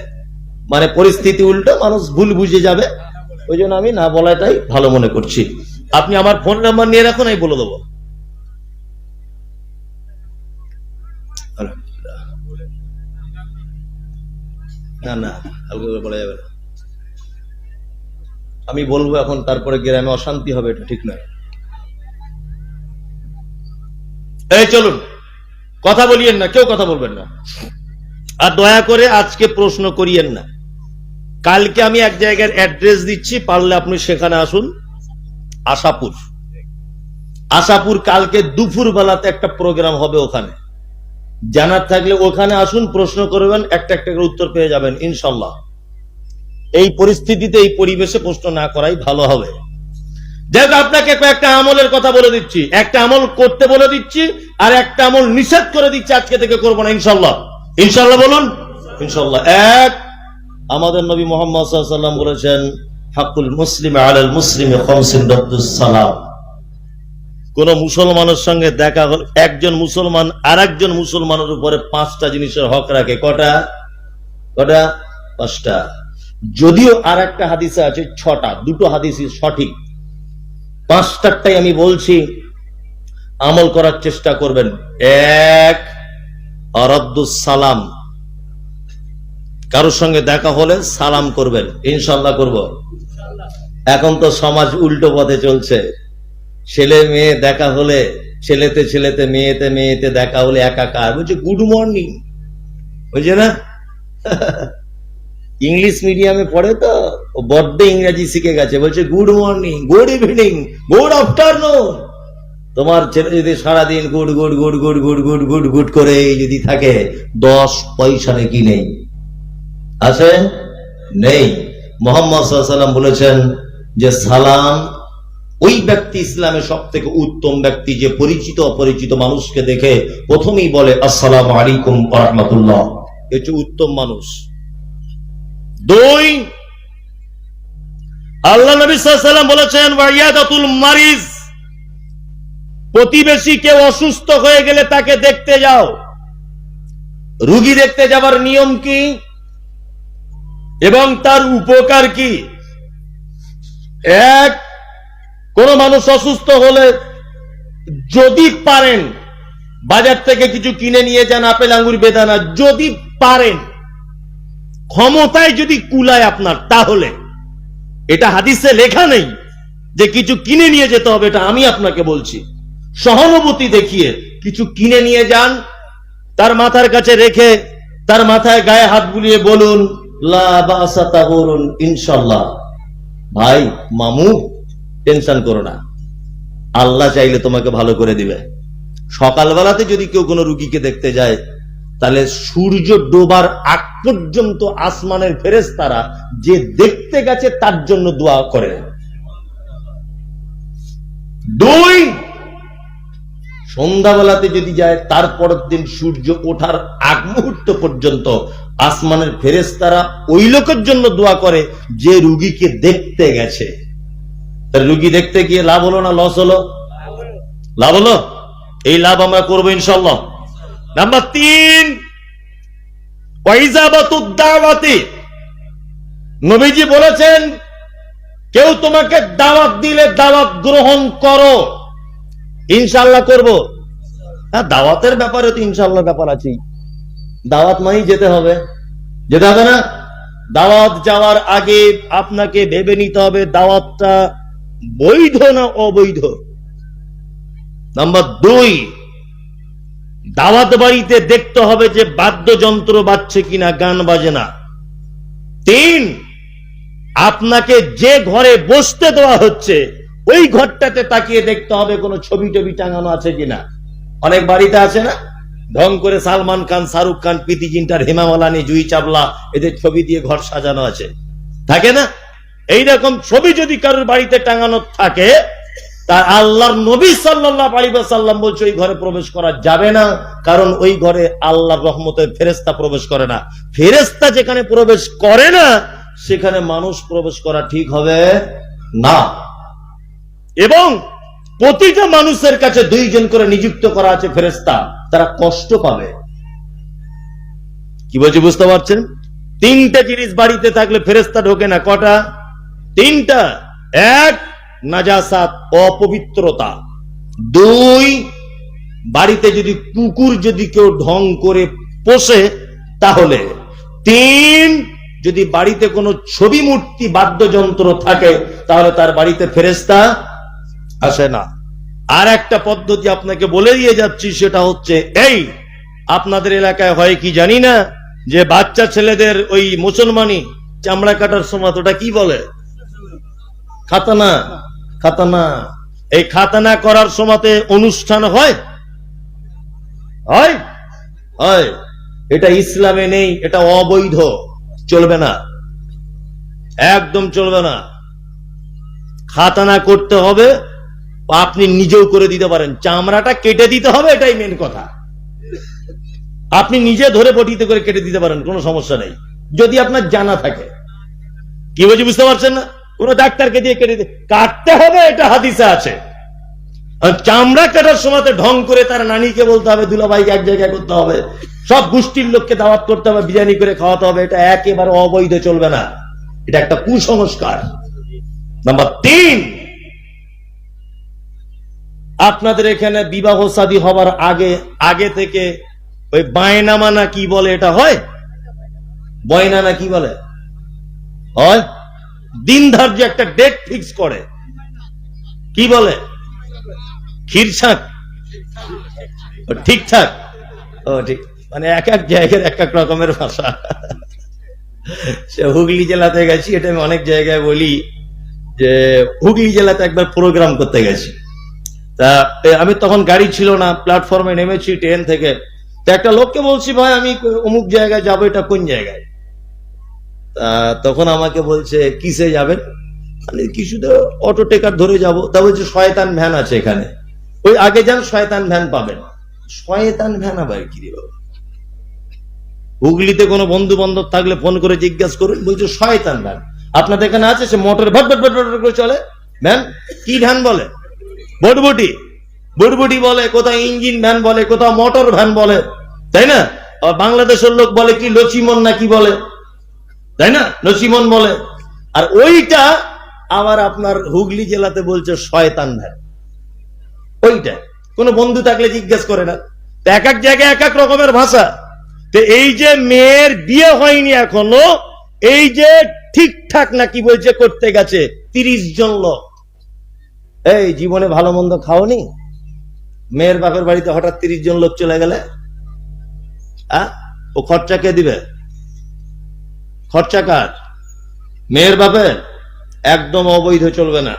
মানে পরিস্থিতি উল্টো, মানুষ ভুল বুঝে যাবে। ওই জন্য আমি না বলাটাই ভালো মনে করছি। আপনি আমার ফোন নাম্বার নিয়ে রাখুন, আমি বলে দেবো। না না হালকা করে বলা যাবে না, আমি বলবো এখন, তারপরে গ্রামে অশান্তি হবে, এটা ঠিক নয়। এই চলুন, কথা বলিয়েন না, কেউ কথা বলবেন না। আর দয়া করে আজকে প্রশ্ন করিয়েন না। কালকে আমি এক জায়গার অ্যাড্রেস দিচ্ছি, পারলে আপনি সেখানে আসুন। আশাপুর কালকে দুপুর বেলাতে একটা প্রোগ্রাম হবে, ওখানে জানার থাকলে ওখানে আসুন, প্রশ্ন করবেন, একটা একটা করে উত্তর পেয়ে যাবেন ইনশাল্লাহ। এই পরিস্থিতিতে এই পরিবেশে প্রশ্ন না করাই ভালো হবে। দেখ, আপনাকে কয়েকটা আমলের কথা বলে দিচ্ছি, একটা আমল করতে বলে দিচ্ছি, আর একটা আমল নিষেধ করে দিচ্ছি, আজকে থেকে করবো না ইনশাল্লাহ। ইনশাল্লাহ বলুন, ইনশাল্লাহ। এক, আমাদের নবী মুহাম্মদ সাল্লাল্লাহু আলাইহি ওয়াসাল্লাম বলেছেন, হাক্কুল মুসলিম আলাল মুসলিমি খামসুন রাদ্দুস সালাম। কোন মুসলমানের সঙ্গে দেখা হল, একজন মুসলমান আর একজন মুসলমানের উপরে 5টা জিনিসের হক রাখে। কটা? 5টা। যদিও আর একটা হাদিসে আছে 6টা, দুটো হাদিসই সঠিক। 5টারটাই আমি বলছি, আমল করার চেষ্টা করবেন। এক, রাদ্দুস সালাম, কারোর সঙ্গে দেখা হলে সালাম করবেন। ইনশাল্লাহ করব। এখন তো সমাজ উল্টো পথে চলছে। ছেলে মেয়ে দেখা হলে, ছেলেতে ছেলেতে, মেয়েতে মেয়েতে দেখা হলে একাকার, বলছে গুড মর্নিং, বুঝছে না? ইংলিশ মিডিয়ামে পড়ে তো, বড্ড ইংরেজি শিখে গেছে, বলছে good morning, good evening, good afternoon. তোমার ছেলে যদি সারাদিন good good good good good good good good করে যদি থাকে, 10 পয়সা নাকি নেই, আছে? নেই। মুহাম্মদ সাল্লাল্লাহু আলাইহি ওয়াসাল্লাম বলেছেন যে সালাম ওই ব্যক্তি ইসলামের সব থেকে উত্তম ব্যক্তি যে পরিচিত অপরিচিত মানুষকে দেখে প্রথমেই বলে আসসালামু আলাইকুম ওয়া রাহমাতুল্লাহ, এটা উত্তম মানুষ। দুই, আল্লাহ নবী সাল্লাল্লাহু আলাইহি ওয়াসাল্লাম বলেছেন ওয়াইয়াদাতুল মারিজ, প্রতিবেশী কেউ অসুস্থ হয়ে গেলে তাকে দেখতে যাও। রোগী দেখতে যাবার নিয়ম কি এবং তার উপকার কি? এক, কোন মানুষ অসুস্থ হলে যদি পারেন বাজার থেকে কিছু কিনে নিয়ে যান, আপেল আঙ্গুর বেদানা, যদি পারেন, ক্ষমতায় যদি কুলায় আপনার, তাহলে, এটা হাদিসে লেখা নেই যে কিছু কিনে নিয়ে যেতে হবে, এটা আমি আপনাকে বলছি, সহানুভূতি দেখিয়ে কিছু কিনে নিয়ে যান, তার মাথার কাছে রেখে তার মাথায় গায়ে হাত বুলিয়ে বলুন লা বাসা তাহুরুন ইনশাআল্লাহ, ভাই মামু টেনশন করো না, আল্লাহ চাইলে তোমাকে ভালো করে দিবে। সকালবেলাতে যদি কেউ কোনো রুগীকে দেখতে যায়, তাহলে সূর্য ডোবার আগ পর্যন্ত আসমানের ফেরেশতারা যে দেখতে গেছে তার জন্য দোয়া করে। দুই, সন্ধ্যাবেলাতে যদি যায়, তারপরের দিন সূর্য ওঠার আগ মুহূর্ত পর্যন্ত আসমানের ফেরেশতারা ওই লোকের জন্য দোয়া করে যে রুগীকে দেখতে গেছে। তার রুগী দেখতে গিয়ে লাভ হলো না লস হলো? লাভ হলো। এই লাভ আমরা করবো ইনশাআল্লাহ। নাম্বার তিন, ওয়াইজাবাতুদ দাওয়াতি, নবীজি বলেছেন কেউ তোমাকে দাওয়াত দিলে দাওয়াত গ্রহণ করো। ইনশাআল্লাহ করব। হ্যাঁ, দাওয়াতের ব্যাপারে তো ইনশাআল্লাহ ব্যাপার আছেই। দাওয়াত মানেই যেতে হবে, যেতে হবে না? দাওয়াত যাওয়ার আগে আপনাকে ভেবে নিতে হবে দাওয়াতটা বৈধ না অবৈধ। নাম্বার দুই, দাওয়াত বাড়িতে দেখতে হবে যে বাদ্যযন্ত্র বাজছে কিনা, গান বাজে না। তিন, আপনাকে যে ঘরে বসতে দেওয়া হচ্ছে ওই ঘরটাতে তাকিয়ে দেখতে হবে কোনো ছবি টবি টাঙানো আছে কিনা। অনেক বাড়িতে আছে না, ঢং করে সালমান খান, শাহরুখ খান, প্রীতি জিন্টার, হেমা মালিনী, জুহি চাবলা, এদের ছবি দিয়ে ঘর সাজানো আছে, থাকে না? এইরকম ছবি যদি কারোর বাড়িতে টাঙানো থাকে, তার আল্লাহর নবী সাল্লাল্লাহু আলাইহি ওয়াসাল্লাম বলছে ওই ঘরে প্রবেশ করা যাবে না, কারণ ওই ঘরে আল্লাহর রহমতের ফেরেশতা প্রবেশ করে না। ফেরেশতা যেখানে প্রবেশ করে না সেখানে মানুষ প্রবেশ করা ঠিক হবে না। এবং প্রতিটা মানুষের কাছে দুইজন করে নিযুক্ত করা আছে ফেরেশতা, তারা কষ্ট পাবে। কি বলছি বুঝতে পারছেন? তিনটা জিনিস বাড়িতে থাকলে ফেরেশতা ঢোকে না। কটা? তিনটা। এক, নাজাসাত, অপবিত্রতা। দুই, বাড়িতে যদি কুকুর যদি কেউ ঢং করে পোষে তাহলে। তিন, যদি বাড়িতে কোনো ছবি মূর্তি বাদ্যযন্ত্র থাকে তাহলে তার বাড়িতে ফেরেশতা আসে না। আর একটা পদ্ধতি আপনাকে বলে দিয়ে যাচ্ছি, সেটা হচ্ছে এই, আপনাদের এলাকায় হয় কি জানি না, যে বাচ্চা ছেলেদের ওই মুসলমানি চামড়া কাটার সময় ওটা কি বলে, খাতানা। খাতানা, এই খাতানা করার সময়তে অনুষ্ঠান হয়, হয় হয়। এটা ইসলামে নেই, এটা অবৈধ, চলবে না, একদম চলবে না। খাতানা করতে হবে, আপনি নিজেও করে দিতে পারেন, চামড়াটা কেটে দিতে হবে, এটাই মেন কথা। আপনি নিজে ধরে বটিতে করে কেটে দিতে পারেন, কোনো সমস্যা নেই, যদি আপনার জানা থাকে। কি বলছি বুঝতে পারছেন না? কোন ডাক্তারকে দিয়ে কেটে কাটতে হবে, এটা হাদিসে আছে। চামড়া কাটার সময় ঢং করে তার নানিকে বলতে হবে, দুলাভাইকে এক জায়গায় করতে হবে, সব গোষ্ঠীর লোককে দাওয়াত করতে হবে, বিরিয়ানি করে খাওয়াতে হবে, এটা একেবারে অবৈধ, চলবে না, এটা একটা কুসংস্কার। নাম্বার তিন, আপনাদের এখানে বিবাহ শাদী হবার আগে থেকে ওই বায়নামা না কি বলে, এটা হয়, বয়না না কি বলে, হয়, দিন ধার্য একটা ডেট ফিক্স করে, কি বলে, খিরছাক, ঠিকঠাক, ও ঠিক, মানে এক এক জায়গার এক এক রকমের ভাষা। সে হুগলি জেলাতে গেছি, এটা আমি অনেক জায়গায় বলি, যে হুগলি জেলাতে একবার প্রোগ্রাম করতে গেছি, তা আমি তখন গাড়ি ছিল না, প্ল্যাটফর্মে নেমেছি ট্রেন থেকে, তো একটা লোককে বলছি ভাই আমি অমুক জায়গায় যাবো, এটা কোন জায়গায়? তখন আমাকে বলছে কিসে যাবেন? আমি কিছুতে অটো টেকার ধরে যাব, তা বলছে শয়তান ভ্যান আছে এখানে, ওই আগে যান শয়তান ভ্যান পাবেন। শয়তান ভ্যান আবার কি রে বাবা? হুগলিতে কোনো বন্ধু বান্ধব থাকলে ফোন করে জিজ্ঞাসা করুন, বলছে শয়তান ভ্যান আপনাদের এখানে আছে, সে মোটর ভট ভট ভট ভট করে চলে ভ্যান। কি ভ্যান বলে? বটবটি, বটবটি বলে, কোথাও ইঞ্জিন ভ্যান বলে, কোথাও মোটর ভ্যান বলে, তাই না? আর বাংলাদেশের লোক বলে কি লচিমন না কি বলে, তাই না? লচিমন বলে। আর ওইটা আবার আপনার হুগলি জেলাতে বলছে শয়তান ভ্যান। ওইটা কোন বন্ধু থাকলে জিজ্ঞেস করে না। এক এক জায়গায় এক এক রকমের ভাষা। তো এই যে মেয়ের বিয়ে হয়নি এখনো, এই যে ঠিকঠাক নাকি বলছে করতে গেছে 30 জন লোক। এই জীবনে ভালো মন্দ খাওনি? মেয়ের বাপের বাড়িতে হঠাৎ 30 জন লোক চলে গেলে ও খরচা কে দিবে? খরচা কার? মেয়ের বাপের? একদম অবৈধ, চলবে না।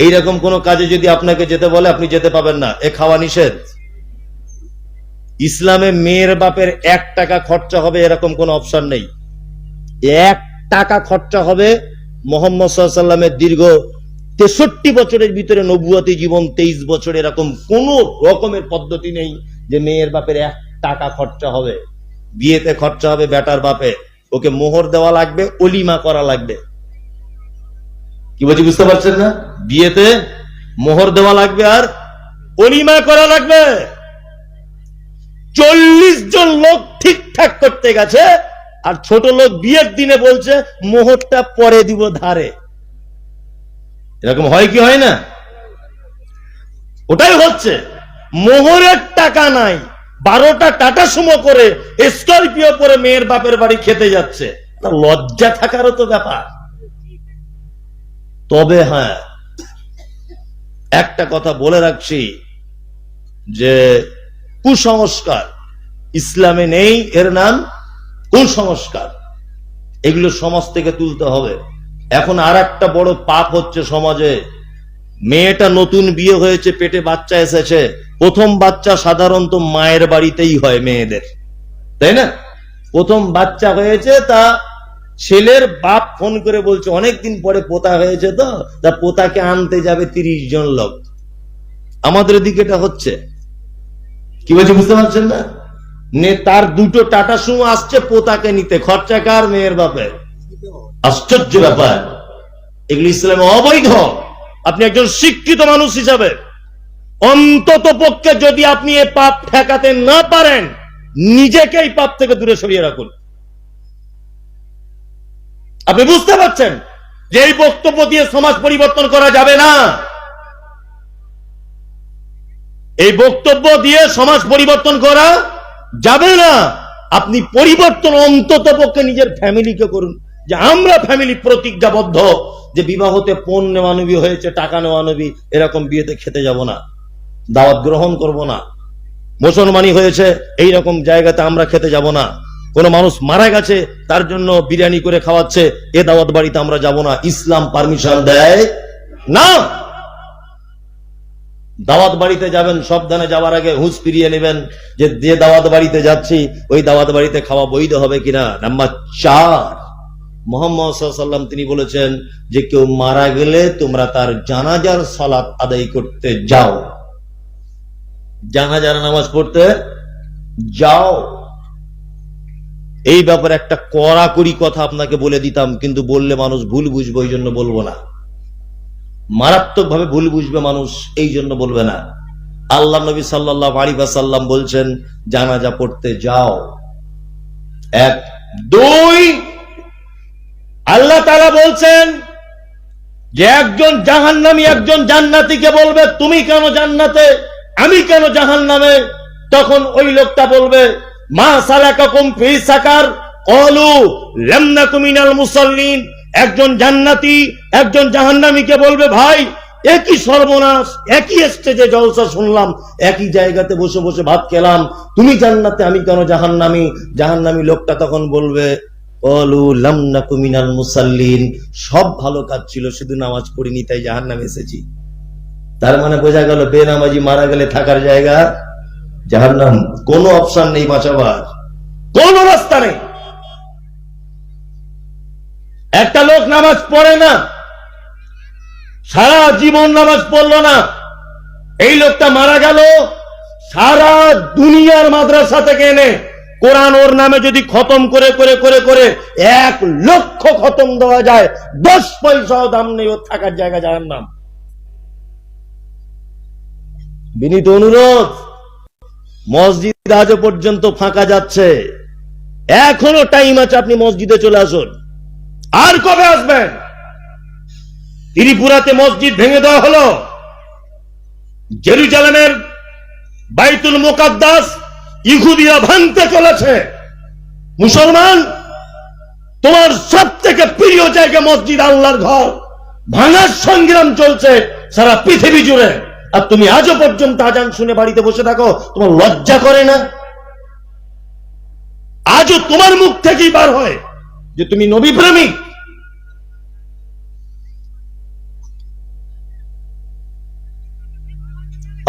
এইরকম কোন কাজে যদি আপনাকে যেতে বলে আপনি যেতে পাবেন না, এ খাওয়া নিষেধ। ইসলামে মেয়ের বাপের 1 টাকা খরচা হবে এরকম কোন অপশন নেই। 1 টাকা খরচা হবে। মুহাম্মদ সাল্লাল্লাহু আলাইহি ওয়াসাল্লামের দীর্ঘ 63 বছরের ভিতরে নবুয়তি জীবন 23 বছর, এরকম কোন রকমের পদ্ধতি নেই যে মেয়ের বাপের 1 টাকা খরচা হবে। বিয়েতে খরচা হবে বেটার বাপে, ওকে মোহর দেওয়া লাগবে, অলিমা করা লাগবে। কি বলছি বুঝতে পারছেন না? বিয়েতে মোহর দেওয়া লাগবে আর অলিমা করা লাগবে। 40 জন লোক ঠিকঠাক করতে গেছে, আর ছোট লোক বিয়ের দিনে বলছে মোহরটা পরে দিব ধারে। এরকম হয় কি হয় না? ওটাই হচ্ছে। মোহরের টাকা নাই, 12টা টাটা সুমো করে স্করপিও পরে মেয়ের বাপের বাড়ি খেতে যাচ্ছে। লজ্জা থাকারও তো ব্যাপার। তবে হ্যাঁ, একটা কথা বলে রাখছি যে কুসংস্কার ইসলামে নেই, এর নাম কুসংস্কার। এগুলো সমাজ থেকে তুলতে হবে। এখন আর একটা বড় পাপ হচ্ছে সমাজে। মেয়েটা নতুন বিয়ে হয়েছে, পেটে বাচ্চা এসেছে, প্রথম বাচ্চা সাধারণত মায়ের বাড়িতেই হয় মেয়েদের, তাই না? প্রথম বাচ্চা হয়েছে, তা ছেলের বাপ ফোন করে বলছে অনেকদিন পরে পোতা হয়েছে, তো তা পোতাকে আনতে যাবে 30 জন লোক। আমাদের দিকে এটা হচ্ছে। কি বলছে বুঝতে পারছেন না? তার 2টো টাটা সুমো আসছে পোতাকে নিতে, খরচা কার? মেয়ের বাপের। আশ্চর্য ব্যাপার। এগুলি ইসলামে অবৈধ। আপনি একজন শিক্ষিত মানুষ হিসাবে অন্তত পক্ষে যদি আপনি এই পাপ ঠেকাতে না পারেন, নিজেকে এই পাপ থেকে দূরে সরিয়ে রাখুন। আপনি বুঝতে পারছেন যে এই বক্তব্য দিয়ে সমাজ পরিবর্তন করা যাবে না। এই বক্তব্য দিয়ে সমাজ পরিবর্তন করা যাবে না। আপনি পরিবর্তন অন্তত পক্ষে নিজের ফ্যামিলিকে করুন। যে আমরা ফ্যামিলি প্রতিজ্ঞাবদ্ধ যে বিবাহতে পণ নেওয়া নবী হয়েছে, টাকা নেওয়া নবী, এরকম বিয়েতে খেতে যাব না, দাওয়াত গ্রহণ করব না। মুসলমানি হয়েছে, এইরকম জায়গাতে আমরা খেতে যাব না। কোন মানুষ মারা গেছে, তার জন্য বিরিয়ানি করে খাওয়াচ্ছে, এ দাওয়াত বাড়িতে আমরা যাব না। ইসলাম পারমিশন দেয় না। দাওয়াত বাড়িতে যাবেন, সাবধানে যাওয়ার আগে হুঁশ ফিরিয়ে নেবেন যে দাওয়াত বাড়িতে যাচ্ছি ওই দাওয়াত বাড়িতে খাওয়া বৈধ হবে কিনা। নাম্বার 4, মুহাম্মদ সাল্লাল্লাহু আলাইহি ওয়াসাল্লাম তিনি বলেছেন যে কেউ মারা গেলে তোমরা তার জানাজার সালাত আদায় করতে যাও, জানাজার নামাজ পড়তে যাও। এই ব্যাপারে একটা কড়াকড়ি কথা আপনাকে বলে দিতাম, কিন্তু বললে মানুষ ভুল বুঝবে, ওই জন্য বলবো না। মারাত্মক ভাবে ভুল বুঝবে মানুষ, এই জন্য বলবে না। আল্লাহ নবী সাল্লাল্লাহু আলাইহি ওয়াসাল্লাম বলছেন জানাজা পড়তে যাও। 1, 2, আল্লাহ তাআলা বলছেন যে একজন জাহান্নামী একজন জান্নাতীকে বলবে তুমি কেন জান্নাতে, আমি কেন জাহান্নামে? তখন ওই লোকটা বলবে মা সালাকাকুম ফি সাকার ক্বালু লাম নাকু মিনাল মুসাল্লিন। একজন জান্নাতি একজন জাহান্নামীকে বলবে ভাই একই সর্বনাশ, একই স্টেজে জলসা শুনলাম, একই জায়গাতে বসে বসে ভাত খেলাম, তুমি জান্নাতে আমি কেন জাহান্নামী? জাহান্নামী লোকটা তখন বলবে ক্বালু লাম নাকু মিনাল মুসাল্লিন, সব ভালো কাজ ছিল, শুধু নামাজ পড়িনি তাই জাহান্নামে এসেছি। তার মানে বোঝা গেল বেনামাজি মারা গেলে থাকার জায়গা জাহান্নাম। কোনো অপশন নেই বাঁচাবার, কোন রাস্তা নেই। একটা লোক নামাজ পড়ে না, সারা জীবন নামাজ পড়লো না, এই লোকটা মারা গেল, সারা দুনিয়ার মাদ্রাসা থেকে এনে কোরআন ওর নামে যদি খতম করে করে করে করে 1 লক্ষ খতম দেওয়া যায়, 10 পয়সাও দাম নেই ওর থাকার জায়গা যাওয়ার নাম। বিনীত অনুরোধ, মসজিদ আজও পর্যন্ত ফাঁকা যাচ্ছে, এখনো টাইম আছে, আপনি মসজিদে চলে আসুন। আর কবে আসবেন? ত্রিপুরাতে মসজিদ ভেঙে দেওয়া হলো, জেরুজালেমের বাইতুল মুকাদ্দাস ইহুদিরা ভাঙতে চলেছে। মুসলমান, তোমার সব থেকে প্রিয় জায়গা মসজিদ, আল্লাহর ঘর, ভাঙার সংগ্রাম চলছে সারা পৃথিবী জুড়ে, আর তুমি আজও পর্যন্ত আজান শুনে বাড়িতে বসে থাকো। তোমার লজ্জা করে না? আজও তোমার মুখ থেকেই বার হয় যে তুমি নবী প্রেমিক।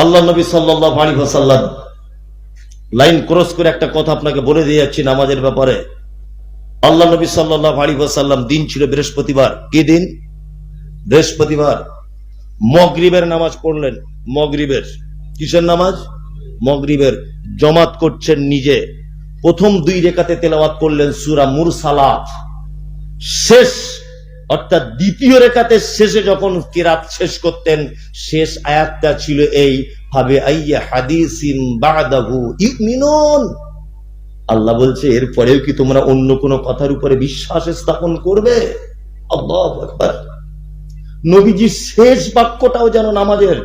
আল্লাহ নবী সাল্লাল্লাহু আলাইহি ওয়াসাল্লাম লাইন ক্রস করে একটা কথা আপনাকে বলে দিয়ে যাচ্ছি নামাজের ব্যাপারে। আল্লাহ নবী সাল্লাল্লাহু আলাইহি ওয়াসাল্লাম, দিন ছিল বৃহস্পতিবার। কি দিন? বৃহস্পতিবার। মাগরিবের নামাজ পড়লেন। মাগরিবের কিসের নামাজ? মাগরিবের। জামাত করছেন নিজে। প্রথম 2 রাকাতে তেলাওয়াত করলেন সূরা মুরসালাত। শেষ অর্থাৎ দ্বিতীয় রাকাতের শেষে যখন কিরাত শেষ করতেন, শেষ আয়াতটা ছিল এই, ফাবে আইয়া হাদিসিন বাদাহু ইউমিনুন। আল্লাহ বলছে, এরপরেও কি তোমরা অন্য কোন কথার উপরে বিশ্বাস স্থাপন করবে? আল্লাহু আকবার। নবীজি শেষ বাক্যটাও যেন নামাজের।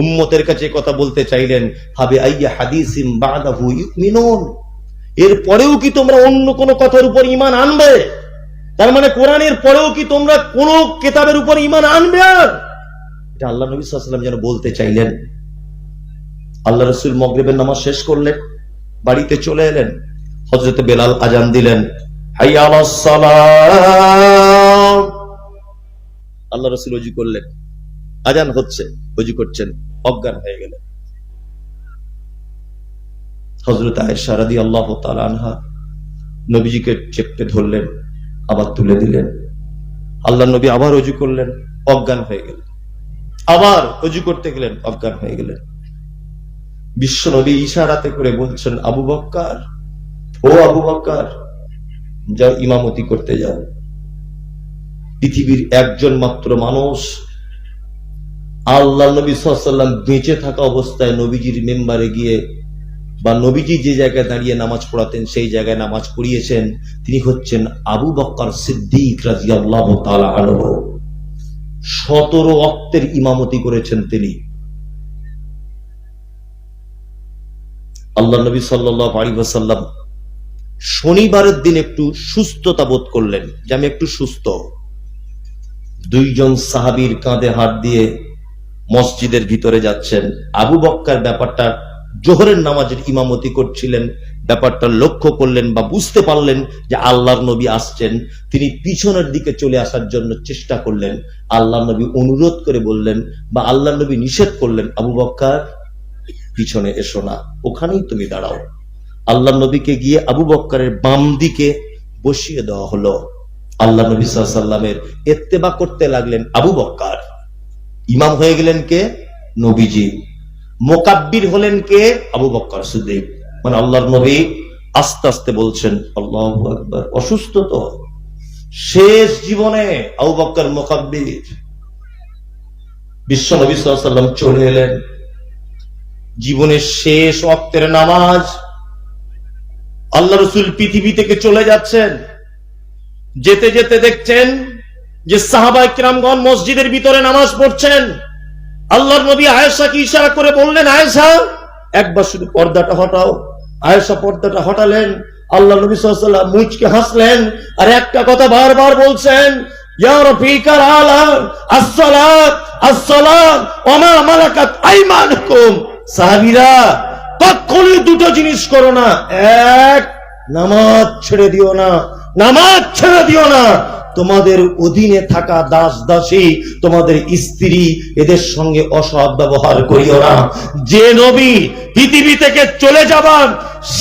উম্মতের কাছে কথা বলতে চাইলেন, ফাবে আইয়া হাদিসিন বাদাহু ইউমিনুন, এরপরেও কি তোমরা অন্য কোন কথার উপর ঈমান আনবে? তার মানে কোরআনের পরেও কি তোমরা কোন কিতাবের উপর ঈমান আনবে? আর এটা আল্লাহ নবী সাল্লাল্লাহু আলাইহি ওয়াসাল্লাম যেন বলতে চাইলেন। আল্লাহ রাসূল মাগরিবের নামাজ শেষ করলেন, বাড়িতে চলে এলেন। হযরত বেলাল আজান দিলেন, হাইয়া আলাস সালাম। আল্লাহ রাসূল ওযু করলেন, আজান হচ্ছে, ওযু করছেন, অজ্ঞান হয়ে গেলেন। হযরত আয়েশা রাদিয়াল্লাহু তাআলা আনহা নবীজিকে চেপে ধরলেন, আবার তুলে দিলেন। আল্লাহ নবী আবার ওযু করলেন, অজ্ঞান হয়ে গেলেন। আবার ওযু করতে গেলেন, অজ্ঞান হয়ে গেলেন। বিশ্ব নবী ইশারাতে করে বলছেন, আবু বকর, ও আবু বকর, যাও ইমামতি করতে যাও। পৃথিবীর একজন মাত্র মানুষ আল্লাহ নবী সাল্লাল্লাহু আলাইহি ওয়াসাল্লাম বেঁচে থাকা অবস্থায় নবীজির মেম্বারে গিয়ে বা নবীজি যে জায়গায় দাঁড়িয়ে নামাজ পড়াতেন সেই জায়গায় নামাজ পড়িয়েছেন, তিনি হচ্ছেন আবু বকর সিদ্দিক রাদিয়াল্লাহু তাআলা আনহু। 17 ওয়াক্তের ইমামতি করেছেন তিনি। আল্লাহ নবী সাল্লাল্লাহু আলাইহি ওয়াসাল্লাম শনিবারের দিন একটু সুস্থতা বোধ করলেন, যে আমি একটু সুস্থ। 2 জন সাহাবীর কাঁধে হাত দিয়ে মসজিদের ভিতরে যাচ্ছেন। আবু বকর ব্যাপারটা, জোহরের নামাজের ইমামতি করছিলেন, ব্যাপারটা লক্ষ্য করলেন বা বুঝতে পারলেন যে আল্লাহর নবী আসছেন। তিনি পিছনের দিকে চলে আসার জন্য চেষ্টা করলেন। আল্লাহ নবী অনুরোধ করে বললেন বা আল্লাহ নবী নিষেধ করলেন, আবু বকর পিছনে এসো না, ওখানেই তুমি দাঁড়াও। আল্লাহ নবীকে গিয়ে আবু বকরের বাম দিকে বসিয়ে দেওয়া হলো। আল্লাহ নবী সাল্লাল্লাহু আলাইহি ওয়াসাল্লামের ইত্তেবা করতে লাগলেন আবু বকর। ইমাম হয়ে গেলেন কে? নবীজি। মুকাব্বির হলেন কে? আবু বকর সিদ্দিক। মানে আল্লাহর নবী আস্তে আস্তে বলছেন, আল্লাহু আকবার। অসুস্থ তো, শেষ জীবনে আবু বকর মুকাব্বির। বিশ্ব নবী সাল্লাল্লাহু আলাইহি ওয়াসাল্লাম চলে এলেন। জীবনের শেষ ওয়াক্তের নামাজ, আল্লাহ রাসূল পৃথিবী থেকে চলে যাচ্ছেন। যেতে যেতে দেখছেন যে সাহাবায়ে কিরামগণ মসজিদের ভিতরে নামাজ পড়ছেন। আল্লাহর নবী আয়েশাকে ইশারা করে বললেন, আয়েশা একবার শুধু পর্দাটা হটাও। আয়েশা পর্দাটা হটালেন। আল্লাহ নবী সাল্লাল্লাহু আলাইহি ওয়াসাল্লাম মুচকে হাসলেন আর একটা কথা বারবার বলছেন, ইয়া রাফিকাল আলা আসসালাত আসসালাত ওয়া মা মালাকাত আইমানুকুম। সাহাবীরা, কখনোই দুটো জিনিস করো না। এক, নামাজ ছেড়ে দিও না, নামাজ ছেড়ে দিও না। তোমাদের অধীনে থাকা দাস দাসী, তোমাদের স্ত্রী, এদের সঙ্গে অসৎ ব্যবহার করিও না। যে নবী পৃথিবী থেকে চলে যাবার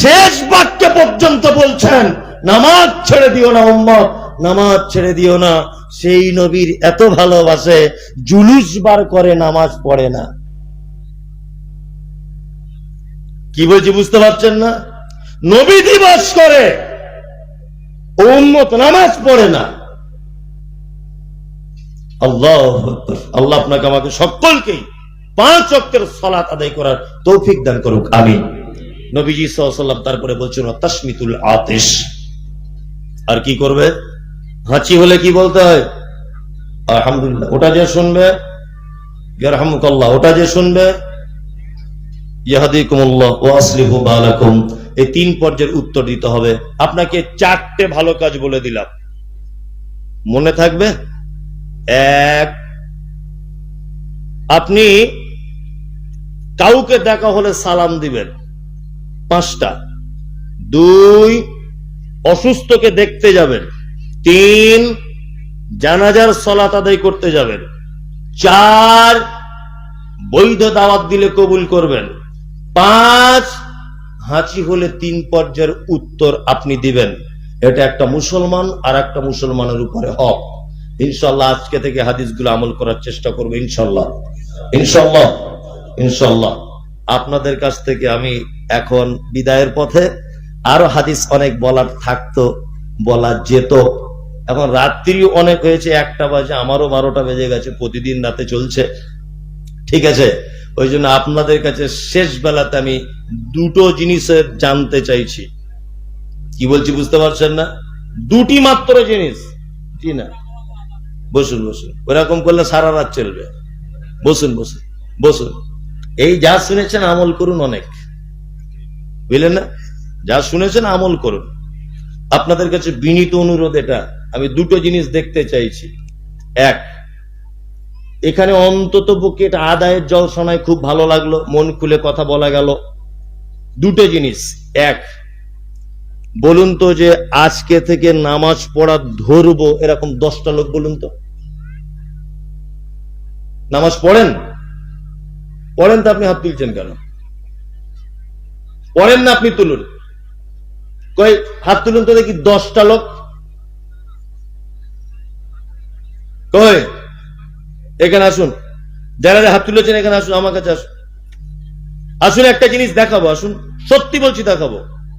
শেষ বাক্য পর্যন্ত বলছেন, নামাজ ছেড়ে দিও না উম্মত, নামাজ ছেড়ে দিও না, সেই নবীর এত ভালোবাসে জুলুস বার করে নামাজ পড়ে না। কি বলছি বুঝতে পারছেন না? নবী দিবস করে, উম্মত নামাজ পড়ে না। আল্লাহ আল্লাহ আপনাকে আমাকে সকলকেই 5 ওয়াক্তের সালাত আদায় করার তৌফিক দান করুক, আমিন। নবীজি সাল্লাল্লাহু আলাইহি ওয়াসাল্লাম তারপরে বলছেন তাসমিতুল আতিশ। আর কি করবে? হাঁচি হলে কি বলতে হয়? আলহামদুলিল্লাহ। ওটা যে শুনবে ইয়ারহামুকাল্লাহ, ওটা যে শুনবে ইয়াহদিকুমুল্লাহ ওয়া আসলিহু বালাকুম। এই 3 পর্যায়ের উত্তর দিতে হবে। আপনাকে 4টে ভালো কাজ বলে দিলাম, মনে থাকবে? 1, আপনি কাউকে দেখা হলে সালাম দিবেন 5টা। 2, অসুস্থকে দেখতে যাবেন। 3, জানাজার সালাত আদায় করতে যাবেন। 4, বৈধ দাওয়াত দিলে কবুল করবেন। 5, হাঁচি হলে 3 পর্যায়ের উত্তর আপনি দিবেন। এটা একটা মুসলমান আর একটা মুসলমানের উপরে হক। ইনশাআল্লাহ আজকে থেকে হাদিসগুলো আমল করার চেষ্টা করবো, ইনশাআল্লাহ ইনশাআল্লাহ ইনশাআল্লাহ। আপনাদের কাছ থেকে আমি এখন বিদায়ের পথে। আরো হাদিস অনেক বলার থাকতো, বলা যেত। এখন রাত্রি অনেক হয়েছে, 1টা বাজে, আমারও 12টা বেজে গেছে, প্রতিদিন রাতে চলছে, ঠিক আছে? ওই জন্য আপনাদের কাছে শেষ বেলাতে আমি 2টো জিনিসের জানতে চাইছি। কি বলছি বুঝতে পারছেন না? 2টি মাত্র জিনিস। জি না, বসুন বসুন, ওরকম করলে সারা রাত চলবে। বসুন বসুন বসুন। এই যা শুনেছেন আমল করুন, অনেক, বুঝলেন না? যা শুনেছেন আমল করুন। আপনাদের কাছে বিনীত অনুরোধ, এটা আমি 2টো জিনিস দেখতে চাইছি। 1, এখানে অন্তত পক্ষে এটা আদায়ের জলসনায় খুব ভালো লাগলো, মন খুলে কথা বলা গেল। 2টো জিনিস। 1, বলুন তো যে আজকে থেকে নামাজ পড়া ধরবো এরকম 10টা লোক বলুন তো। নামাজ পড়েন? পড়েন তো আপনি হাত তুলছেন কেন? পড়েন না আপনি? তুলুন, কই হাত তুলুন তো দেখি 10টা লোক। কই এখানে আসুন, যারা হাত তুলেছেন এখানে আসুন, আমার কাছে আসুন। আসুন, একটা জিনিস দেখাবো, আসুন, সত্যি বলছি দেখাবো।